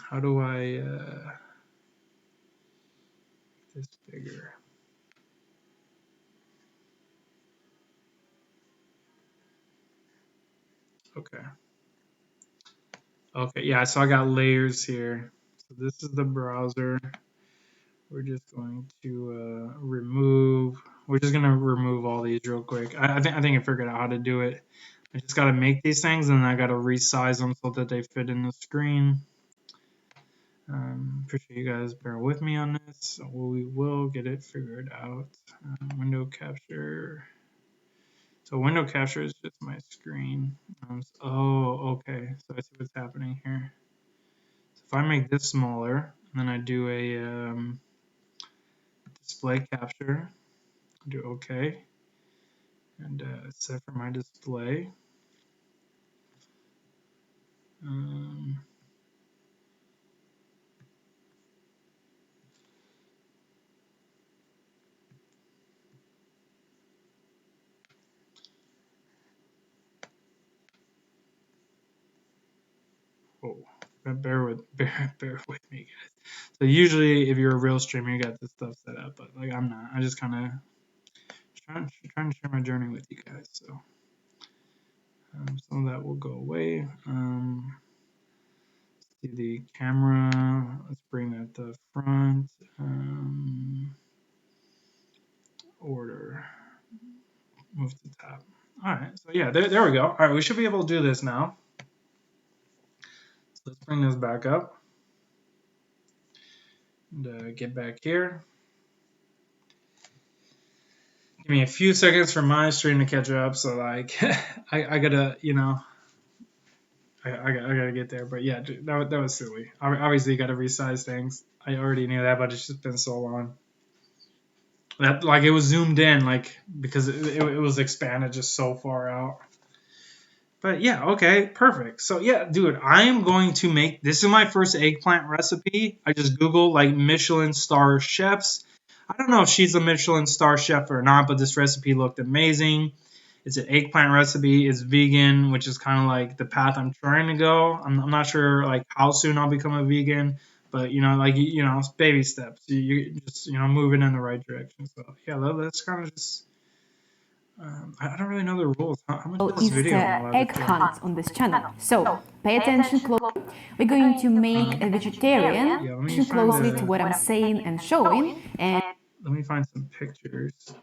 How do I make this bigger? Okay. Okay, yeah, so I got layers here. So this is the browser. We're just going to we're just going to remove all these real quick. I think I figured out how to do it. I just got to make these things and I got to resize them so that they fit in the screen. Appreciate you guys bear with me on this. We will get it figured out. Window capture. So window capture is just my screen. Okay. So I see what's happening here. So if I make this smaller, and then I do a display capture, do OK, and set for my display. Oh, bear with me, guys. So usually, if you're a real streamer, you got this stuff set up, but like I'm not. I'm just kind of trying to share my journey with you guys. So some of that will go away. See the camera. Let's bring that to the front. Order. Move to the top. All right. So yeah, there we go. All right, we should be able to do this now. So let's bring this back up and get back here. Give me a few seconds for my stream to catch up. So like, I gotta, I gotta get there. But yeah, that was silly. Obviously, you gotta resize things. I already knew that, but it's just been so long. That like it was zoomed in, like because it was expanded just so far out. But yeah, okay, perfect. So yeah, dude, I am going to make this is my first eggplant recipe. I just Googled like Michelin star chefs. I don't know if she's a Michelin star chef or not, but this recipe looked amazing. It's an eggplant recipe. It's vegan, which is kind of like the path I'm trying to go. I'm not sure like how soon I'll become a vegan, but like it's baby steps. You just moving in the right direction. So yeah, that's kind of just. I don't really know the rules. How much of this Is video am I the allowed egg to film? hunt on this channel. So pay attention closely. We're going to make a vegetarian. Yeah, let me Attention find closely to what I'm saying and showing. And let me find some pictures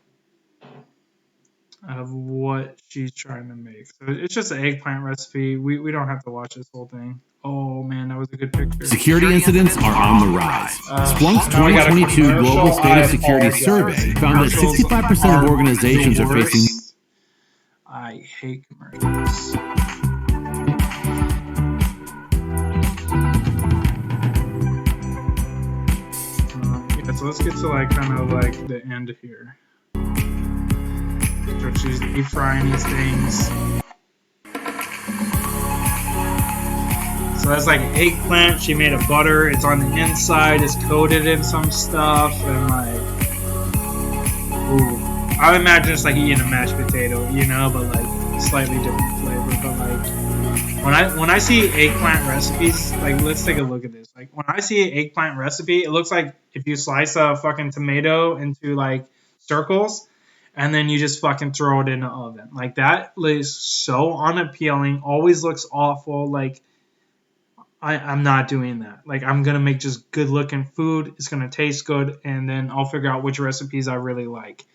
of what she's trying to make. So it's just an eggplant recipe. We don't have to watch this whole thing. Oh man, that was a good picture. Security incidents are on the rise. Splunk's now we got a 2022 commercial. Global State I of Security apologize. Survey found that 65% of organizations are facing. I hate commercials. Yeah, so let's get to like kind of like the end here. So she's deep frying these things. So that's like eggplant. She made a butter. It's on the inside. It's coated in some stuff and like, ooh. I would imagine it's like eating a mashed potato, but like slightly different flavor. But like when I see eggplant recipes, like let's take a look at this. Like when I see an eggplant recipe, it looks like if you slice a fucking tomato into like circles, and then you just fucking throw it in the oven. Like that is so unappealing. Always looks awful. Like I'm not doing that. Like I'm gonna make just good looking food. It's gonna taste good, and then I'll figure out which recipes I really like.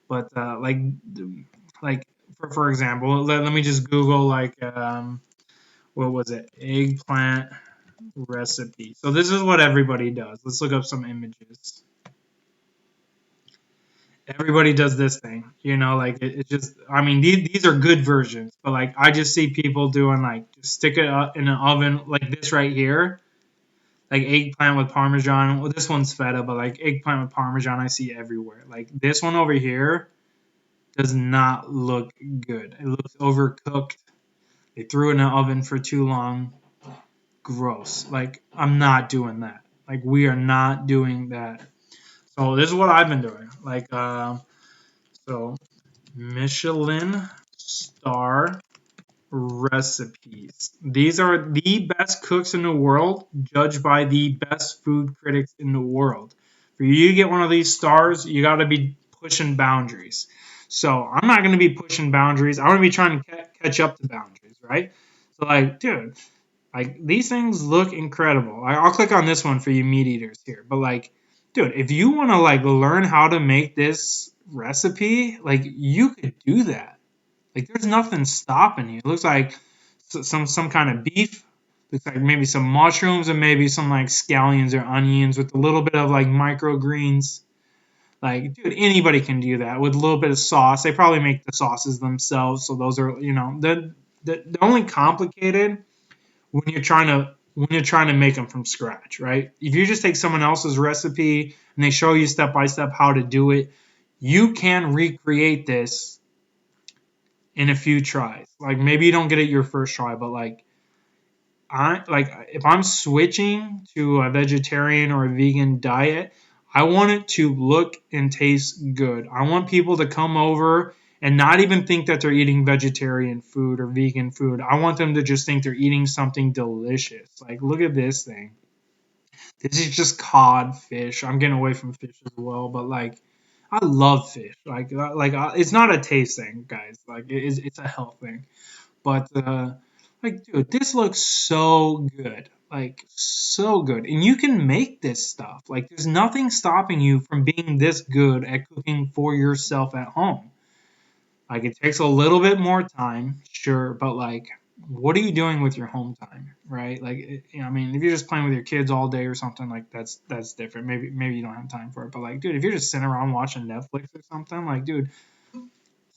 But like for example, let me just Google like what was it? Eggplant recipe. So this is what everybody does. Let's look up some images. Everybody does this thing, like it's just, I mean, these are good versions, but like I just see people doing like just stick it up in an oven like this right here, like eggplant with parmesan. Well, this one's feta, but like eggplant with parmesan I see everywhere. Like this one over here does not look good. It looks overcooked. They threw it in the oven for too long. Gross. Like I'm not doing that. Like we are not doing that. So this is what I've been doing. Like so Michelin star recipes. These are the best cooks in the world, judged by the best food critics in the world. For you to get one of these stars, you got to be pushing boundaries. So I'm not going to be pushing boundaries. I'm going to be trying to catch up to boundaries, right? So like, dude, like these things look incredible. I'll click on this one for you meat eaters here. But like, dude, if you want to like learn how to make this recipe, like you could do that. Like there's nothing stopping you. It looks like some kind of beef. Looks like maybe some mushrooms and maybe some like scallions or onions with a little bit of like microgreens. Like, dude, anybody can do that with a little bit of sauce. They probably make the sauces themselves, so those are the only complicated when you're trying to make them from scratch, right? If you just take someone else's recipe and they show you step by step how to do it, you can recreate this in a few tries. Like maybe you don't get it your first try, but like if I'm switching to a vegetarian or a vegan diet, I want it to look and taste good. I want people to come over and not even think that they're eating vegetarian food or vegan food. I want them to just think they're eating something delicious. Like look at this thing. This is just cod fish. I'm getting away from fish as well, but like I love fish. Like it's not a taste thing, guys. Like it's a health thing. But like, dude, this looks so good. Like so good, and you can make this stuff. Like there's nothing stopping you from being this good at cooking for yourself at home. Like it takes a little bit more time, sure, but like what are you doing with your home time, right? Like I mean, if you're just playing with your kids all day or something, like that's different. Maybe you don't have time for it, but like, dude, if you're just sitting around watching Netflix or something, like, dude,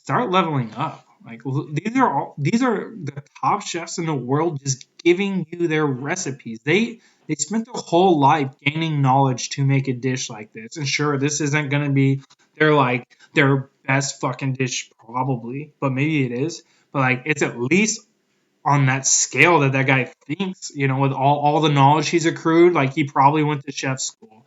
start leveling up. Like these are the top chefs in the world just giving you their recipes. They spent their whole life gaining knowledge to make a dish like this. And sure, this isn't gonna be their best fucking dish probably, but maybe it is. But like it's at least on that scale that guy thinks, with all the knowledge he's accrued, like he probably went to chef school.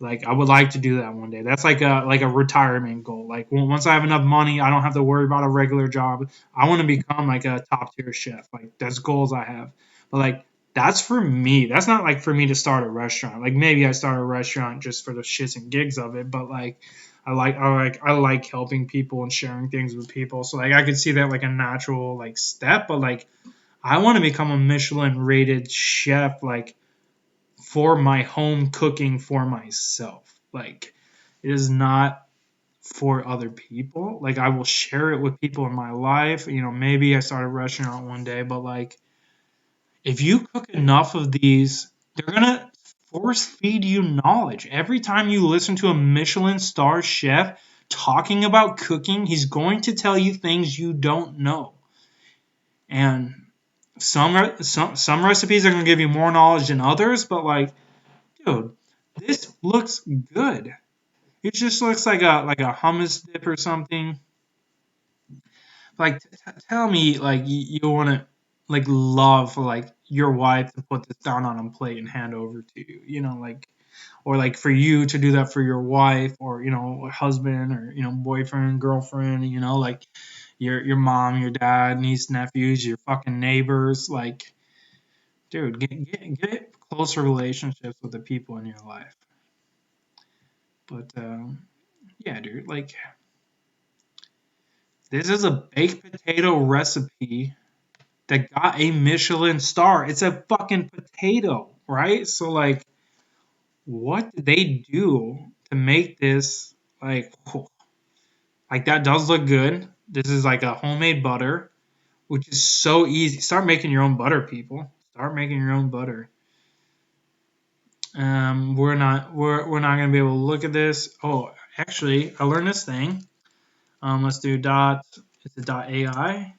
Like I would like to do that one day. That's like a retirement goal. Like once I have enough money, I don't have to worry about a regular job. I want to become like a top tier chef. Like that's goals I have. But like that's for me. That's not like for me to start a restaurant. Like maybe I start a restaurant just for the shits and gigs of it. But like I like helping people and sharing things with people. So like I could see that like a natural like step. But like I want to become a Michelin rated chef. Like for my home cooking for myself. Like it is not for other people. Like I will share it with people in my life. Maybe I start a restaurant one day, but like if you cook enough of these, they're gonna force feed you knowledge. Every time you listen to a Michelin star chef talking about cooking, he's going to tell you things you don't know. And some recipes are going to give you more knowledge than others, but like, dude, this looks good. It just looks like a hummus dip or something. Like, tell me, like you want to like love like your wife to put this down on a plate and hand over to you. Like, or like for you to do that for your wife, or husband, or boyfriend, girlfriend. Like your mom, your dad, niece, nephews, your fucking neighbors. Like, dude, get closer relationships with the people in your life. But yeah, dude, like this is a baked potato recipe that got a Michelin star. It's a fucking potato, right? So like, what did they do to make this like that does look good. This is like a homemade butter, which is so easy. Start making your own butter, people. Start making your own butter. We're not gonna be able to look at this. Oh, actually, I learned this thing. Let's do dot. Is it dot AI?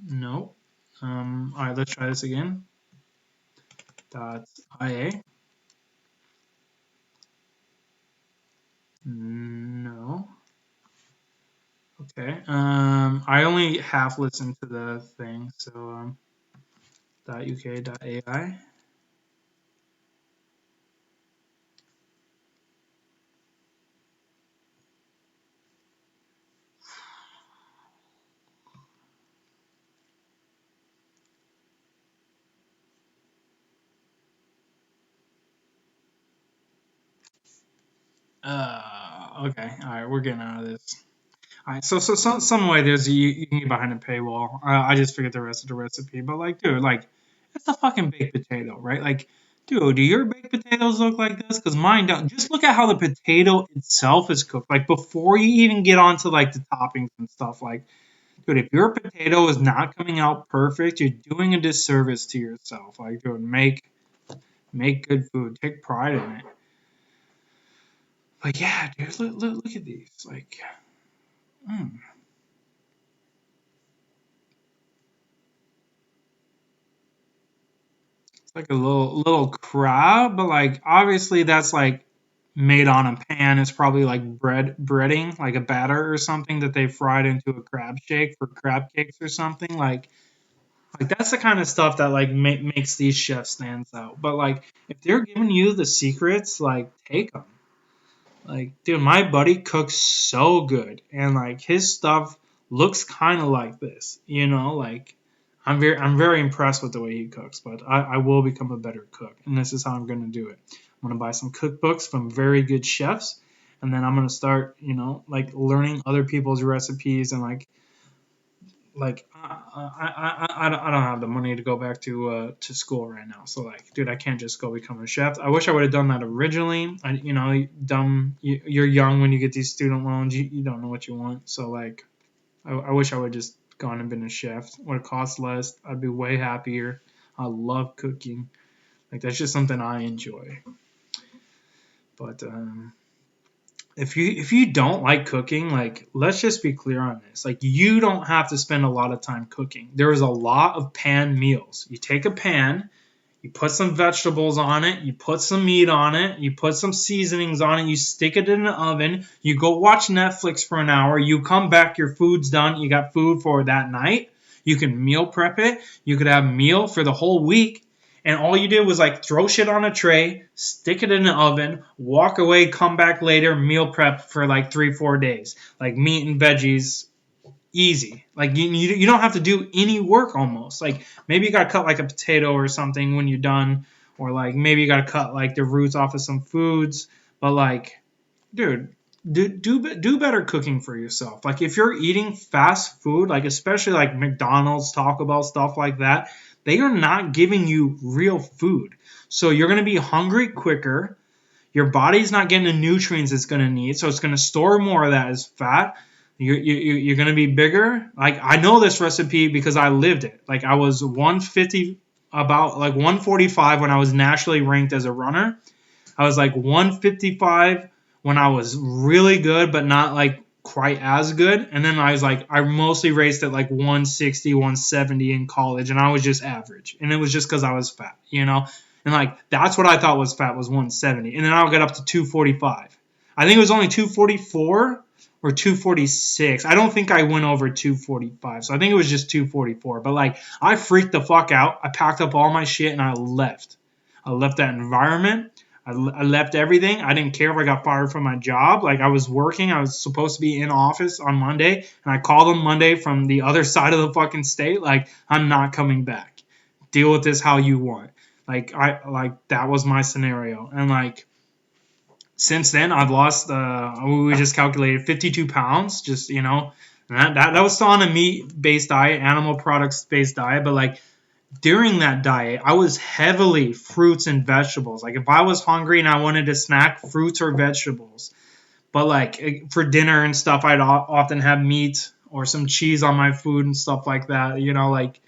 No. All right, let's try this again. Dot IA. No. Okay. I only half listened to the thing, so dot UK dot AI. Okay. All right, we're getting out of this. All right, so some way there's you can get behind a paywall. I just figured the rest of the recipe, but like, dude, like it's a fucking baked potato, right? Like, dude, do your baked potatoes look like this? Because mine don't. Just look at how the potato itself is cooked. Like before you even get onto like the toppings and stuff. Like, dude, if your potato is not coming out perfect, you're doing a disservice to yourself. Like, dude, make good food. Take pride in it. But yeah, dude, look at these. Like, it's like a little crab, but like obviously that's like made on a pan. It's probably like breading, like a batter or something that they fried into a crab shake for crab cakes or something. Like that's the kind of stuff that like makes these chefs stands out. But like if they're giving you the secrets, like take them. Like, dude, my buddy cooks so good, and like his stuff looks kind of like this, Like, I'm very impressed with the way he cooks, but I will become a better cook, and this is how I'm gonna do it. I'm gonna buy some cookbooks from very good chefs, and then I'm gonna start, like learning other people's recipes and like I don't have the money to go back to school right now. So like, dude, I can't just go become a chef. I wish I would have done that originally. You're young when you get these student loans. You don't know what you want. So like, I wish I would have just gone and been a chef. Would have cost less. I'd be way happier. I love cooking. Like that's just something I enjoy. But if you don't like cooking, like let's just be clear on this. Like you don't have to spend a lot of time cooking. There is a lot of pan meals. You take a pan, you put some vegetables on it, you put some meat on it, you put some seasonings on it, you stick it in the oven, you go watch Netflix for an hour, you come back, your food's done, you got food for that night. You can meal prep it. You could have meal for the whole week. And all you did was like throw shit on a tray, stick it in the oven, walk away, come back later, meal prep for like 3-4 days. Like meat and veggies, easy. Like you don't have to do any work almost. Like maybe you got to cut like a potato or something when you're done. Or like maybe you got to cut like the roots off of some foods. But like, dude, do better cooking for yourself. Like if you're eating fast food, like especially like McDonald's, Taco Bell, stuff like that, they are not giving you real food. So you're going to be hungry quicker. Your body's not getting the nutrients it's going to need. So it's going to store more of that as fat. You're going to be bigger. Like I know this recipe because I lived it. Like I was 150, about like 145 when I was nationally ranked as a runner. I was like 155 when I was really good, but not like quite as good. And then I mostly raced at like 160, 170 in college, and I was just average. And it was just because I was fat, And like that's what I thought was fat, was 170. And then I'll get up to 245. I think it was only 244 or 246. I don't think I went over 245. So I think it was just 244. But like I freaked the fuck out. I packed up all my shit and I left. I left that environment. I left everything. I didn't care if I got fired from my job. Like I was working. I was supposed to be in office on Monday. And I called them Monday from the other side of the fucking state. Like I'm not coming back. Deal with this how you want. Like that was my scenario. And like since then I've lost, we just calculated 52 pounds. Just, and that was still on a meat-based diet, animal products-based diet. But like, during that diet, I was heavily fruits and vegetables. Like if I was hungry and I wanted to snack, fruits or vegetables. But like for dinner and stuff, I'd often have meat or some cheese on my food and stuff like that. Like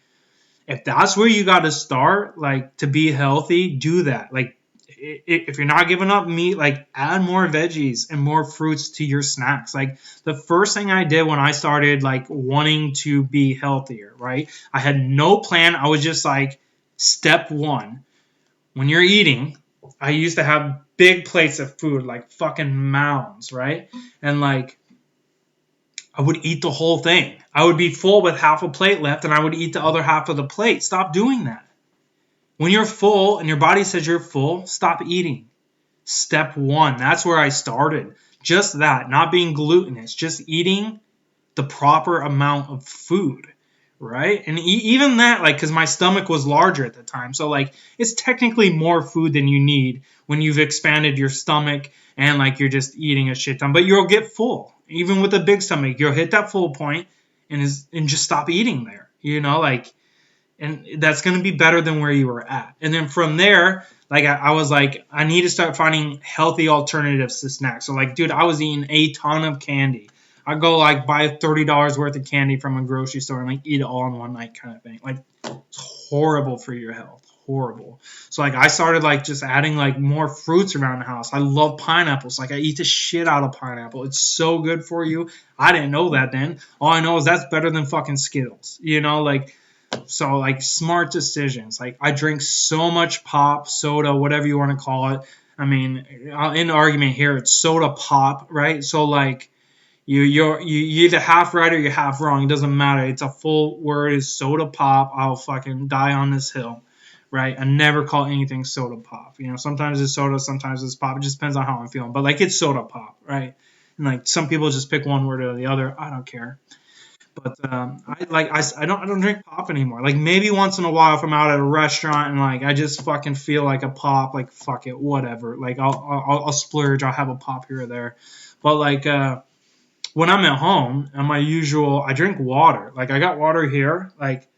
if that's where you got to start, like to be healthy, do that. Like if you're not giving up meat, like add more veggies and more fruits to your snacks. Like the first thing I did when I started like wanting to be healthier, right? I had no plan. I was just like, step one, when you're eating, I used to have big plates of food, like fucking mounds, right? And like I would eat the whole thing. I would be full with half a plate left and I would eat the other half of the plate. Stop doing that. When you're full and your body says you're full, stop eating. Step one. That's where I started. Just that. Not being glutinous. Just eating the proper amount of food. Right? And even that, like, because my stomach was larger at the time. So, like, it's technically more food than you need when you've expanded your stomach and, like, you're just eating a shit ton. But you'll get full. Even with a big stomach, you'll hit that full point and just stop eating there. Like... And that's going to be better than where you were at. And then from there, like I was like, I need to start finding healthy alternatives to snacks. So like, dude, I was eating a ton of candy. I'd go like buy $30 worth of candy from a grocery store and like eat it all in one night kind of thing. Like it's horrible for your health. Horrible. So like I started like just adding like more fruits around the house. I love pineapples. Like I eat the shit out of pineapple. It's so good for you. I didn't know that then. All I know is that's better than fucking Skittles. So, like, smart decisions. Like, I drink so much pop, soda, whatever you want to call it. I mean, in the argument here, it's soda pop, right? So, like, you're either half right or you're half wrong. It doesn't matter. It's a full word. It's soda pop. I'll fucking die on this hill, right? I never call anything soda pop. Sometimes it's soda, sometimes it's pop. It just depends on how I'm feeling. But, like, it's soda pop, right? And, like, some people just pick one word or the other. I don't care. But I don't drink pop anymore. Like maybe once in a while if I'm out at a restaurant and like I just fucking feel like a pop, like fuck it, whatever. Like I'll splurge. I'll have a pop here or there. But like when I'm at home, I drink water. Like I got water here. Like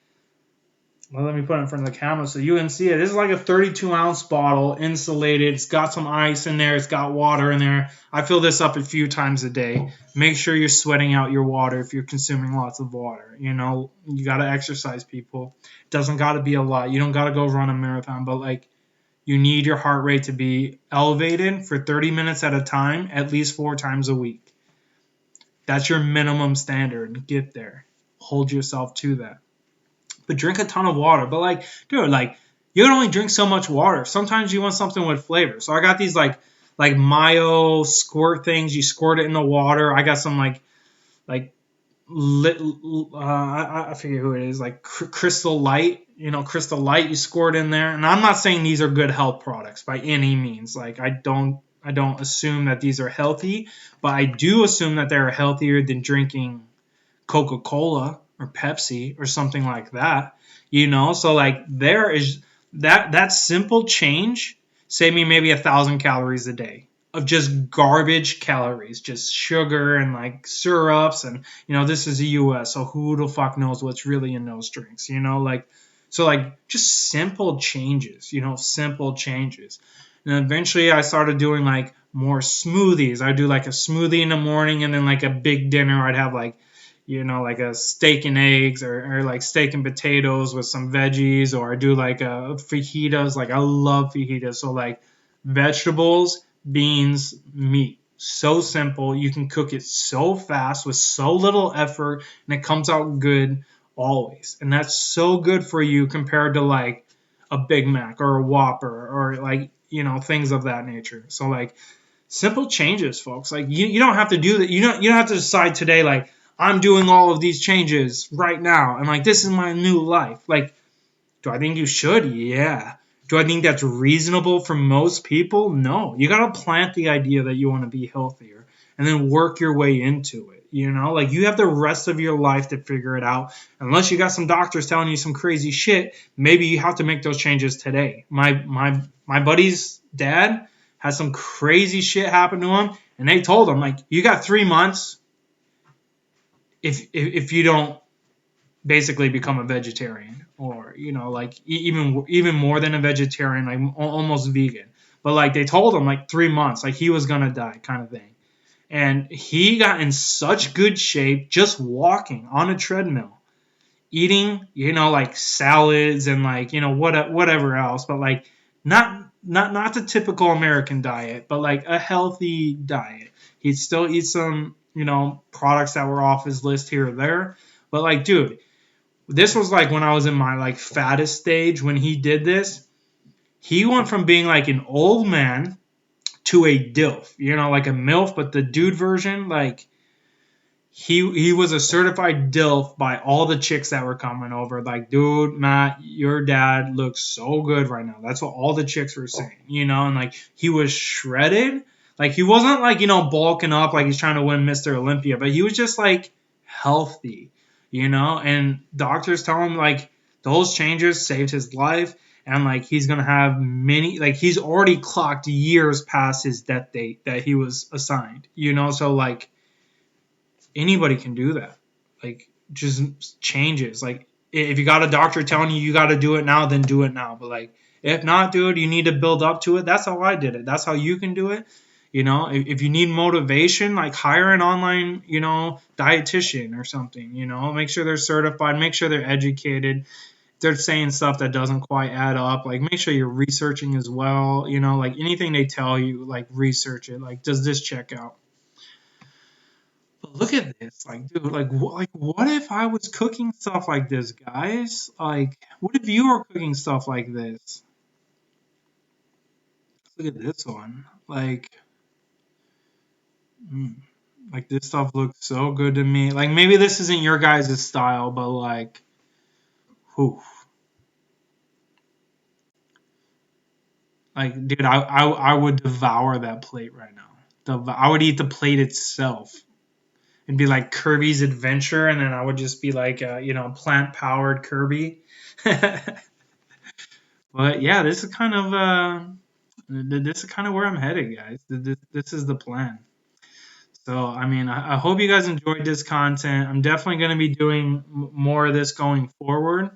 let me put it in front of the camera so you can see it. This is like a 32-ounce bottle, insulated. It's got some ice in there. It's got water in there. I fill this up a few times a day. Make sure you're sweating out your water if you're consuming lots of water. You got to exercise, people. It doesn't got to be a lot. You don't got to go run a marathon, but like you need your heart rate to be elevated for 30 minutes at a time, at least 4 times a week. That's your minimum standard. Get there. Hold yourself to that. But drink a ton of water. But like, dude, like you can only drink so much water. Sometimes you want something with flavor. So I got these like mayo squirt things. You squirt it in the water. I got some like I forget who it is, like Crystal Light, Crystal Light you squirt in there. And I'm not saying these are good health products by any means. Like I don't assume that these are healthy, but I do assume that they're healthier than drinking Coca-Cola or Pepsi or something like that. So like there is that simple change save me maybe 1,000 calories a day of just garbage calories, just sugar and like syrups. And this is the US, so who the fuck knows what's really in those drinks, so like just simple changes, simple changes. And eventually I started doing like more smoothies. I do like a smoothie in the morning, and then like a big dinner I'd have like like a steak and eggs, or like steak and potatoes with some veggies, or I do like a fajitas. Like I love fajitas. So like vegetables, beans, meat. So simple. You can cook it so fast with so little effort, and it comes out good always. And that's so good for you compared to like a Big Mac or a Whopper or like, things of that nature. So like simple changes, folks. Like you don't have to do that. You don't have to decide today like I'm doing all of these changes right now and like this is my new life. Like, do I think you should? Yeah. Do I think that's reasonable for most people? No. You got to plant the idea that you want to be healthier and then work your way into it. Like you have the rest of your life to figure it out. Unless you got some doctors telling you some crazy shit, maybe you have to make those changes today. My buddy's dad had some crazy shit happen to him, and they told him like, you got 3 months if you don't basically become a vegetarian, or like even more than a vegetarian, like almost vegan. But like they told him like 3 months, like he was gonna die kind of thing. And he got in such good shape just walking on a treadmill, eating like salads and like whatever else, but like not the typical American diet, but like a healthy diet. He'd still eat some products that were off his list here or there, but like, dude, this was like when I was in my like fattest stage. When he did this, he went from being like an old man to a DILF, like a MILF, but the dude version. Like he was a certified DILF by all the chicks that were coming over. Like, dude, Matt, your dad looks so good right now. That's what all the chicks were saying, and like he was shredded. Like he wasn't like, bulking up like he's trying to win Mr. Olympia, but he was just like healthy, and doctors tell him like those changes saved his life. And like he's gonna have many, like he's already clocked years past his death date that he was assigned, so like anybody can do that. Like just changes. Like if you got a doctor telling you got to do it now, then do it now. But like if not, dude, you need to build up to it. That's how I did it. That's how you can do it. If you need motivation, like hire an online, dietitian or something, make sure they're certified, make sure they're educated. If they're saying stuff that doesn't quite add up, like make sure you're researching as well, like anything they tell you, like research it. Like, does this check out? But look at this, like, dude, like what if I was cooking stuff like this, guys? Like, what if you were cooking stuff like this? Look at this one, like this stuff looks so good to me. Like maybe this isn't your guys' style, but like, whew. Like, dude, I would devour that plate right now. I would eat the plate itself. It'd be like Kirby's Adventure, and then I would just be like, plant-powered Kirby. But yeah, this is kind of where I'm headed, guys. This is the plan. So, I mean, I hope you guys enjoyed this content. I'm definitely going to be doing more of this going forward.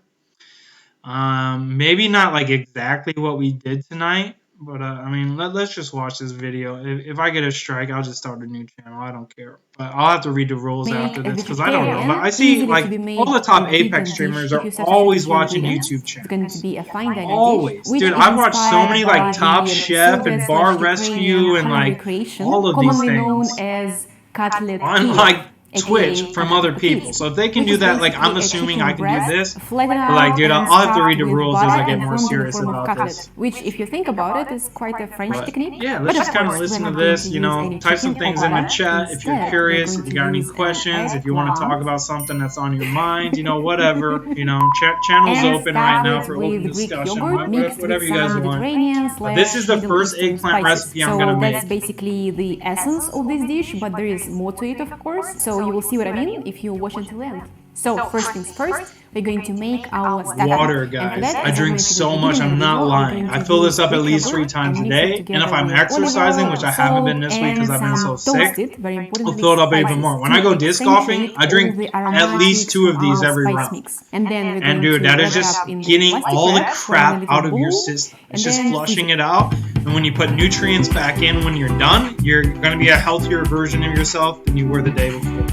Maybe not like exactly what we did tonight, but I mean, let's just watch this video. If I get a strike, I'll just start a new channel. I don't care. But I'll have to read the rules after this because I don't know. But I see like all the top Apex streamers are always watching YouTube channels. It's going to be a fine dining Always. dish, Dude, I've watched so many like Top Chef and Bar Rescue and like all of these commonly known things. as cutlet On key. like Twitch from other people. So if they can do that, like I'm assuming I can do this. But like, dude, I'll have to read the rules as I get more serious about this. Which, if you think about it, is quite a French technique. Yeah, let's just kind of listen to this, you know, type some things in the chat if you're curious, if you got any questions, if you want to talk about something that's on your mind, you know, whatever, you know, channel's open right now for open discussion, whatever you guys want. But this is the first eggplant recipe I'm going to make. So that's basically the essence of this dish, but there is more to it, of course, so you will see what I mean if you watch until the end. So first things first, we're going to make our stuffing. Water, guys. I drink so much, I'm not lying. I fill this up at least 3 times a day, and if I'm exercising, which I haven't been this week because I've been so sick, I'll fill it up even more. When I go disc golfing, I drink at least 2 of these every round. And dude, that is just getting all the crap out of your system. It's just flushing it out, and when you put nutrients back in when you're done, you're going to be a healthier version of yourself than you were the day before.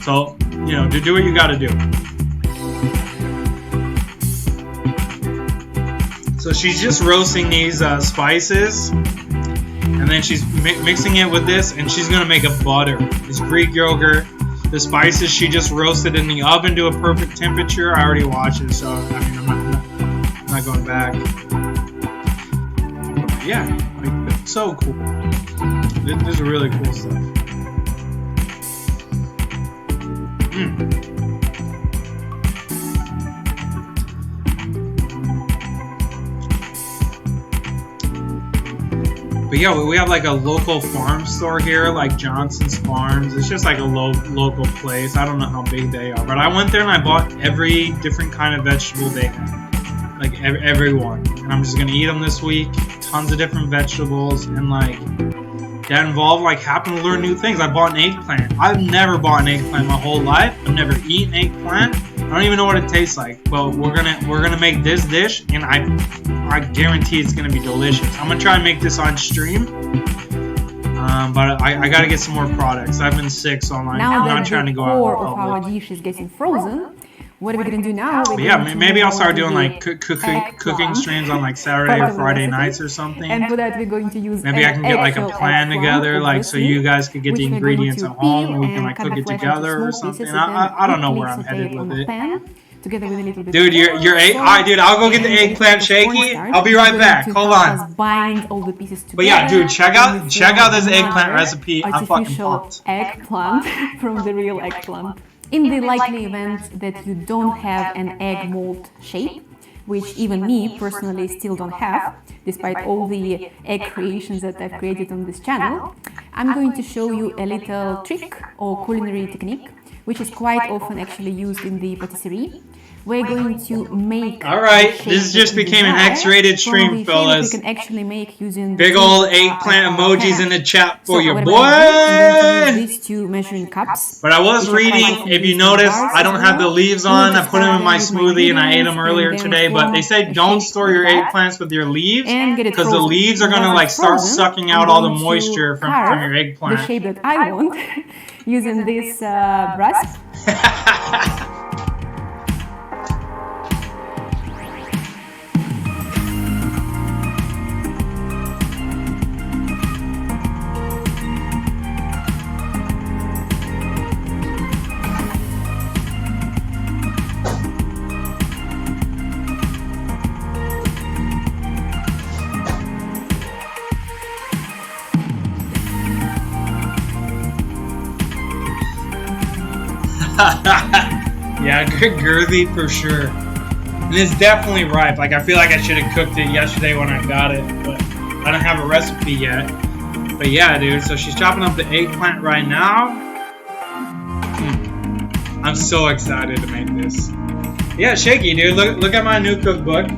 So, you know, do what you got to do. So she's just roasting these spices, and then she's mixing it with this, and she's gonna make a butter. This Greek yogurt, the spices she just roasted in the oven to a perfect temperature. I already watched it, so I mean I'm not going back. But yeah, like, it's so cool. This is really cool stuff. But yeah, we have like a local farm store here, like Johnson's Farms. It's just like a local place. I don't know how big they are, but I went there and I bought every different kind of vegetable they had, like every one. And I'm just gonna eat them this week. Tons of different vegetables, and like that involved like having to learn new things. I bought an eggplant. I've never bought an eggplant my whole life. I've never eaten eggplant. I don't even know what it tastes like. But we're gonna make this dish, and I guarantee it's gonna be delicious. I'm gonna try and make this on stream. But I gotta get some more products. I've been sick, so I'm not trying to go out. Now that the core of our dish is getting frozen, what are we gonna do now? Maybe I'll start doing like cooking streams on like Saturday or Friday nights or something. And for that, we're going to use maybe I can get like a plan together, like so you guys could get the ingredients at home, and we can like cook it together or something. I don't know where I'm headed with it. Together with a little bit dude, your egg. Alright, dude, I'll go get the eggplant shaky. I'll be right back. Hold on. Bind all the pieces together. But yeah, dude, check out this eggplant recipe. I'm fucking pumped. Eggplant from the real eggplant. In the likely event that you don't have an egg mold shape, which even me personally still don't have, despite all the egg creations that I've created on this channel, I'm going to show you a little trick or culinary technique, which is quite often actually used in the patisserie. We're going to make... Alright, this just became an X-rated stream, fellas. We can actually make using big old eggplant emojis in the chat for your boy! I'm going to use these 2 measuring cups. But I was reading, if you notice, I don't have the leaves on. I put them in my smoothie and I ate them earlier today. But they said don't store your eggplants with your leaves, because the leaves are going to like start sucking out all the moisture from your eggplant. The shape that I want using this brush. Yeah, girthy for sure. And it's definitely ripe. Like, I feel like I should have cooked it yesterday when I got it, but I don't have a recipe yet. But yeah, dude, so she's chopping up the eggplant right now. I'm so excited to make this. Yeah, shaky, dude. Look at my new cookbook.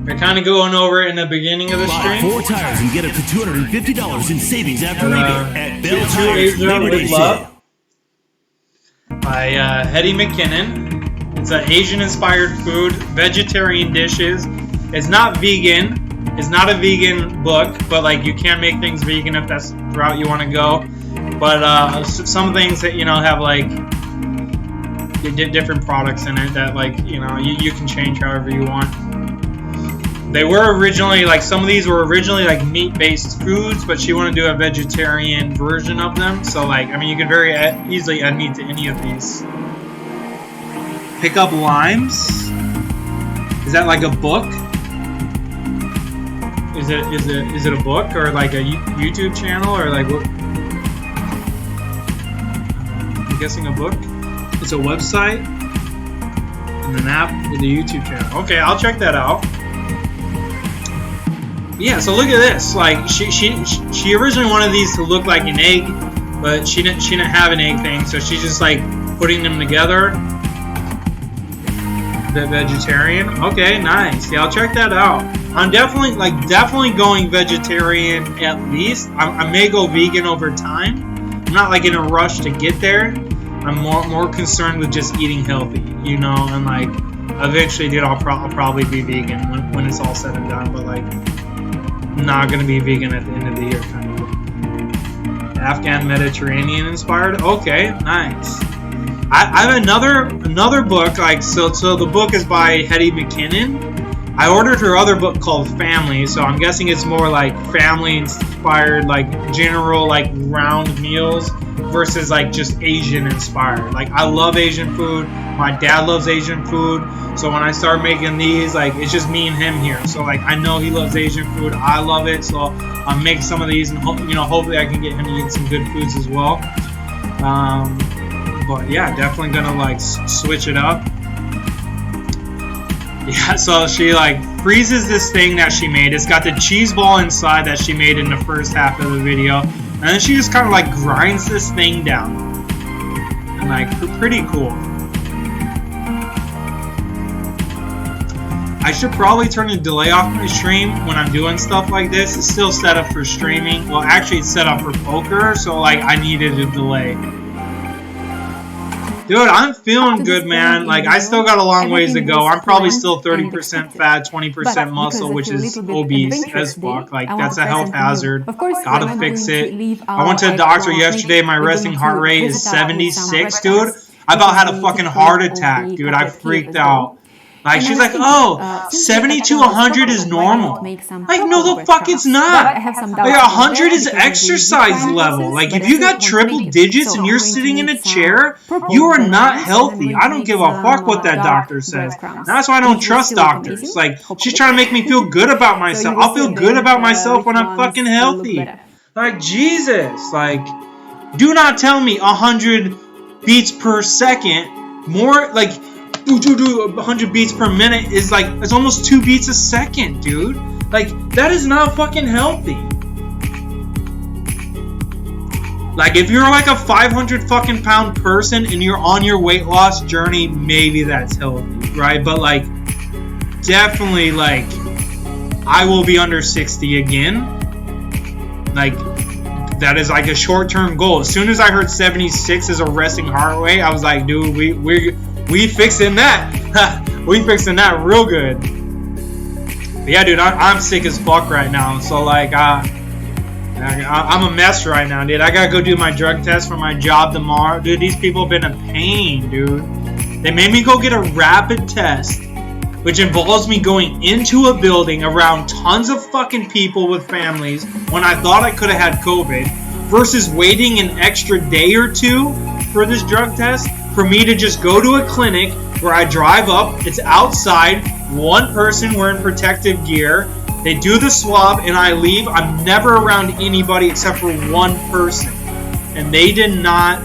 We're kind of going over it in the beginning of the stream. Buy 4 tires and get up to $250 in savings after rebate at Bell Tires Labor Day Sale. By Hetty McKinnon. It's an Asian-inspired food, vegetarian dishes. It's not vegan. It's not a vegan book, but like you can make things vegan if that's the route you want to go. But some things that have like different products in it that like you can change however you want. They were originally, like, some of these were originally, like, meat-based foods, but she wanted to do a vegetarian version of them. So, like, I mean, you could very easily add meat to any of these. Pick up limes. Is that like a book? Is it a book or like a YouTube channel or like what? I'm guessing a book. It's a website and an app with a YouTube channel. Okay, I'll check that out. Yeah, so look at this. Like she originally wanted these to look like an egg, but she didn't have an egg thing, so she's just like putting them together. The vegetarian. Okay, nice. Yeah, I'll check that out. I'm definitely going vegetarian at least. I may go vegan over time. I'm not like in a rush to get there. I'm more concerned with just eating healthy, you know, and like eventually, dude, I'll probably be vegan when it's all said and done. But like, I'm not gonna be vegan at the end of the year, kind of. Afghan Mediterranean inspired. Okay, nice. I have another book, like, so the book is by Hetty McKinnon. I ordered her other book called Family, so I'm guessing it's more like family inspired, like general, like round meals versus like just Asian inspired. Like, I love Asian food. My dad loves Asian food. So when I start making these, like, it's just me and him here. So like, I know he loves Asian food. I love it. So I'll make some of these and hopefully I can get him to eat some good foods as well. But yeah, definitely gonna like switch it up. Yeah, so she like freezes this thing that she made. It's got the cheese ball inside that she made in the first half of the video. And then she just kind of like grinds this thing down. And like, pretty cool. I should probably turn the delay off my stream when I'm doing stuff like this. It's still set up for streaming. Well, actually it's set up for poker, so like I needed a delay. Dude, I'm feeling good, man. Like, I still got a long ways to go. I'm probably still 30% fat, 20% muscle, which is obese as fuck. Like, that's a health hazard. Gotta fix it. I went to the doctor yesterday. My resting heart rate is 76, dude. I about had a fucking heart attack, dude. I freaked out. Like, she's like, oh, 70 to 100 is normal. Like, no, the fuck it's not. Like, 100 is exercise level. Like, if you got triple digits and you're sitting in a chair, you are not healthy. I don't give a fuck what that doctor says. That's why I don't trust doctors. Like, she's trying to make me feel good about myself. I'll feel good about myself when I'm fucking healthy. Like, Jesus. Like, do not tell me 100 beats per second. More, like... 100 beats per minute is like, it's almost 2 beats a second, dude. Like, that is not fucking healthy. Like, if you're like a 500 fucking pound person and you're on your weight loss journey, maybe that's healthy, right? But like, definitely, like, I will be under 60 again. Like, that is like a short-term goal. As soon as I heard 76 is a resting heart rate, I was like, dude, we fixing that. We fixing that real good. But yeah, dude, I'm sick as fuck right now. So like, I'm a mess right now, dude. I gotta go do my drug test for my job tomorrow. Dude, these people have been a pain, dude. They made me go get a rapid test, which involves me going into a building around tons of fucking people with families when I thought I could have had COVID, versus waiting an extra day or two for this drug test, for me to just go to a clinic where I drive up, it's outside, one person wearing protective gear, they do the swab, and I leave. I'm never around anybody except for one person. And they did not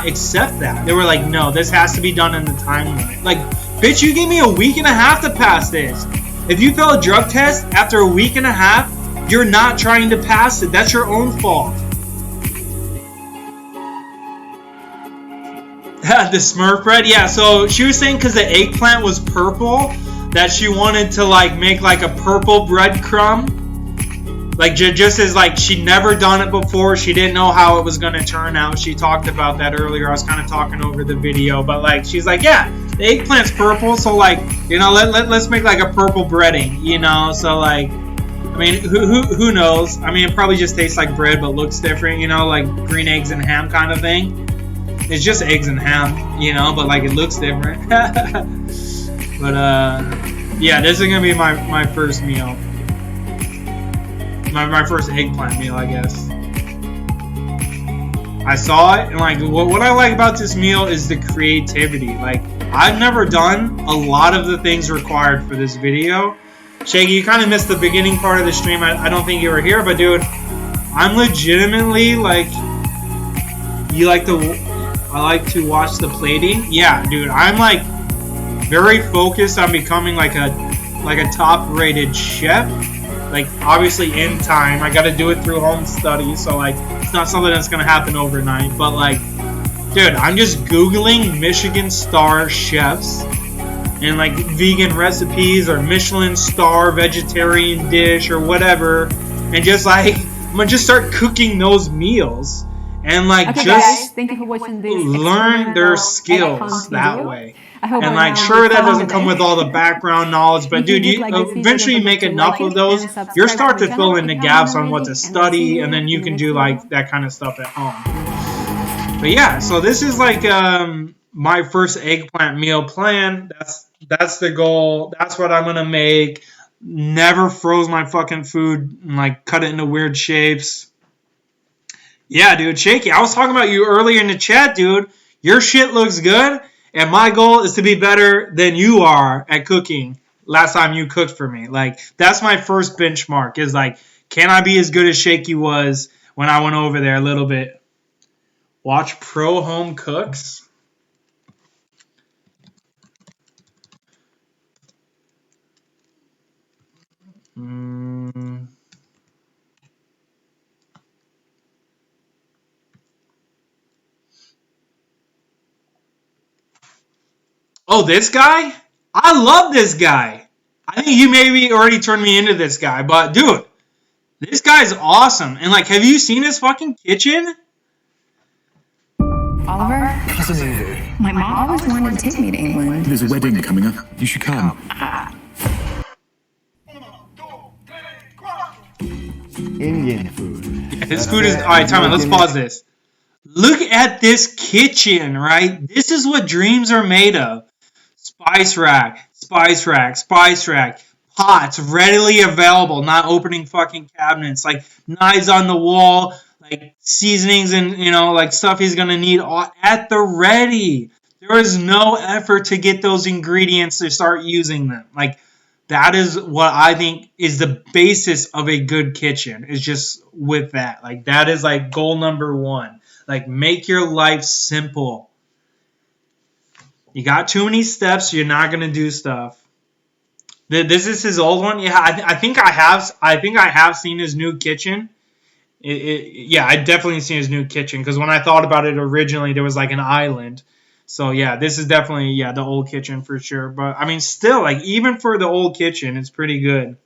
accept that. They were like, no, this has to be done in the time limit. Like, bitch, you gave me a week and a half to pass this. If you fail a drug test after a week and a half, you're not trying to pass it. That's your own fault. The Smurf bread? Yeah, so she was saying because the eggplant was purple, that she wanted to like make like a purple breadcrumb. Like, just as like she'd never done it before, she didn't know how it was going to turn out. She talked about that earlier. I was kind of talking over the video, but like, she's like, yeah, the eggplant's purple, so like, you know, let's make like a purple breading, you know. So like, I mean, who knows? I mean, it probably just tastes like bread but looks different, you know, like green eggs and ham kind of thing. It's just eggs and ham, you know, but like it looks different. But Yeah, this is gonna be my first meal. My first eggplant meal, I guess. I saw it, and like what I like about this meal is the creativity. Like, I've never done a lot of the things required for this video. Shaky, you kind of missed the beginning part of the stream. I don't think you were here, but dude, I'm legitimately like, I like to watch the plating. Yeah, dude, I'm like very focused on becoming like a top-rated chef. Like, obviously in time, I got to do it through home study, so like it's not something that's gonna happen overnight. But like, dude, I'm just googling Michigan star chefs and like vegan recipes or Michelin star vegetarian dish or whatever, and just like I'm gonna just start cooking those meals and like Okay, just guys, thank you for watching this learn their experimental skills eggplant that video. way. I hope And by like, now sure, you that found doesn't it. come with all the background knowledge, but If you dude, did you like this video, eventually don't make forget to enough like of it those, and subscribe you'll to start the to channel fill if in the you gaps haven't on what already, to and I'll see study, you and then in you the can next do video. like that kind of stuff at home. But yeah, so this is like my first eggplant meal plan. That's the goal. That's what I'm gonna make. Never froze my fucking food and like cut it into weird shapes. Yeah, dude, Shaky, I was talking about you earlier in the chat, dude. Your shit looks good, and my goal is to be better than you are at cooking last time you cooked for me. Like, that's my first benchmark, is like, can I be as good as Shaky was when I went over there a little bit? Watch Pro Home Cooks. Oh, this guy? I love this guy. I think you maybe already turned me into this guy, but dude, this guy's awesome. And like, have you seen his fucking kitchen? Oliver? My mom always wanted to take me to England. There's a wedding coming up. You should come. Indian food. His food is... Alright, time out. Let's pause this. Look at this kitchen, right? This is what dreams are made of. Spice rack, spice rack, spice rack. Pots readily available, not opening fucking cabinets. Like, knives on the wall, like seasonings and, you know, like stuff he's going to need all at the ready. There is no effort to get those ingredients to start using them. Like, that is what I think is the basis of a good kitchen, is just with that. Like, that is like goal number one. Like, make your life simple. You got too many steps, you're not going to do stuff. This is his old one. Yeah, I think I have seen his new kitchen. Yeah, I definitely seen his new kitchen, because when I thought about it originally, there was like an island. So yeah, this is definitely the old kitchen for sure. But I mean, still, like, even for the old kitchen, it's pretty good.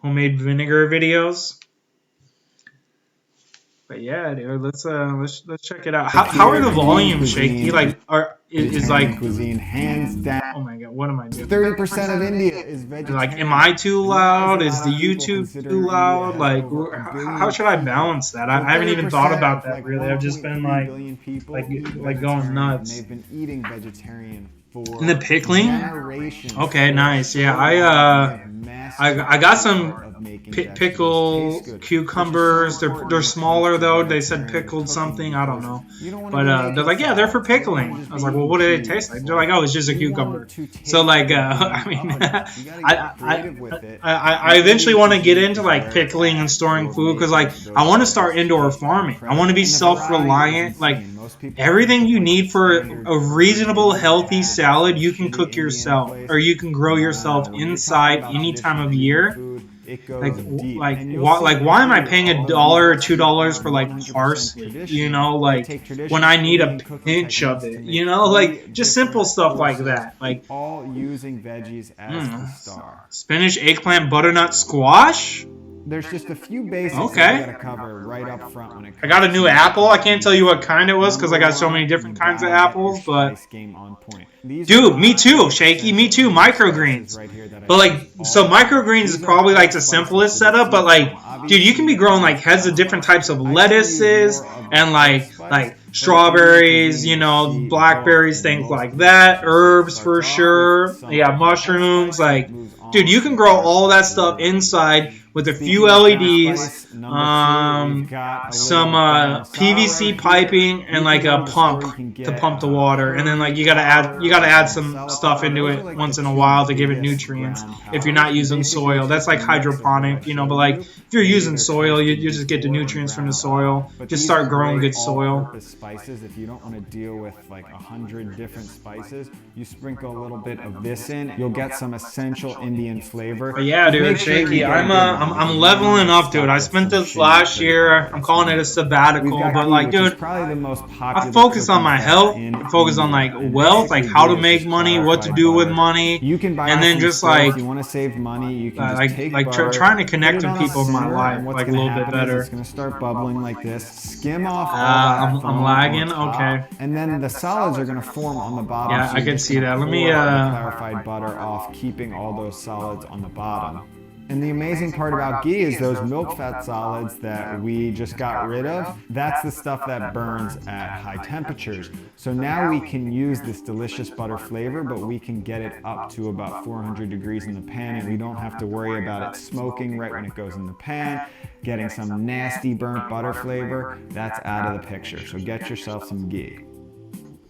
Homemade vinegar videos. But yeah, dude, let's check it out. How are the volumes, Shaky? Like, is like Cuisine, hands down. Oh my god, what am I doing? 30% of India is vegetarian. Like, am I too loud? Is the YouTube too loud? Like, how should I balance that? I haven't even thought about that really. I've just been like going nuts. They've been eating vegetarian for And the pickling? generations. Okay, nice. Yeah, I got some pickled cucumbers. They're smaller though. They said pickled something. I don't know. But they're like, yeah, they're for pickling. I was like, well, what do they taste like? They're like, oh, it's just a cucumber. So like, I mean, I eventually want to get into like pickling and storing food, because like I want to start indoor farming. I want to be self-reliant. Like, everything you need for a reasonable, healthy salad, you can cook yourself, or you can grow yourself inside any time of year. Like why am I paying $1 or $2 for like parsley? You know, like, when I need a pinch of it. You know, like, just simple stuff like that. Like, all using veggies as the star. Spinach, eggplant, butternut squash. There's just a few basics Okay. that you gotta cover right up front when it comes I got a new apple. I can't tell you what kind it was, because I got so many different kinds of apples. But dude, me too, Shaky. Me too. Microgreens. But like, so microgreens is probably like the simplest setup. But like, dude, you can be growing like heads of different types of lettuces and like strawberries, you know, blackberries, things like that, herbs for sure. Yeah, mushrooms, like, dude, you can grow all that stuff inside with a few LEDs, some PVC piping, and like a pump to pump the water. And then like you gotta add some stuff into it once in a while to give it nutrients. If you're not using soil, that's like hydroponic, you know. But like if you're using soil, you just get the nutrients from the soil. Just start growing good soil. Spices, if you don't want to deal with like 100 different spices, you sprinkle a little bit of this in. You'll get some essential Indian flavor. But yeah, dude, shaky. I'm leveling up, dude. I spent this last year. I'm calling it a sabbatical, but like, dude, I focus on my health. I focus on like wealth, like how to make money, what to do with money, and then just like you want to save money, you can trying to connect with people in my life like a little bit better. It's gonna start bubbling like this. Skim off. I'm lagging. Okay. And then the solids are gonna form on the bottom. Yeah, I can see that. Let me clarified butter off, keeping all those solids on the bottom. And the amazing part about ghee is those milk fat solids that we just got rid of, that's the stuff that burns at high temperatures. So now we can use this delicious butter flavor, but we can get it up to about 400 degrees in the pan, and we don't have to worry about it smoking right when it goes in the pan, getting some nasty burnt butter flavor. That's out of the picture. So get yourself some ghee.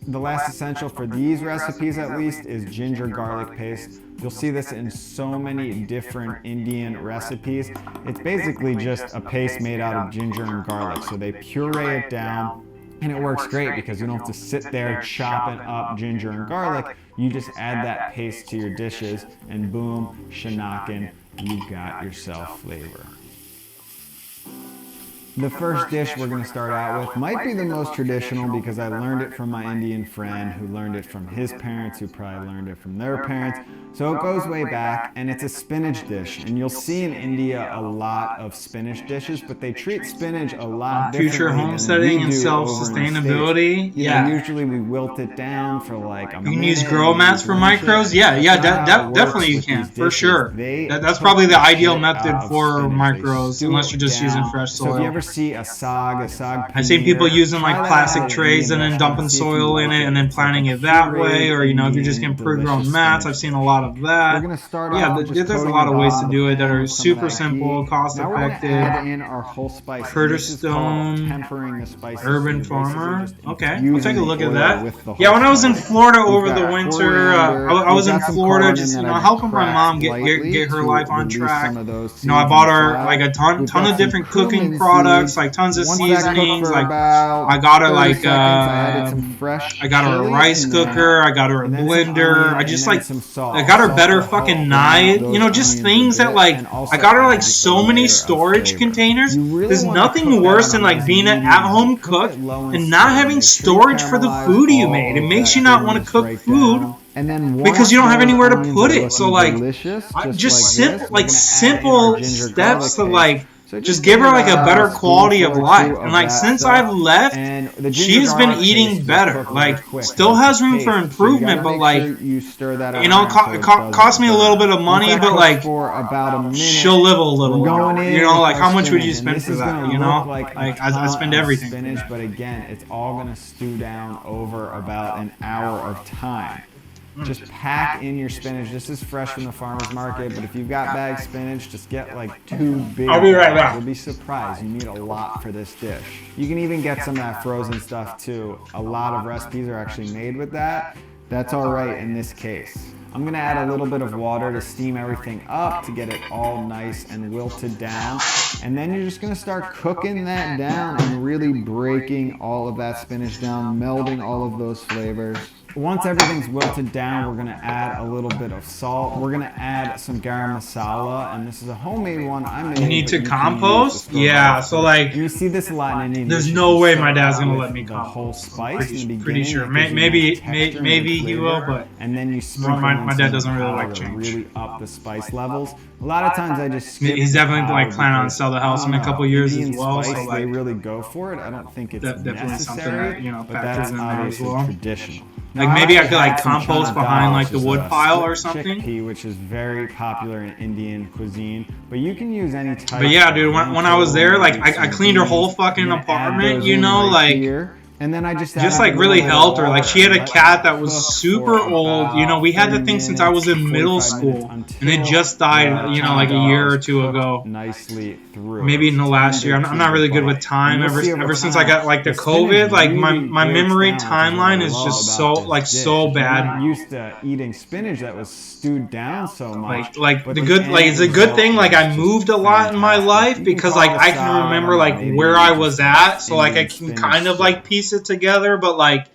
The last essential for these recipes, at least, is ginger garlic paste. You'll see this in so many different Indian recipes. It's basically just a paste made out of ginger and garlic. So they puree it down, and it works great because you don't have to sit there chopping up ginger and garlic. You just add that paste to your dishes, and boom, shanakin, you got yourself flavor. The first dish we're going to start out with might be the most traditional because I learned it from my Indian friend who learned it from his parents who probably learned it from their parents. So it goes way back, and it's a spinach dish. And you'll see in India a lot of spinach dishes, but they treat spinach a lot differently. Future homesteading and self-sustainability. Yeah. Usually we wilt it down for like a minute. You can use grow mats for micros. Yeah, definitely you can, for sure. That's probably the ideal method for micros, unless you're just using fresh soil. So if you ever see a sag I've seen people using like plastic trays and then dumping soil in it and then planting it that way, or you know, if you're just getting pre-grown mats, I've seen a lot of that. We're gonna start there's a lot of ways to do it that are super simple, cost effective. Add in our whole spice. Curtis Stone, tempering the spices. Urban Farmer. Okay, we'll take a look at that. Yeah, when I was in Florida over the winter, I was in Florida just, you know, helping my mom get her life on track. You know, I bought her like a ton of different cooking products, like tons of seasonings. Like I got her like I got her a rice cooker. I got her a blender. I just like I got her better fucking knife. You know, just things that like I got her like so many storage containers. There's nothing worse than like being an at-home cook and not having storage for the food you made. It makes you not want to cook food because you don't have anywhere to put it. So like just simple steps to like just give her like a better quality of life. And like since I've left, she's been eating better. Like still has room for improvement, but like, you know, it cost me a little bit of money, but like she'll live a little. You know, like how much would you spend for that? You know, like I spend everything. Spinach, but again, it's all gonna stew down over about an hour of time. Just pack in your spinach. This is fresh from the farmer's market, but if you've got bagged spinach, just get like 2 big. I'll be right back. You'll be surprised. You need a lot for this dish. You can even get some of that frozen stuff too. A lot of recipes are actually made with that. That's all right in this case. I'm going to add a little bit of water to steam everything up to get it all nice and wilted down. And then you're just going to start cooking that down and really breaking all of that spinach down, melding all of those flavors. Once everything's wilted down, we're going to add a little bit of salt. We're going to add some garam masala, and this is a homemade one I made. You need to compost? Yeah, so like you see this a lot in Indian. There's no way my dad's going to let me compost. The whole spice pretty sure. Maybe he will, but and then you my dad doesn't really like change. Really up the spice levels. A lot of times I just skip. He's definitely like planning on sell the house in a couple years as well. Spice, so like they really go for it. I don't think it's definitely necessary, something that, you know, but that's factors in there as obviously well. traditional. Like maybe I could like compost behind like the wood pile or something. Chickpea, which is very popular in Indian cuisine, but you can use any type. But yeah, dude, when I was there, like I cleaned her whole fucking apartment, you know, like. Here. And then I just like really helped her. Like she had a cat that was super old. You know, we had the thing since I was in middle school, and it just died. You know, like a year or two ago. Nicely through. Maybe in the last year. I'm not really good with time. Ever since I got like the COVID, like my memory timeline is just so bad. I'm used to eating spinach that was stewed down so much. Like it's a good thing. Like I moved a lot in my life because like I can remember like where I was at, so like I can kind of like piece it together, but like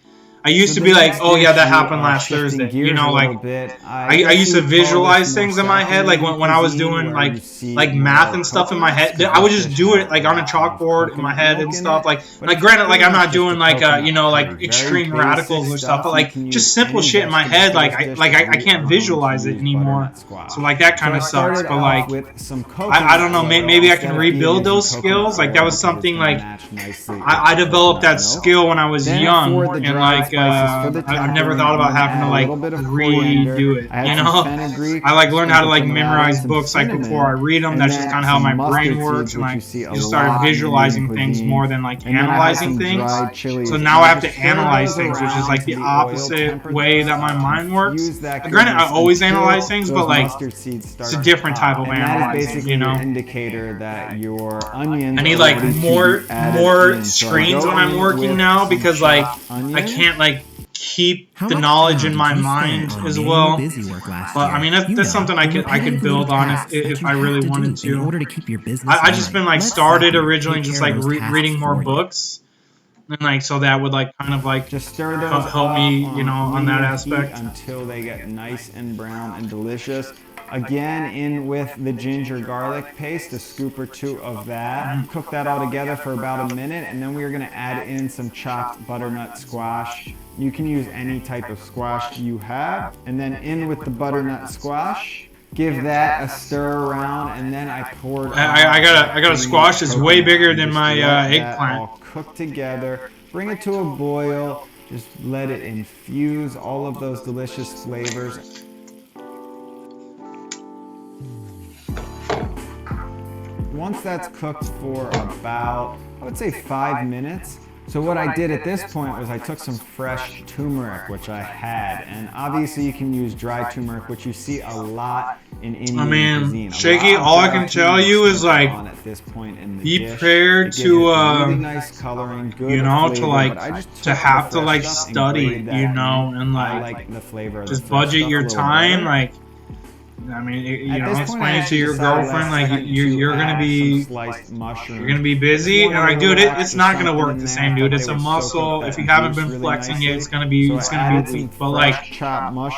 I used to be like, oh yeah, that happened last Thursday. You know, like I used to visualize things in my head, like when I was doing like math and stuff in my head. I would just do it like on a chalkboard in my head and stuff. Like granted, like I'm not doing like you know, like extreme radicals or stuff, but like just simple shit in my head. Like I can't visualize it anymore. So like that kind of sucks. But like I don't know, maybe I can rebuild those skills. Like that was something like I developed that skill when I was young, and like I've never thought about having to like redo it. You know, I like learned how to like memorize books like before I read them. That's just kind of how my brain works, and like just started visualizing things more than like analyzing things. So now I have to analyze things, which is like the opposite way that my mind works. Granted, I always analyze things, but like it's a different type of analyzing. You know, indicator that your onions. I need like more screens when I'm working now because like I can't like keep the knowledge in my mind as well. But I mean that's something I could build on if I really wanted to. In order to keep your business I just been like started originally just like reading more books, and like so that would like kind of like just stir those help me, you know, on that aspect until they get nice and brown and delicious. Again, in with the ginger garlic paste, a scoop or two of that. Cook that all together for about a minute, and then we are going to add in some chopped butternut squash. You can use any type of squash you have. And then in with the butternut squash. Give that a stir around, and then I poured. I got a squash that's way bigger than my eggplant. All cooked together. Bring it to a boil. Just let it infuse all of those delicious flavors. Once that's cooked for about, I would say 5 minutes. So what I did at this point was I took some fresh turmeric, which I had, and obviously you can use dry turmeric, which you see a lot in Indian cuisine. Shaky, all I can tell you is like, be prepared to, really nice coloring, good you know, flavor, to have to like study, you know, and like the flavor just budget your time, like. I mean, you know, explain it to your girlfriend, like you're gonna be busy, and like, dude, it's not gonna work the same, dude. It's a muscle. If you haven't been flexing it, it's gonna be weak. But like,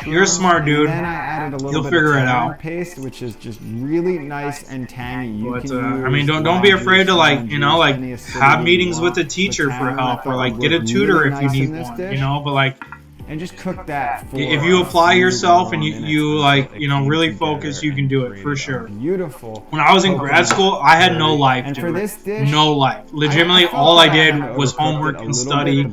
you're a smart dude. You'll figure it out. Paste, which is just really nice and tangy. But I mean, don't be afraid to like, you know, like have meetings with a teacher for help, or like get a tutor if you need one, you know. But like. And just cook that for if you apply yourself and you like, you know, really focus, you can do it for sure. Beautiful. When I was in grad school, I had no life, dude. For this dish, no life. Legitimately, all I did was homework and study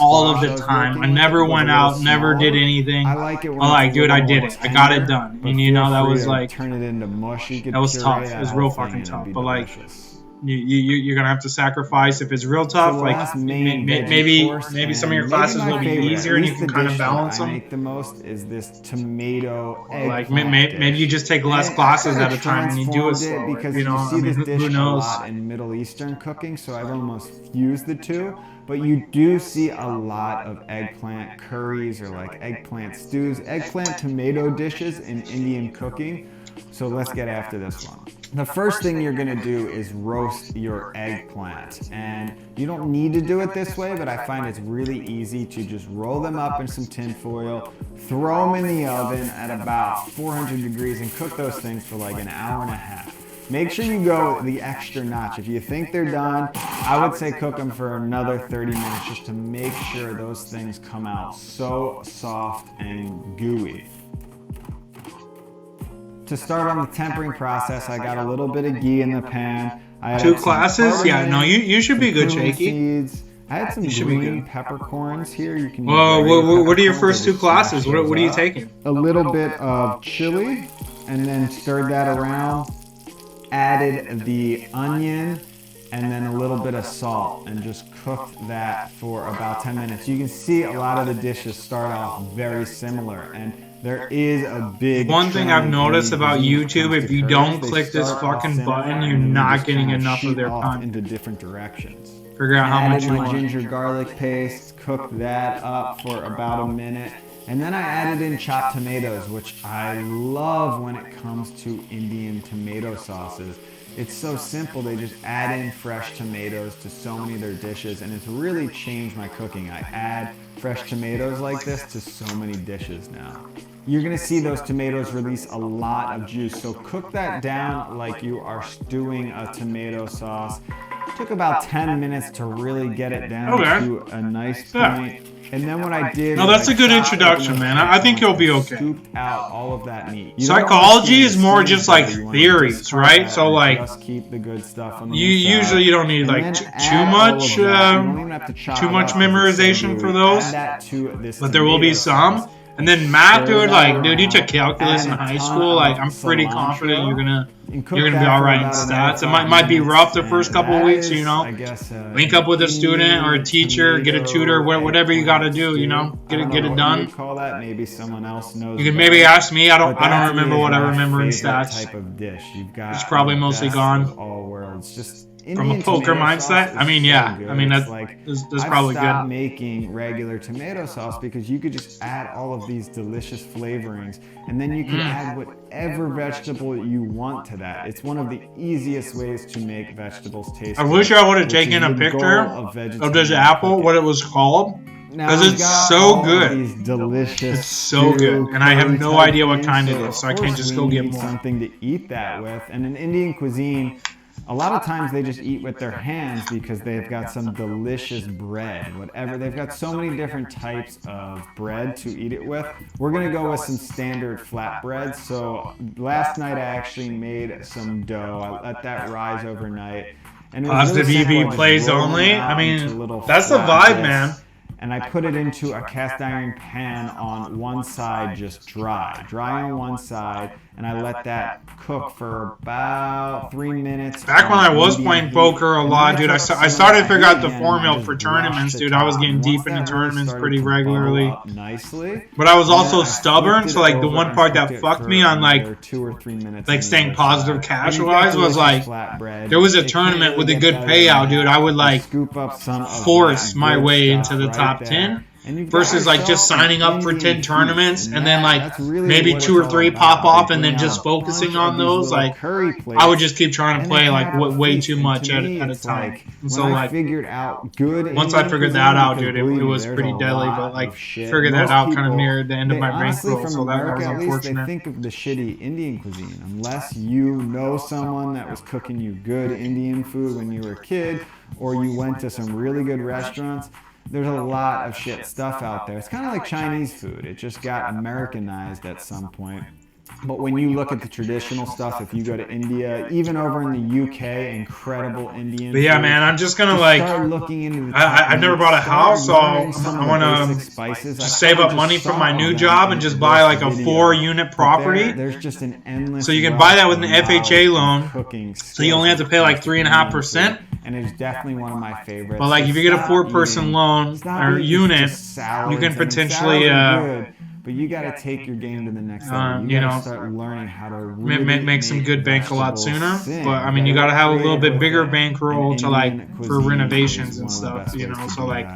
all of the time. I never went out, never did anything. Dude, I did it. I got it done. And you know, that was like, turn it into mush. That was tough. It was real fucking tough. But like, you're gonna have to sacrifice if it's real tough. Like maybe some of your classes will be easier and you can kind of balance them. Make the most is this tomato egg. Like maybe you just take less classes at a time and you do it slower. Because you know, you see this dish who knows? A lot in Middle Eastern cooking, so I've almost fused the two. But you do see a lot of eggplant curries or like eggplant stews, eggplant tomato dishes in Indian cooking. So let's get after this one. The first thing you're gonna do is roast your eggplant. And you don't need to do it this way, but I find it's really easy to just roll them up in some tin foil, throw them in the oven at about 400 degrees and cook those things for like an hour and a half. Make sure you go the extra notch. If you think they're done, I would say cook them for another 30 minutes just to make sure those things come out so soft and gooey. To start on the tempering process, I got a little bit of ghee in the pan. I 2 classes? Yeah, no, you should be good, Shaky. Seeds, I had some should be green good. peppercorns here. You can. Well, what are your peppercorns, first I two just classes? smashed What are you those up. taking? A little bit of chili, and then stirred that around. Added the onion, and then a little bit of salt, and just cooked that for about 10 minutes. You can see a lot of the dishes start off very similar, and there is a big One thing I've trend noticed in about cuisine when it YouTube, comes if to you curries. don't They click this start off fucking similar, button, you're and then they not just getting kind enough of shoot their off content. into different directions. Figure out how much Added you my want. ginger garlic paste, cooked that up for about a minute, and then I added in chopped tomatoes, which I love when it comes to Indian tomato sauces. It's so simple. They just add in fresh tomatoes to so many of their dishes, and it's really changed my cooking. I add fresh tomatoes like this to so many dishes now. You're gonna see those tomatoes release a lot of juice, so cook that down like you are stewing a tomato sauce. It took about 10 minutes to really get it down to a nice point. And then what I did. No, that's a good introduction, man. I think you'll be okay. Scooped out all of that meat. Psychology is more just like theories, right? So like, just keep the good stuff on the usually you don't need like too much memorization for those, but there will be some. And then math, dude, like, dude, you took calculus in high school. Like, I'm pretty confident you're gonna be all right in stats. It might be rough the first couple of weeks, you know. Link up with a student or a teacher, get a tutor, whatever you gotta do, you know, get it done. Call that. Maybe someone else knows. You can maybe ask me. I don't remember what I remember in stats. Type of dish. You've got. It's probably mostly gone. All worlds, just. From a poker mindset, I mean, yeah, I mean that's probably good. I've stopped making regular tomato sauce because you could just add all of these delicious flavorings, and then you can add whatever vegetable you want to that. It's one of the easiest ways to make vegetables taste. I wish I would have taken a picture of this apple, what it was called, because it's so good. These delicious. It's so good, and I have no idea what kind it is, so I can't just go get more. Something to eat that with, and in Indian cuisine. A lot of times they just eat with their hands because they've got some delicious bread, whatever. They've got so many different types of bread to eat it with. We're gonna go with some standard flatbread. So last night I actually made some dough. I let that rise overnight. And Positive EV plays only. I mean, that's the vibe, man. And I put it into a cast iron pan on one side, just dry on one side, and I let that cook for about 3 minutes. Back when I was playing poker a lot, dude, I started to figure out the formula for tournaments, dude. I was getting deep into tournaments pretty regularly. But I was also stubborn, so like the one part that fucked me on like 2 or 3 minutes, like staying positive cash-wise was like, there was a tournament with a good payout, dude. I would like force my way into the top 10 versus like just signing up for 10 tournaments and then like maybe 2 or 3 pop off and then just focusing on those. Like I would just keep trying to play like way too much at a time. And so like once I figured that out, dude, it was pretty deadly. But like figured that out kind of near the end of my bankroll, so that was unfortunate. They think of the shitty Indian cuisine unless you know someone that was cooking you good Indian food when you were a kid, or you went to some really good restaurants. There's a lot of shit stuff out there. It's kind of like Chinese food. It just got Americanized at some point. But when you look at the traditional stuff, if you go to India, even over in the UK, incredible Indian. But yeah, man, I'm just gonna like. I've never bought a house, so I want to just save up money from my new job and just buy like a 4-unit property. There's just an endless. So you can buy that with an FHA loan. So you only have to pay like 3.5%. And it's definitely one of my favorites. But like if you get a 4-person loan or unit, you can potentially. But you got to take your game to the next level. You know, start learning how to really make some good bank a lot sooner. But I mean, you got to have a little bit bigger bankroll to like for renovations and stuff. You know, so like,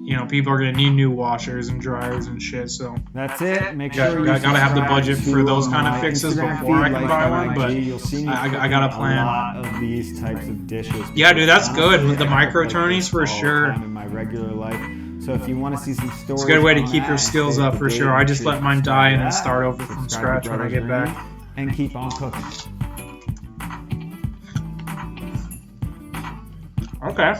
you know, people are gonna need new washers and dryers and shit. So that's it. Make sure you gotta have the budget for those kind of fixes before I can buy one. But I got a plan. A lot of these types of dishes. Yeah, dude, that's good with the micro tourneys for sure. In my regular life. So if you want to see some stories, it's a good way to keep your skills up for sure. I just let mine die and then start over from scratch when I get back. And keep on cooking. Okay.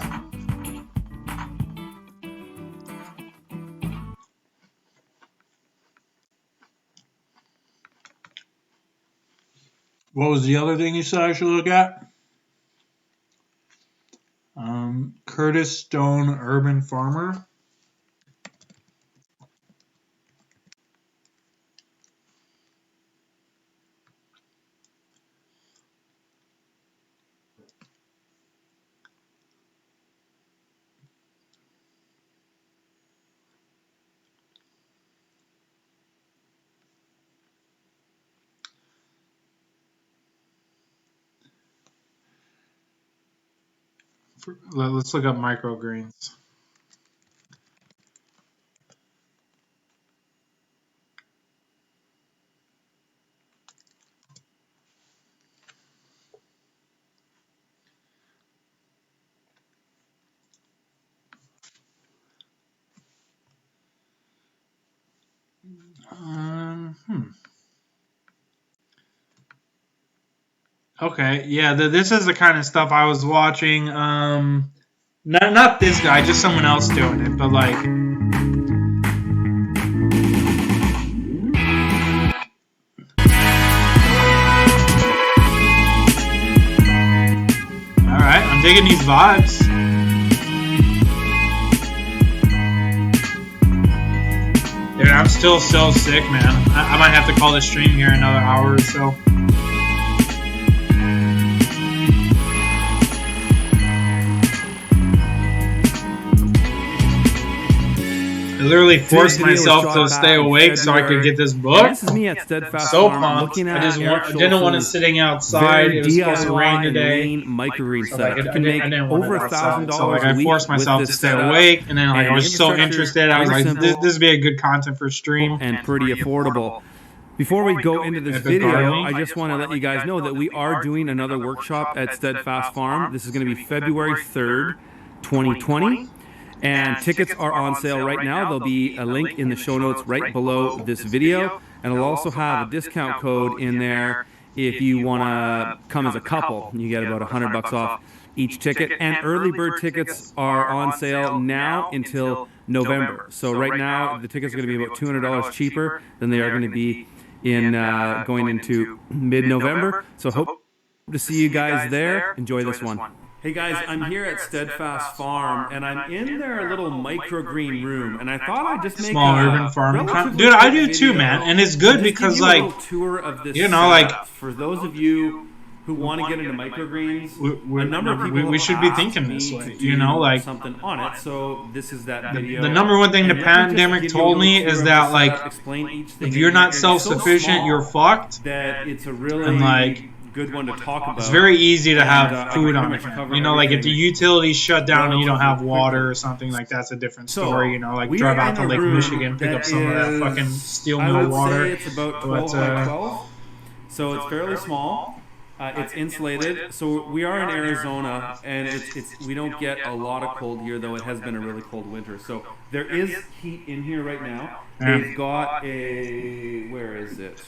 What was the other thing you said I should look at? Curtis Stone Urban Farmer. Let's look up microgreens. Okay, yeah, this is the kind of stuff I was watching. Not this guy, just someone else doing it, but like. All right, I'm digging these vibes. Dude, I'm still so sick, man. I might have to call this stream here in another hour or so. I literally forced myself to stay awake so I could get this book. This is me at Steadfast So Farm, pumped. looking I at just Eric didn't want it Schultz's sitting outside. It was supposed to rain today. Microgreen So setup. like, You can make over $1,000. So like, $1,000 a I week forced myself with to this stay setup. awake, and then like, I was so Infrastructure, interested. I was like, very this simple would be a good content for stream. and pretty affordable. Before we go into this video, I just want to let you guys know that we are doing another workshop at Steadfast Farm. This is going to be February 3rd, 2020. And tickets are on sale right now. There'll be a link in the show notes right below this video. And it'll also have a discount code in there if you want to come as a couple. You get about $100 off each ticket. And early bird tickets are on sale now until November. So right now, the tickets are going to be about $200 cheaper than they are going to be in going into mid-November. So hope to see you guys there. Enjoy this one. Hey guys, I'm here at Steadfast Farm, and I'm in their little microgreen room, and I thought I'd just make Small a urban farming. relatively Dude, I do quick too, video man. And it's good and just because give you a like, little tour of this you know, like, setup. For those of you who want to get into microgreens, a number of people we have should be asked thinking me this to way, do you know, like something on it. So this is that video. the number one thing the And let me just pandemic give you a told me little tour is of that the like setup, explain each thing if in you're here, not and it's so self-sufficient, small you're fucked. that it's a really And like, good one to talk about. it's very easy to And, have food I on pretty it. much cover You know, like if the everything utilities shut down and you don't have relatively water quickly. or something, like that's a different So, story. You know, like we drive are out in to a Lake room Michigan, pick that up some of that is, fucking steel I mill would water. say it's about 12 But, by 12. So it's fairly small. It's insulated. So we are in Arizona, and it's we don't get a lot of cold here, though it has been a really cold winter. So there is heat in here right now. Yeah. They've got a, where is it?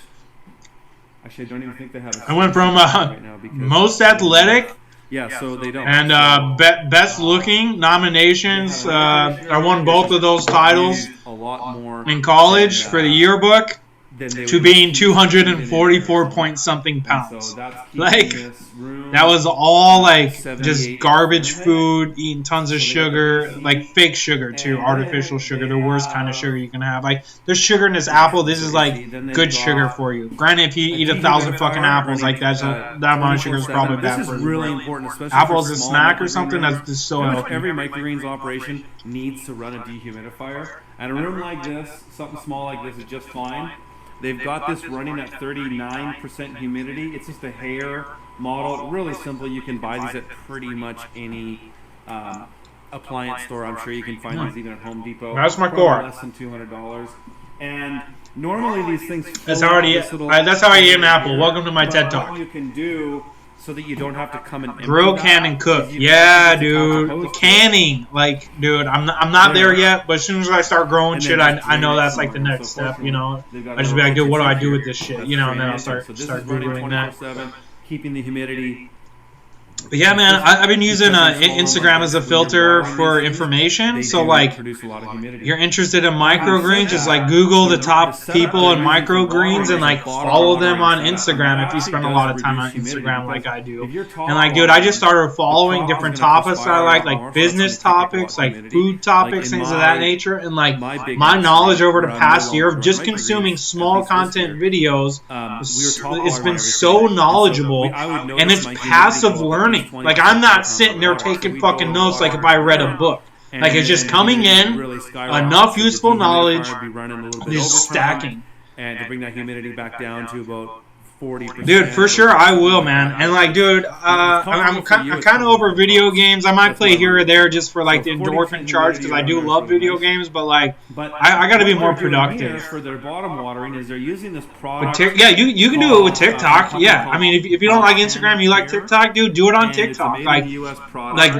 Actually, I don't even think they have. I went from right now because most athletic yeah, so they don't. and best looking nominations. I won both of those titles a lot more in college for the yearbook. than they To would being keep 244 point something And pounds. so that's keeping Like, this room that was all like 78 just garbage Fahrenheit. food, eating tons of So they sugar, got like fake sugar too, And artificial then sugar, they the worst kind of have- sugar you can have. Like, there's sugar in this apple. This is like Then they've good got sugar for you. Granted, if you eat 1,000 fucking apples, like that amount of sugar is probably bad This for is you. really important, especially Apple for as a small snack or microgreen something, rooms. that's just so Pretty much healthy. every microgreens operation needs to run a dehumidifier, and a room like this, something small like this, is just fine. They've got this running at 39% humidity. It's just a hair model, really simple. You can buy these at pretty much any appliance store. I'm sure you can find these even at Home Depot. That's my Probably core. less than $200. And normally these things. That's how I eat an apple. Welcome to my TED Talk. What you can do so that you don't have to come and empty Grill, that can, and cook. is you Yeah, can use a dude. compost Canning. Like, dude, I'm not there yet, but as soon as I start growing And shit, then just I know drain it that's like the somewhere. next So step, you know? they've got I just a be like, dude, what do I rotation do with here. this shit? That's You know, and then I'll drainage. start So this is running doing that. 24/7, keeping the humidity But yeah, man, I've been using Instagram as a filter for information. So, like, you're interested in microgreens, just like Google the top people in microgreens and like follow them on Instagram if you spend a lot of time on Instagram like I do. And like, dude, I just started following different topics I like business topics, like food topics, things of that nature. And like my knowledge over the past year of just consuming small content videos, it's been so knowledgeable, and it's passive learning. Like, I'm not sitting there taking fucking notes like if I read a book. Like, it's just coming in, enough useful knowledge, just stacking. And to bring that humidity back down to about 40%. Dude, for sure I will, man. And like, dude, I'm kind of over video games. I might play here or there just for like the endorphin charge because I do love video games. But like, I got to be more productive. For their bottom watering is they're using this product. Yeah, you can do it with TikTok. Yeah, I mean, if you don't like Instagram, you like TikTok, dude, do it on TikTok. Like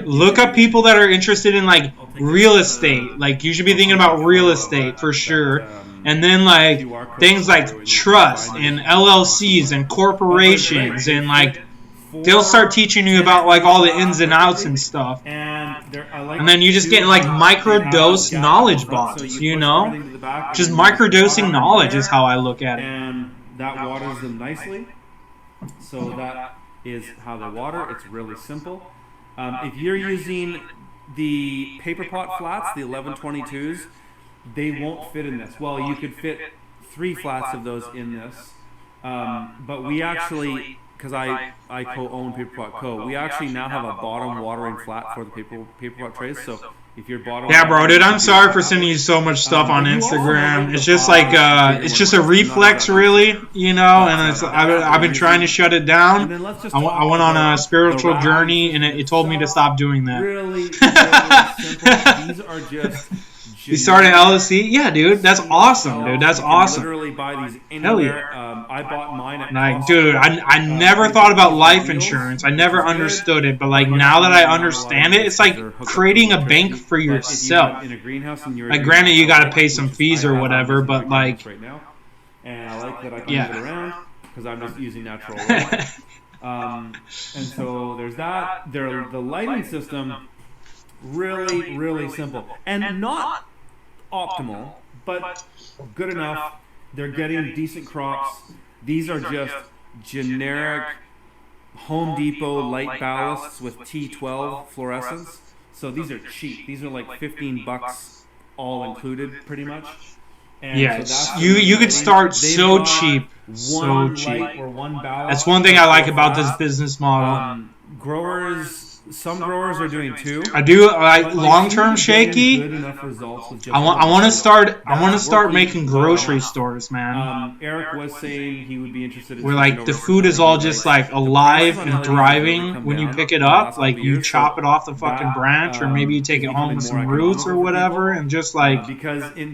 look up people that are interested in like real estate. Like, you should be thinking about real estate for sure. And then, like, things like trust and LLCs and corporations, and, like, they'll start teaching you about, like, all the ins and outs and stuff. And then you just get, like, microdose knowledge bombs, you know? Just microdosing knowledge is how I look at it. And that waters them nicely. So that is how they water. It's really simple. If you're using the paper pot flats, the 1122s, they won't fit in this. Well, you could fit 3 flats of those in this, but we actually, because I co-own Paper Pot Co., we actually now have a bottom watering flat for the paper pot trays. So if your bottom, yeah, bro, dude, I'm sorry for sending you so much stuff on Instagram. It's just like it's just a reflex, really, you know. And it's I've been trying to shut it down. I went on a spiritual journey, and it told me to stop doing that. Really simple. These are just. You started LLC? Yeah, dude. That's awesome, dude. That's awesome. Literally buy these anywhere. Hell yeah. I bought mine at like, dude, I never thought about life insurance. I never understood it. But, like, now that I understand it, it's like creating a bank for yourself. Like, granted, you got to pay some fees or whatever, but, like... And I like that I can move it around because I'm just using natural light. And so there's that. The lighting system, really, really simple. And not optimal, but good enough. They're getting decent crops. These are just generic Home Depot light ballasts with T12 fluorescence. So these are cheap. These are like $15 all included, pretty much. And yes, so you could start so cheap, so cheap. That's one thing I like about this business model. Some growers are doing 2. I do like long-term shaky. I want to start making grocery stores, man. Eric was saying he would be interested in where like the food is all just like alive and thriving when you pick it up. Like you chop it off the fucking branch, or maybe you take it home with some roots or whatever, and just like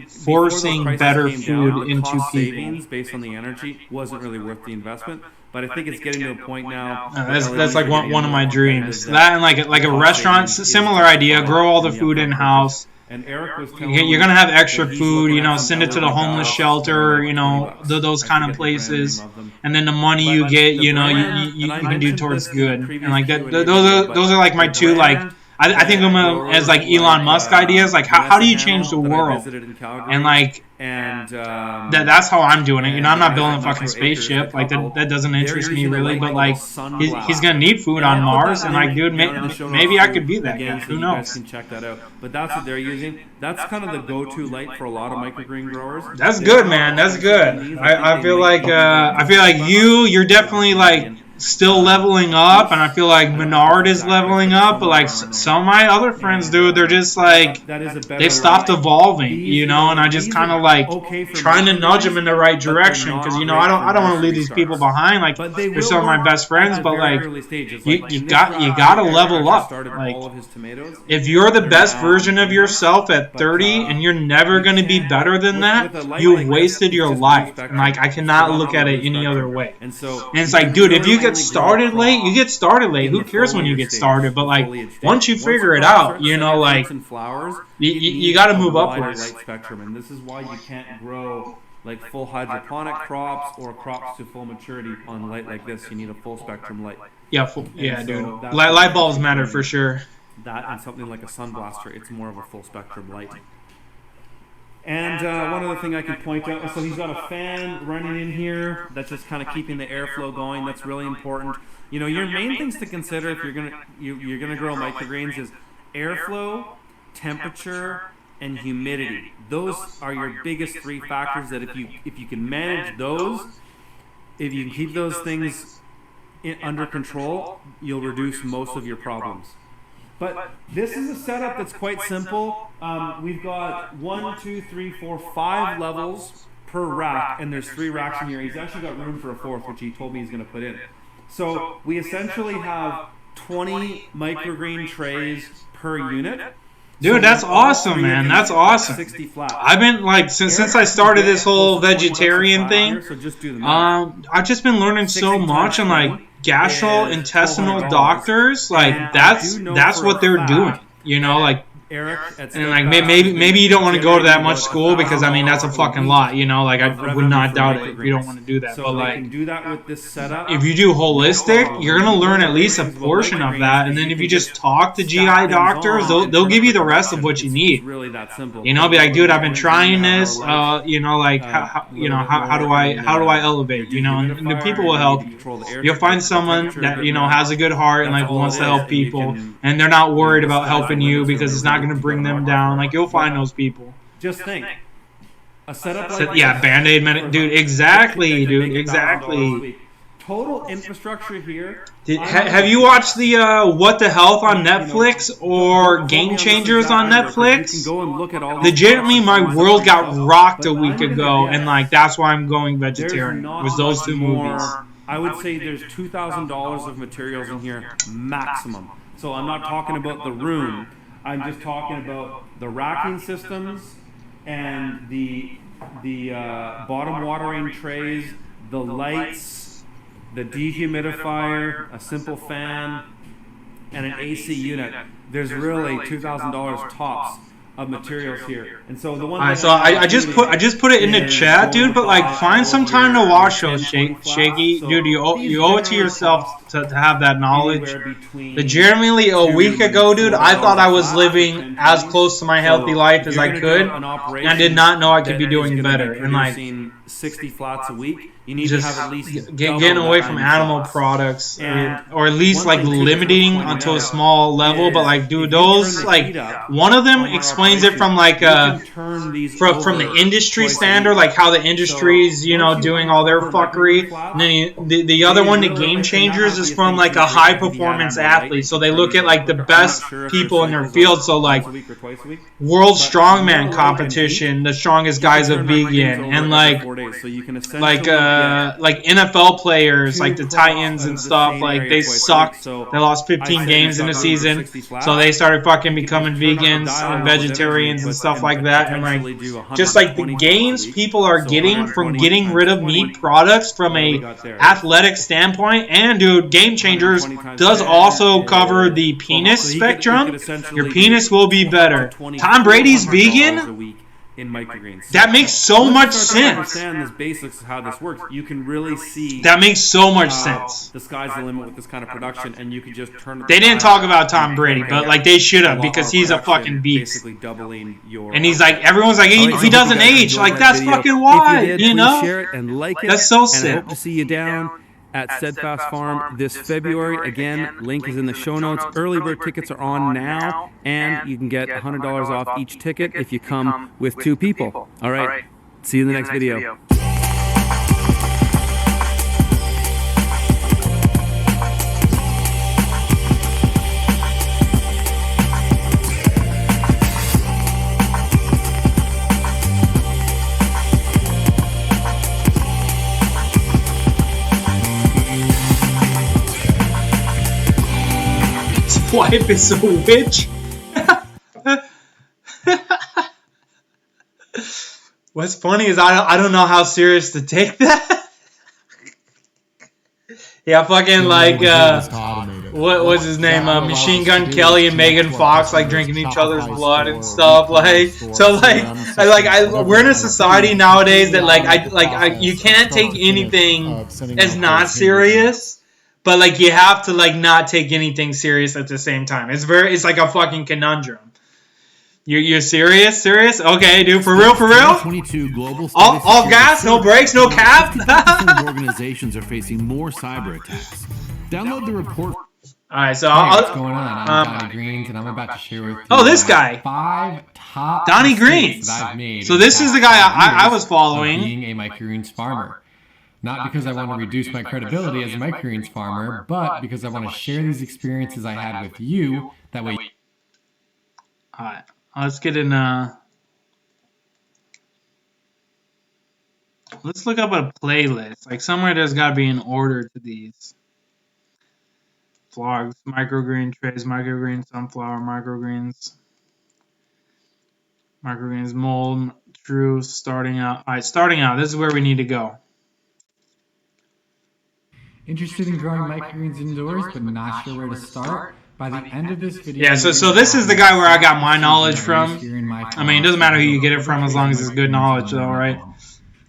forcing better food into people. Based on the energy wasn't really worth the investment. But I think it's getting to a point now. That's like one of my dreams. That and like a restaurant, similar idea. Grow all the food in house. And Eric was you're gonna have extra food, you know. Send it to the homeless shelter, you know, those kind of places. And then the money you get, you know, you can do towards good. And like that, those are like my 2 like. I think of them as like Elon Musk ideas. Like how do you change the world? And like. That's how I'm doing it. You know, I'm not building a fucking spaceship. Like that doesn't interest me really. But like, he's gonna need food on Mars, and like, dude, maybe I could be that guy. Who knows? You can check that out. But that's what they're using. That's kind of the go-to light for a lot of microgreen growers. That's good, man. That's good. I feel like you're definitely like still leveling up, and I feel like Menard is leveling up, but like some of my other friends, dude, they're just like they've stopped evolving, you know, and I just kind of like trying to nudge them in the right direction, because you know I don't want to leave these people behind. Like they're some of my best friends, but like you got to level up. Like if you're the best version of yourself at 30 and you're never going to be better than that, you wasted your life. And like I cannot look at it any other way. And it's like, dude, if you get started late, you get started late. Who cares when you get started? But like once you figure it out, you know, like you got to move upwards. Light spectrum, and this is why you can't grow like full hydroponic crops or crops to full maturity on light like this, you need a full spectrum light. Yeah, So dude. that's Light bulbs matter for sure. That and something like a sun blaster, it's more of a full spectrum light. And one other thing I can point out, so he's got a fan running in here that's just kind of keeping the airflow going. That's really important. You know, your main things to consider if you're gonna grow microgreens is airflow, temperature, and humidity. Those are your biggest 3 factors that if you can manage those, if you can keep those things under control, you'll reduce most of your problems. But this is a setup that's quite simple. We've got 1, 2, 3, 4, 5 levels per rack, and there's 3 racks in here. He's actually got room for a 4th, which he told me he's going to put in. So we essentially have 20 microgreen trays per unit. Dude, that's awesome, man. That's awesome. 60 flat. I've been like since I started this whole vegetarian thing. I've just been learning so much on like gastrointestinal doctors. Like that's what they're doing. You know, like. And like maybe you don't want to go to that much school because I mean that's a fucking lot, you know. Like I would not doubt it if you don't want to do that. But like, do that with this setup. If you do holistic, you're gonna learn at least a portion of that, and then if you just talk to GI doctors, they'll give you the rest of what you need. Really that simple. You know, be like, dude, I've been trying this. You know, like how do I elevate? You know, and the people will help. You'll find someone that you know has a good heart and like wants to help people, and they're not worried about helping you because it's not going to bring them down. Like you'll find those people. Just think, a setup like Band-Aid, dude. Exactly, dude. Exactly. Total infrastructure here. Have you watched the What the Health on Netflix or Game Changers on Netflix? You can go and look at all. Legitimately, my world got rocked a week ago, and like that's why I'm going vegetarian. Was those 2 movies? I would say there's $2,000 of materials in here maximum. So I'm not talking about the room. I'm just talking about the racking systems and the bottom watering trays, the lights, the dehumidifier, a simple fan, and an AC unit. There's really $2,000 tops of materials here. And so the one I just put it in the chat, dude, but like find some time to watch those, Shaky. Dude, you owe it to yourself to have that knowledge. Legitimately a week ago, dude, I thought I was living as close to my healthy life as I could, and I did not know I could be doing better. And like 60 flats a week. You need just to have at least getting away from animal products, or at least like limiting onto a small level. But like, dude, those like one of them explains it from like from the industry standard, like how the industry's doing all their fuckery. And then the other one, the Game Changers, is from like a high performance athlete. So they look at like the best people in their field. So like World Strongman competition, the strongest guys are vegan, and like NFL players, like the Titans and stuff, like they sucked. They lost 15 games in the season, so they started fucking becoming vegans and vegetarians and stuff like that. And like, just like the gains people are getting from getting rid of meat products from a athletic standpoint. And dude, Game Changers does also cover the penis spectrum. Your penis will be better. Tom Brady's vegan. In microgreens. That makes so much sense. Understand the basics of how this works. You can really see that makes so much sense. The sky's the limit with this kind of production, and you can just turn. They didn't talk about Tom Brady, but like they should have, because he's a fucking beast. Basically doubling your. And he's like, everyone's like, he doesn't age. Like that's fucking why, you know. Share it and like it. That's so sick. And I hope to see you down at Steadfast Farm this February. Again, link is in the show notes. Early bird tickets are on now, and you can get $100 off each ticket if you come with 2 people. All right. See you in the next video. Wife is a witch. What's funny is I don't know how serious to take that. Yeah, fucking like what was his name? Machine Gun Kelly and Megan Fox like drinking each other's blood and stuff. Like so, we're in a society nowadays that you can't take anything as not serious. But like you have to like not take anything serious at the same time. It's like a fucking conundrum. You're serious? Serious? Okay, dude, for real? 22 global all gas, no brakes, no cap. 50% of organizations are facing more cyber attacks. Download the report. All right, so what's going on? I'm Donnie Greens, and I'm about to share with you. Oh, this guy. 5 top Donnie mistakes Greens. that I've made. So this is the guy I was following. Being a microgreens farmer. Not because I want to reduce my credibility as a microgreens farmer, but because I want to share these experiences I had with you. That way. All right, let's get in. Let's look up a playlist. Like somewhere there's got to be an order to these. Vlogs, microgreen trays, microgreen sunflower, microgreens, mold, true, starting out. All right, starting out. This is where we need to go. Interested in growing microgreens indoors, but not sure where to start? By the end of this video... Yeah, so this is the guy where I got my knowledge from. I mean, it doesn't matter who you get it from as long as it's good knowledge, though, right?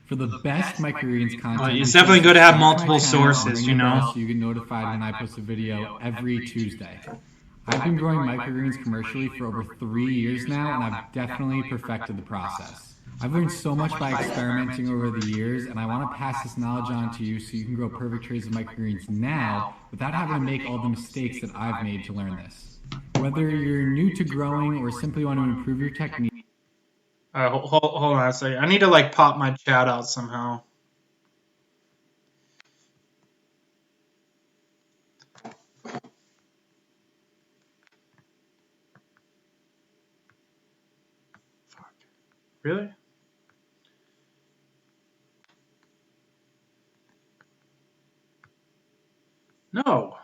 For the best microgreens content... It's definitely good to have multiple sources, you know? So you get notified when I post a video every Tuesday. I've been growing microgreens commercially for over 3 years now, and I've definitely perfected the process. I've learned so much by experimenting over the years, and I want to pass this knowledge on to you so you can grow perfect trays of microgreens now without having to make all the mistakes that I've made to learn this. Whether you're new to growing or simply want to improve your technique. Hold on a second. I need to like pop my chat out somehow. Fuck. Really? No.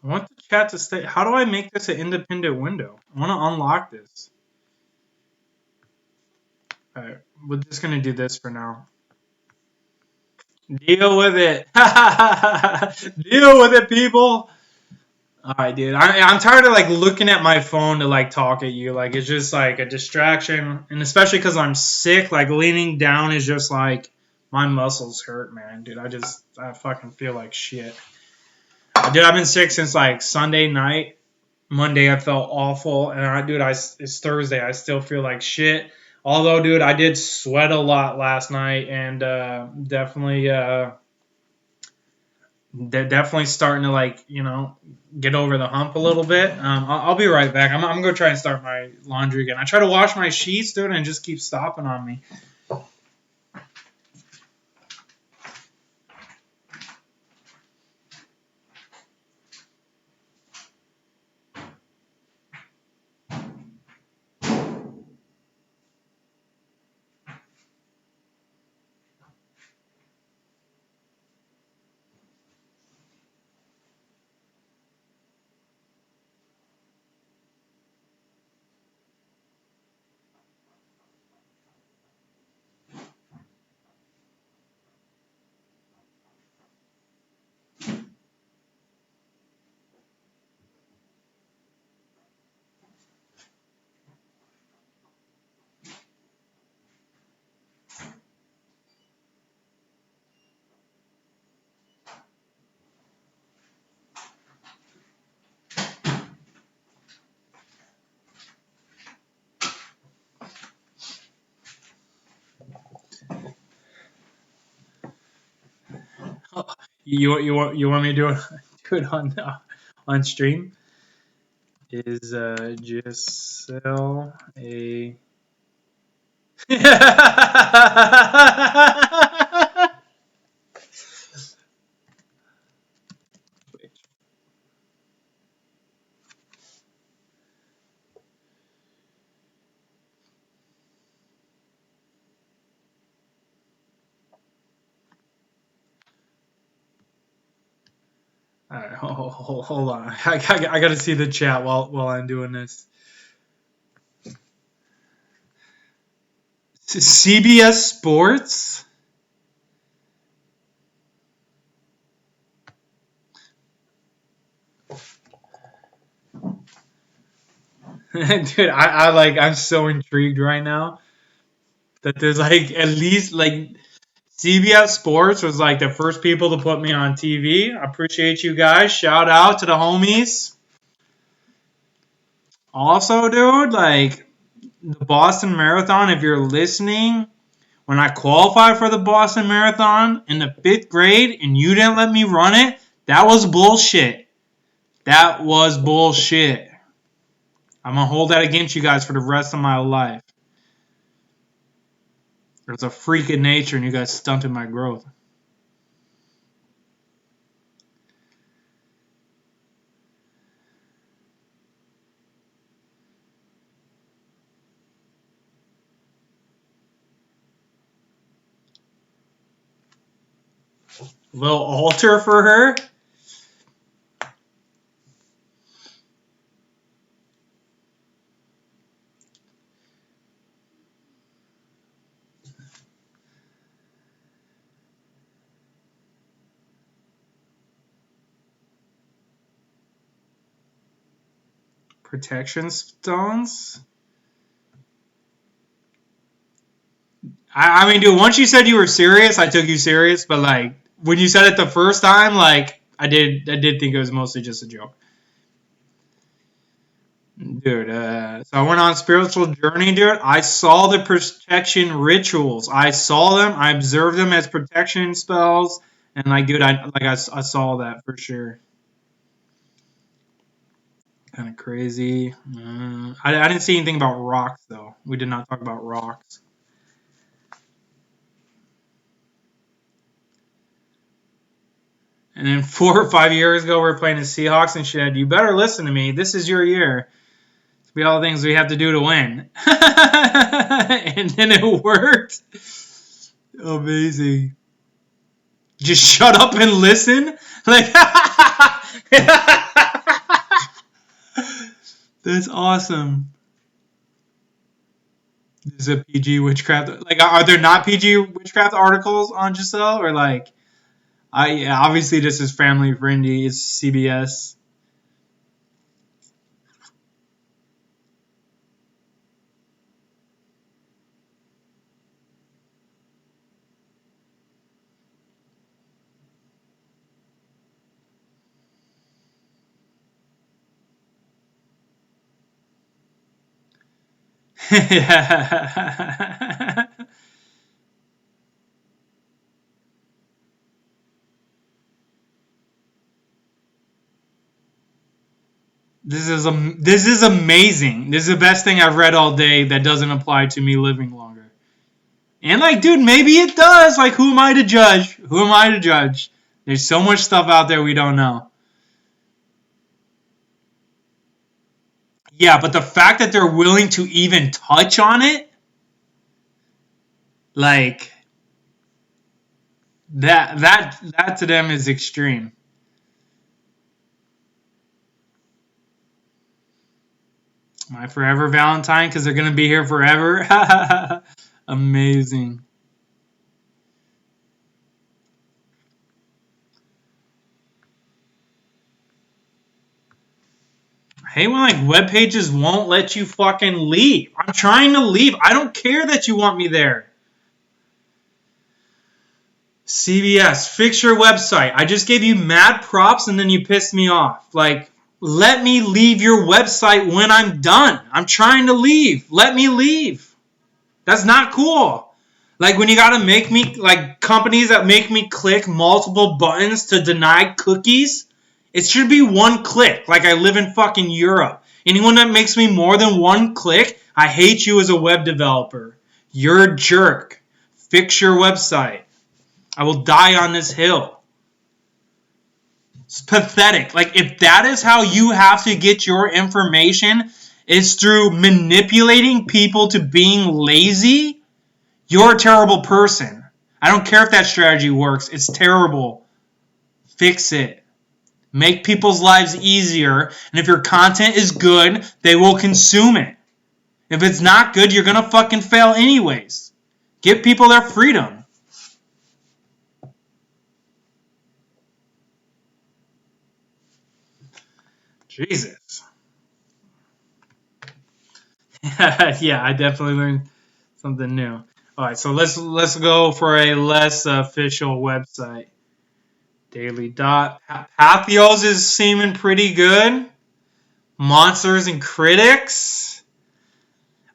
I want the chat to stay. How do I make this an independent window? I want to unlock this. Alright, we're just going to do this for now. Deal with it. Deal with it, people. Alright, dude. I'm tired of like looking at my phone to like talk at you. Like it's just like a distraction. And especially because I'm sick, like leaning down is just like my muscles hurt, man. Dude, I fucking feel like shit. Dude, I've been sick since like Sunday night. Monday I felt awful. And it's Thursday. I still feel like shit. Although, dude, I did sweat a lot last night and definitely starting to like, you know, get over the hump a little bit. I'll be right back. I'm going to try and start my laundry again. I try to wash my sheets, dude, and it just keeps stopping on me. You want me to do it on stream? Is just sell a All right, hold on. I gotta see the chat while I'm doing this. CBS Sports? Dude, I'm so intrigued right now that there's like at least like CBS Sports was like the first people to put me on TV. I appreciate you guys. Shout out to the homies. Also, dude, like the Boston Marathon, if you're listening, when I qualified for the Boston Marathon in the 5th grade and you didn't let me run it, that was bullshit. That was bullshit. I'm going to hold that against you guys for the rest of my life. There's a freak of nature and you guys stunted my growth. Little altar for her. Protection stones. I mean, dude, once you said you were serious, I took you serious. But like when you said it the first time, like I did think it was mostly just a joke. Dude, so I went on a spiritual journey, dude. I saw the protection rituals. I saw them. I observed them as protection spells, and like, dude, I saw that for sure. Kind of crazy. I didn't see anything about rocks though. We did not talk about rocks. And then 4 or 5 years ago, we were playing the Seahawks, and she said, "You better listen to me. This is your year. It's be all the things we have to do to win." And then it worked. Amazing. Just shut up and listen. Like, that's awesome. This is a PG witchcraft. Like, are there not PG witchcraft articles on Giselle, or like? Obviously this is family friendly. It's CBS. Yeah. This is amazing. This is the best thing I've read all day that doesn't apply to me living longer. And like, dude, maybe it does. Like, who am I to judge? Who am I to judge? There's so much stuff out there we don't know. Yeah, but the fact that they're willing to even touch on it, like, that to them is extreme. My forever Valentine, because they're going to be here forever. Amazing. I hate when like web pages won't let you fucking leave. I'm trying to leave. I don't care that you want me there. CBS, fix your website. I just gave you mad props and then you pissed me off. Like, let me leave your website when I'm done. I'm trying to leave. Let me leave. That's not cool. Like when you gotta make me, like companies that make me click multiple buttons to deny cookies, it should be one click. Like I live in fucking Europe. Anyone that makes me more than one click, I hate you as a web developer. You're a jerk. Fix your website. I will die on this hill. It's pathetic. Like, if that is how you have to get your information, is through manipulating people to being lazy, you're a terrible person. I don't care if that strategy works. It's terrible. Fix it. Make people's lives easier. And if your content is good, they will consume it. If it's not good, you're going to fucking fail anyways. Give people their freedom. Jesus. Yeah, I definitely learned something new. All right, so let's go for a less official website. Daily Dot. Pathos is seeming pretty good. Monsters and Critics.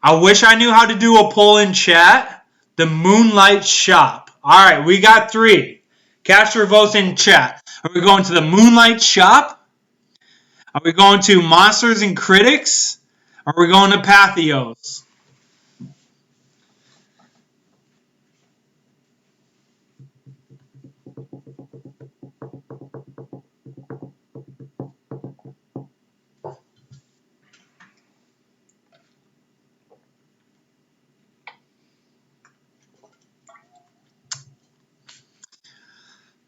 I wish I knew how to do a poll in chat. The Moonlight Shop. All right, we got 3. Cast your votes in chat. Are we going to the Moonlight Shop? Are we going to Monsters and Critics? Are we going to Pathos?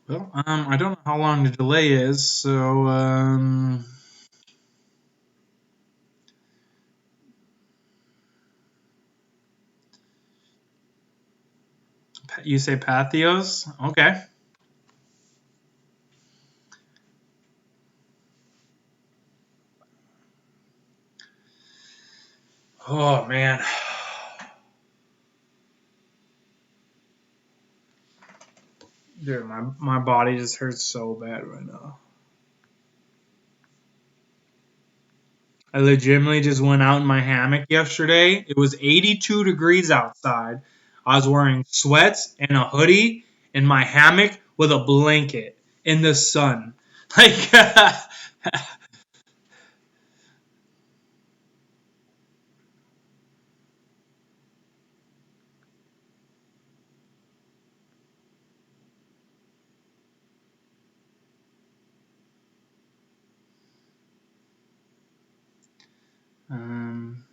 Well, I don't know how long the delay is, so you say Pathos? Okay. Oh man. Dude, my body just hurts so bad right now. I legitimately just went out in my hammock yesterday. It was 82 degrees outside. I was wearing sweats and a hoodie in my hammock with a blanket in the sun. Like, um,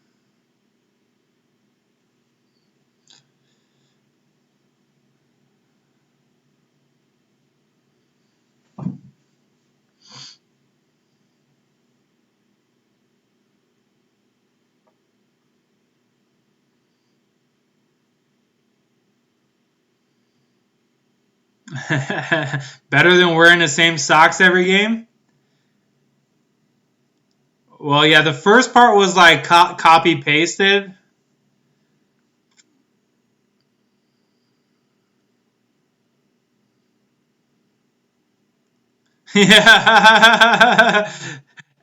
better than wearing the same socks every game? Well, yeah, the first part was like copy pasted. Yeah.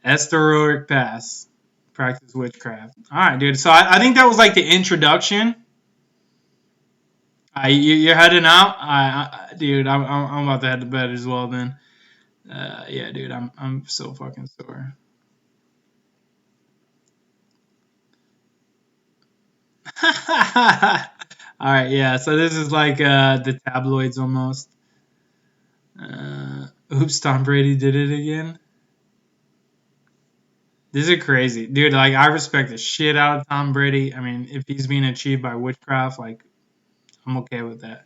Esoteric pass. Practice witchcraft. All right, dude. So I think that was like the introduction. You're heading out, dude. I'm about to head to bed as well. Then, yeah, dude. I'm so fucking sore. All right, yeah. So this is like the tabloids almost. Oops, Tom Brady did it again. This is crazy, dude. Like I respect the shit out of Tom Brady. I mean, if he's being achieved by witchcraft, like I'm okay with that.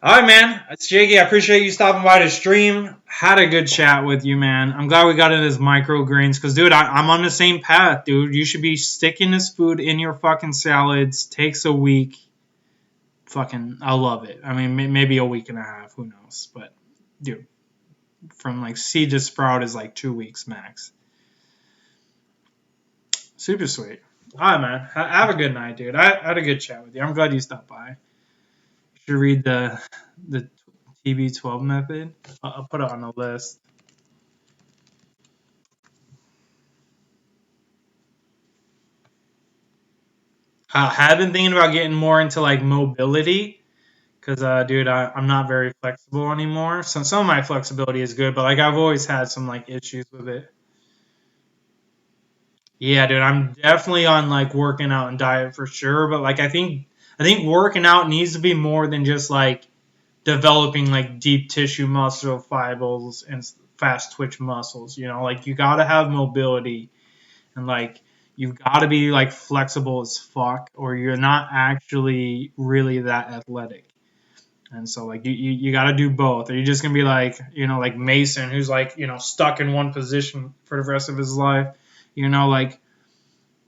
All right, man. It's Jakey. I appreciate you stopping by the stream. Had a good chat with you, man. I'm glad we got into this microgreens because, dude, I'm on the same path, dude. You should be sticking this food in your fucking salads. Takes a week. Fucking, I love it. I mean, maybe a week and a half. Who knows? But, dude, from like seed to sprout is like 2 weeks max. Super sweet. All right, man. Have a good night, dude. I had a good chat with you. I'm glad you stopped by. You should read the TB12 method. I'll put it on the list. I have been thinking about getting more into like mobility because, dude, I'm not very flexible anymore. So some of my flexibility is good, but like I've always had some like issues with it. Yeah, dude, I'm definitely on like working out and diet for sure, but like I think working out needs to be more than just like developing like deep tissue muscle fibers and fast twitch muscles. You know, like you gotta have mobility and like you've got to be like flexible as fuck, or you're not actually really that athletic. And so like you got to do both, or you're just gonna be like like Mason, who's like stuck in one position for the rest of his life. Like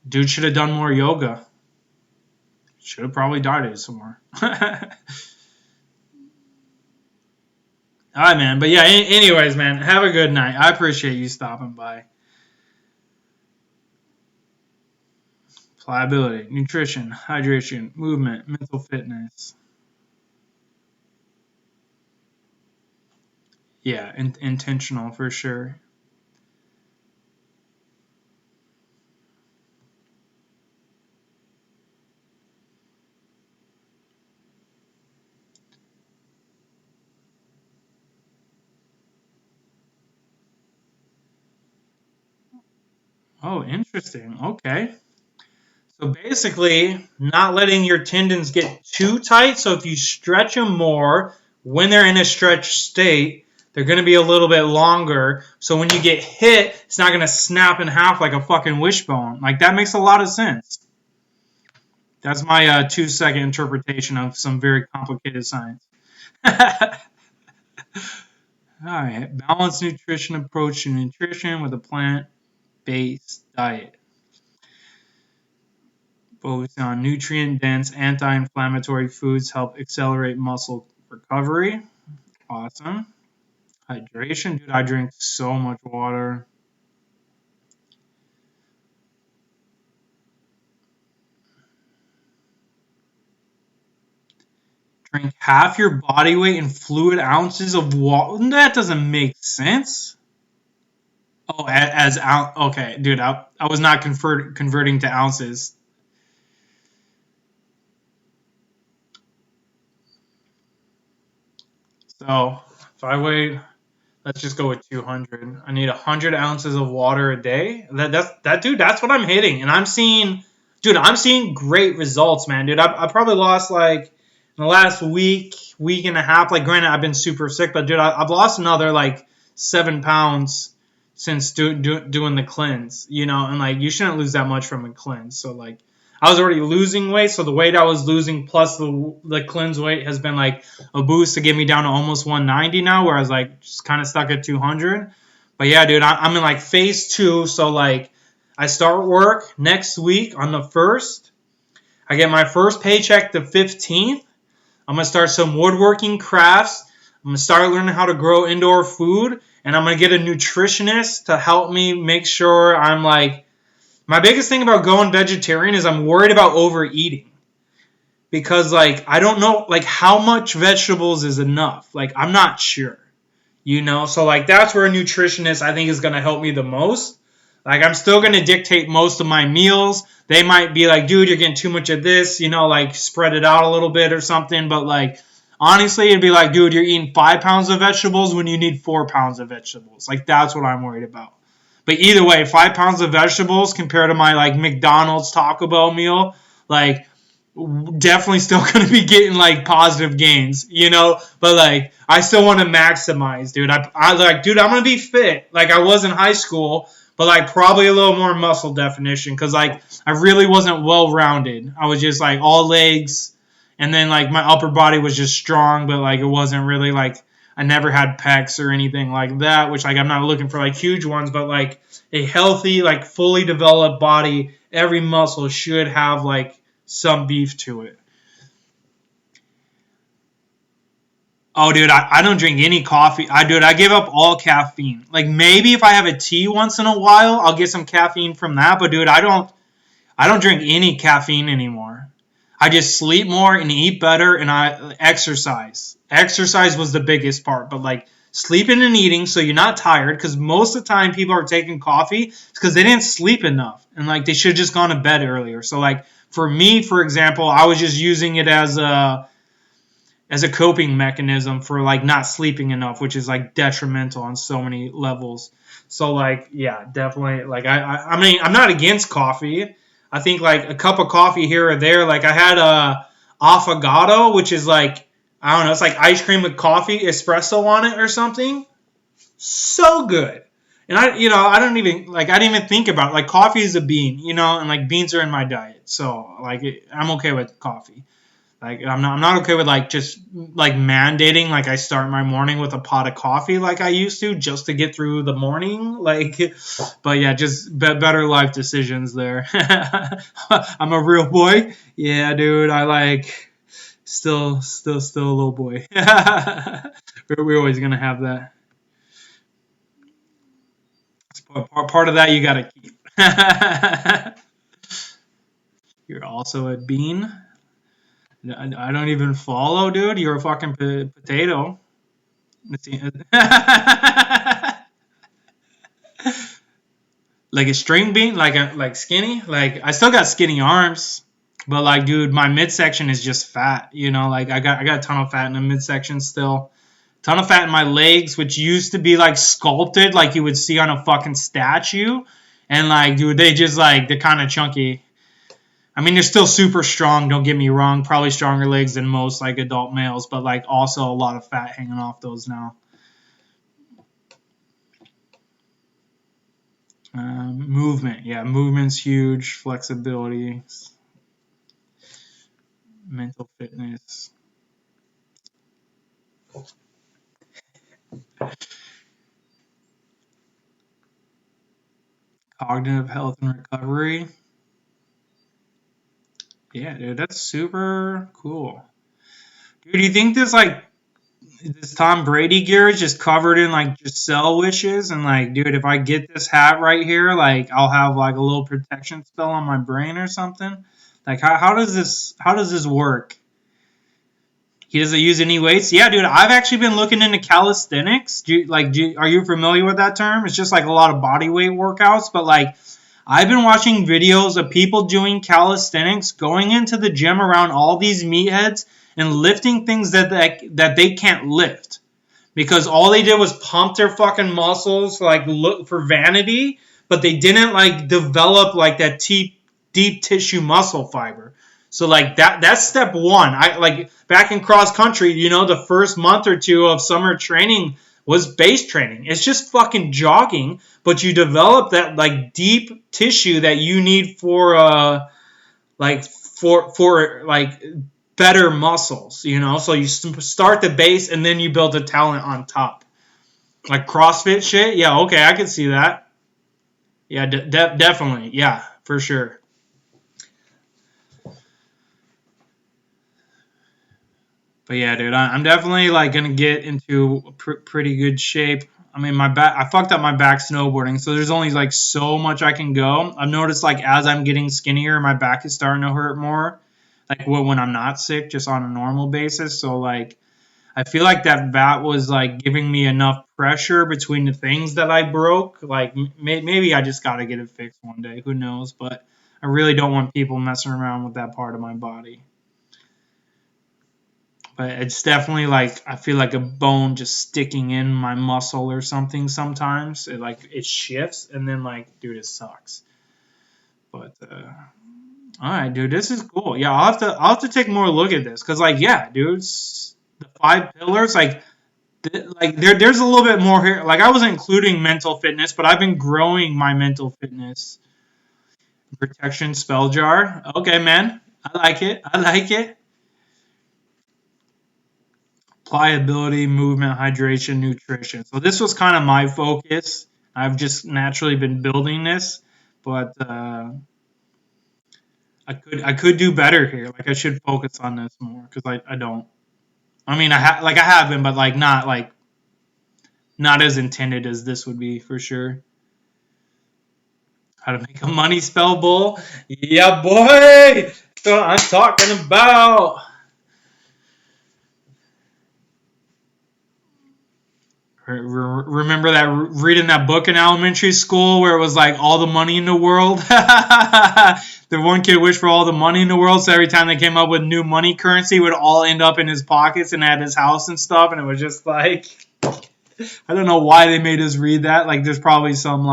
dude should have done more yoga. Should have probably dyed it some more. All right, man. But yeah, anyways, man, have a good night. I appreciate you stopping by. Pliability, nutrition, hydration, movement, mental fitness. Yeah, intentional for sure. Oh, interesting. Okay. So basically, not letting your tendons get too tight. So if you stretch them more, when they're in a stretched state, they're going to be a little bit longer. So when you get hit, it's not going to snap in half like a fucking wishbone. Like, that makes a lot of sense. That's my 2-second interpretation of some very complicated science. All right. Balanced nutrition approach to nutrition with a plant-based diet. Focusing on nutrient-dense, anti-inflammatory foods help accelerate muscle recovery. Awesome. Hydration. Dude, I drink so much water. Drink half your body weight in fluid ounces of water. That doesn't make sense. Oh, as ounce. Okay, dude, I was not converting to ounces. So if I weigh, let's just go with 200. I need 100 ounces of water a day. Dude. That's what I'm hitting, and I'm seeing great results, man, dude. I probably lost like in the last week and a half. Like, granted, I've been super sick, but dude, I've lost another like 7 pounds since doing the cleanse. You know, and like you shouldn't lose that much from a cleanse. So like, I was already losing weight, so the weight I was losing plus the cleanse weight has been like a boost to get me down to almost 190 now, where I was like just kind of stuck at 200. But yeah, dude, I'm in like phase 2, so like I start work next week on the 1st. I get my first paycheck the 15th. I'm gonna start some woodworking crafts. I'm gonna start learning how to grow indoor food, and I'm gonna get a nutritionist to help me make sure I'm like. My biggest thing about going vegetarian is I'm worried about overeating. Because, like, I don't know, like, how much vegetables is enough. Like, I'm not sure. You know? So, like, that's where a nutritionist, I think, is going to help me the most. Like, I'm still going to dictate most of my meals. They might be like, dude, you're getting too much of this. You know, like, spread it out a little bit or something. But, like, honestly, it'd be like, dude, you're eating 5 pounds of vegetables when you need 4 pounds of vegetables. Like, that's what I'm worried about. But either way, 5 pounds of vegetables compared to my like McDonald's Taco Bell meal, like definitely still going to be getting like positive gains, you know. But like I still want to maximize, dude. I like, dude, I'm going to be fit like I was in high school, but like probably a little more muscle definition because like I really wasn't well rounded. I was just like all legs, and then like my upper body was just strong, but like it wasn't really like. I never had pecs or anything like that, which like I'm not looking for like huge ones, but like a healthy, like fully developed body, every muscle should have like some beef to it. Oh, dude, I don't drink any coffee. I give up all caffeine. Like maybe if I have a tea once in a while, I'll get some caffeine from that. But dude, I don't drink any caffeine anymore. I just sleep more and eat better, and I exercise. Exercise was the biggest part, but like sleeping and eating so you're not tired, because most of the time people are taking coffee because they didn't sleep enough, and like they should have just gone to bed earlier. So like for me, for example, I was just using it as a coping mechanism for like not sleeping enough, which is like detrimental on so many levels. So like yeah, definitely like I mean I'm not against coffee. I think like a cup of coffee here or there. Like I had a affogato, which is like, I don't know, it's like ice cream with coffee, espresso on it or something. So good. And I didn't even think about it. Like coffee is a bean, you know, and like beans are in my diet. So like I'm okay with coffee. Like I'm not okay with like just like mandating like I start my morning with a pot of coffee like I used to just to get through the morning. Like, but yeah, just better life decisions there. I'm a real boy. Yeah, dude. I like still a little boy. We're always gonna have that. Part of that you gotta keep. You're also a bean. I don't even follow, dude. You're a fucking potato. Like a string bean, like skinny. Like I still got skinny arms, but like, dude, my midsection is just fat. You know, like I got a ton of fat in the midsection still. Ton of fat in my legs, which used to be like sculpted, like you would see on a fucking statue. And like, dude, they're kind of chunky. I mean, they're still super strong, don't get me wrong. Probably stronger legs than most, like, adult males. But, like, also a lot of fat hanging off those now. Movement. Yeah, movement's huge. Flexibility. Mental fitness. Cognitive health and recovery. Yeah, dude, that's super cool. Dude, do you think this Tom Brady gear is just covered in like just cell wishes and like, dude, if I get this hat right here, like I'll have like a little protection spell on my brain or something? Like how does this work? He doesn't use any weights? Yeah, dude, I've actually been looking into calisthenics. Are you familiar with that term? It's just like a lot of body weight workouts, but like I've been watching videos of people doing calisthenics, going into the gym around all these meatheads and lifting things that they can't lift. Because all they did was pump their fucking muscles like look for vanity, but they didn't like develop like that deep tissue muscle fiber. So like that's step one. I like back in cross country, you know, the first month or two of summer training was base training. It's just fucking jogging, but you develop that like deep tissue that you need for better muscles, you know? So you start the base and then you build the talent on top. Like CrossFit shit? Yeah, okay, I can see that. Yeah, definitely. Yeah, for sure. But yeah, dude, I'm definitely like gonna get into pretty good shape. I mean, I fucked up my back snowboarding, so there's only like so much I can go. I've noticed like as I'm getting skinnier, my back is starting to hurt more. Like when I'm not sick, just on a normal basis. So like, I feel like that was like giving me enough pressure between the things that I broke. Like maybe I just gotta get it fixed one day. Who knows? But I really don't want people messing around with that part of my body. But it's definitely like I feel like a bone just sticking in my muscle or something sometimes. It shifts and then like, dude, it sucks. But all right, dude, this is cool. Yeah, I'll have to take more look at this because like, yeah, dude, the 5 pillars like there's a little bit more here. Like I wasn't including mental fitness, but I've been growing my mental fitness. Protection spell jar. Okay, man, I like it. Pliability, movement, hydration, nutrition. So this was kind of my focus. I've just naturally been building this, but I could do better here. Like I should focus on this more because I don't. I mean I have been, but like not as intended as this would be for sure. How to make a money spell bowl? Yeah, boy. That's what I'm talking about. Remember that reading that book in elementary school where it was like all the money in the world? The one kid wished for all the money in the world, so every time they came up with new money currency, it would all end up in his pockets and at his house and stuff. And it was just like, I don't know why they made us read that. Like, there's probably some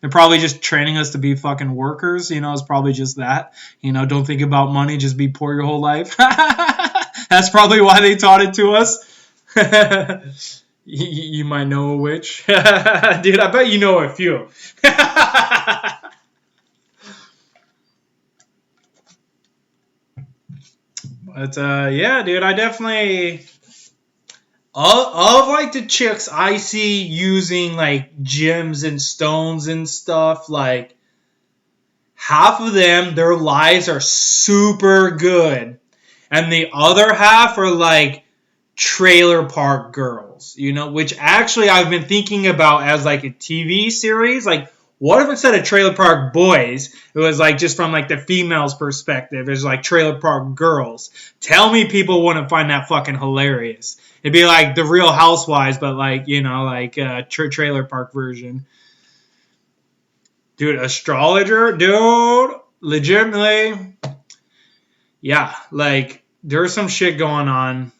they're probably just training us to be fucking workers. You know, it's probably just that. You know, don't think about money, just be poor your whole life. That's probably why they taught it to us. You might know a witch. Dude, I bet you know a few. But yeah, dude, I definitely of like the chicks I see using like gems and stones and stuff, like half of them, their lives are super good, and the other half are like trailer park girls, you know, which actually I've been thinking about as like a TV series. Like, what if instead of trailer park boys, it was like just from like the female's perspective, it's like trailer park girls? Tell me people wouldn't find that fucking hilarious. It'd be like the Real Housewives, but like, you know, like trailer park version. Dude, astrologer, dude, legitimately, yeah, like there's some shit going on.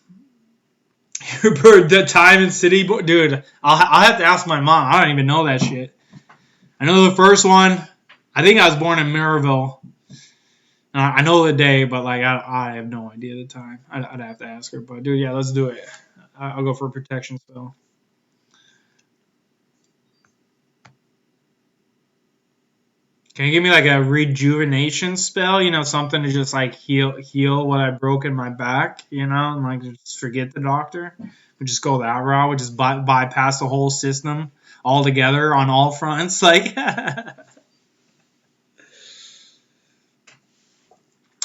The time and city, dude. I'll have to ask my mom. I don't even know that shit. I know the first one. I think I was born in Maryville. I know the day, but like I have no idea the time. I'd have to ask her. But dude, yeah, let's do it. I'll go for a protection spell. Can you give me like a rejuvenation spell? You know, something to just like heal what I broke in my back. You know, and like just forget the doctor. We just go that route. We just bypass the whole system altogether on all fronts. Like, but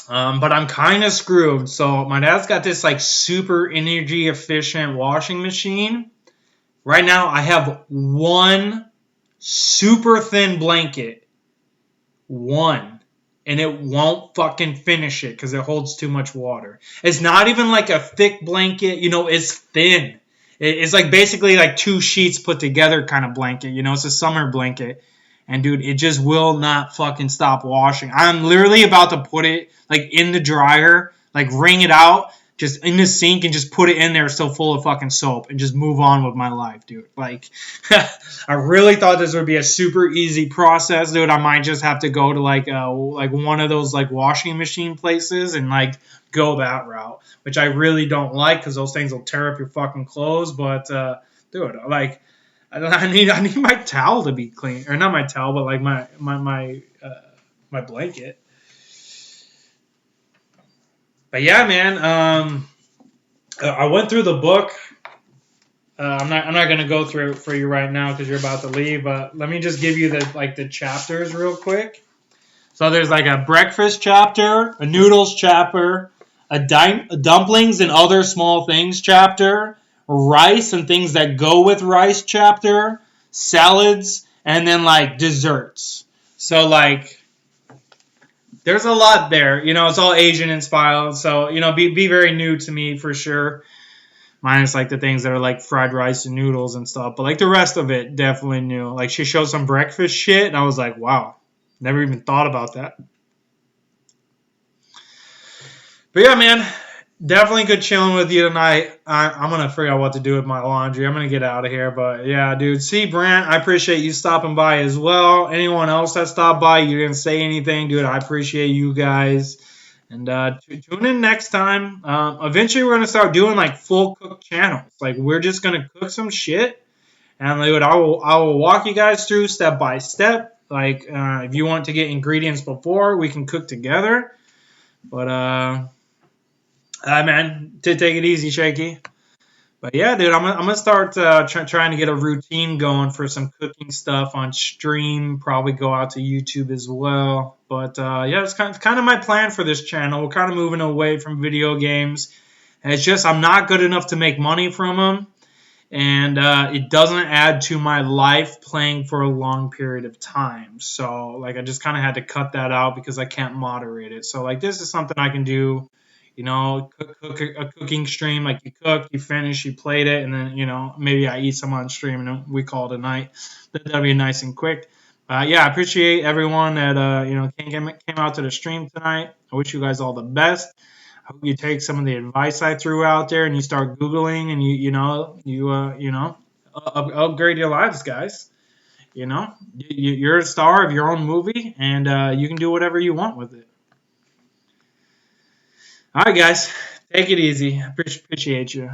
I'm kind of screwed. So my dad's got this like super energy efficient washing machine. Right now, I have one super thin blanket. One, and it won't fucking finish it because it holds too much water. It's not even like a thick blanket, you know, it's thin. It's like basically like 2 sheets put together kind of blanket, you know, it's a summer blanket. And dude, it just will not fucking stop washing. I'm literally about to put it like in the dryer, like wring it out, just in the sink and just put it in there so full of fucking soap and just move on with my life, dude. Like, I really thought this would be a super easy process, dude. I might just have to go to like one of those like washing machine places and like go that route, which I really don't like because those things will tear up your fucking clothes. But dude, like, I need my towel to be clean, or not my towel, but like my blanket. But yeah, man, I went through the book. I'm not gonna go through it for you right now because you're about to leave. But let me just give you the chapters real quick. So there's like a breakfast chapter, a noodles chapter, a dumplings and other small things chapter, rice and things that go with rice chapter, salads, and then like desserts. So like, there's a lot there. You know, it's all Asian inspired. So, you know, be very new to me for sure. Minus like the things that are like fried rice and noodles and stuff. But like the rest of it, definitely new. Like she showed some breakfast shit and I was like, wow, never even thought about that. But yeah, man, definitely good chilling with you tonight. I'm going to figure out what to do with my laundry. I'm going to get out of here. But yeah, dude. See, Brant, I appreciate you stopping by as well. Anyone else that stopped by, you didn't say anything, dude. I appreciate you guys. And tune in next time. Eventually, we're going to start doing like full cook channels. Like, we're just going to cook some shit. And dude, I will walk you guys through step by step. Like, if you want to get ingredients before, we can cook together. But, man, take it easy, Shaky. But yeah, dude, I'm gonna start trying to get a routine going for some cooking stuff on stream. Probably go out to YouTube as well. But yeah, it's kind of my plan for this channel. We're kind of moving away from video games. And it's just I'm not good enough to make money from them, and it doesn't add to my life playing for a long period of time. So like I just kind of had to cut that out because I can't moderate it. So like this is something I can do. You know, cook a cooking stream, like you cooked, you finished, you played it, and then, you know, maybe I eat some on stream and we call it a night. That'll be nice and quick. Yeah, I appreciate everyone that, you know, came out to the stream tonight. I wish you guys all the best. I hope you take some of the advice I threw out there and you start Googling and you upgrade your lives, guys. You know, you're a star of your own movie and you can do whatever you want with it. All right, guys, take it easy. Appreciate you.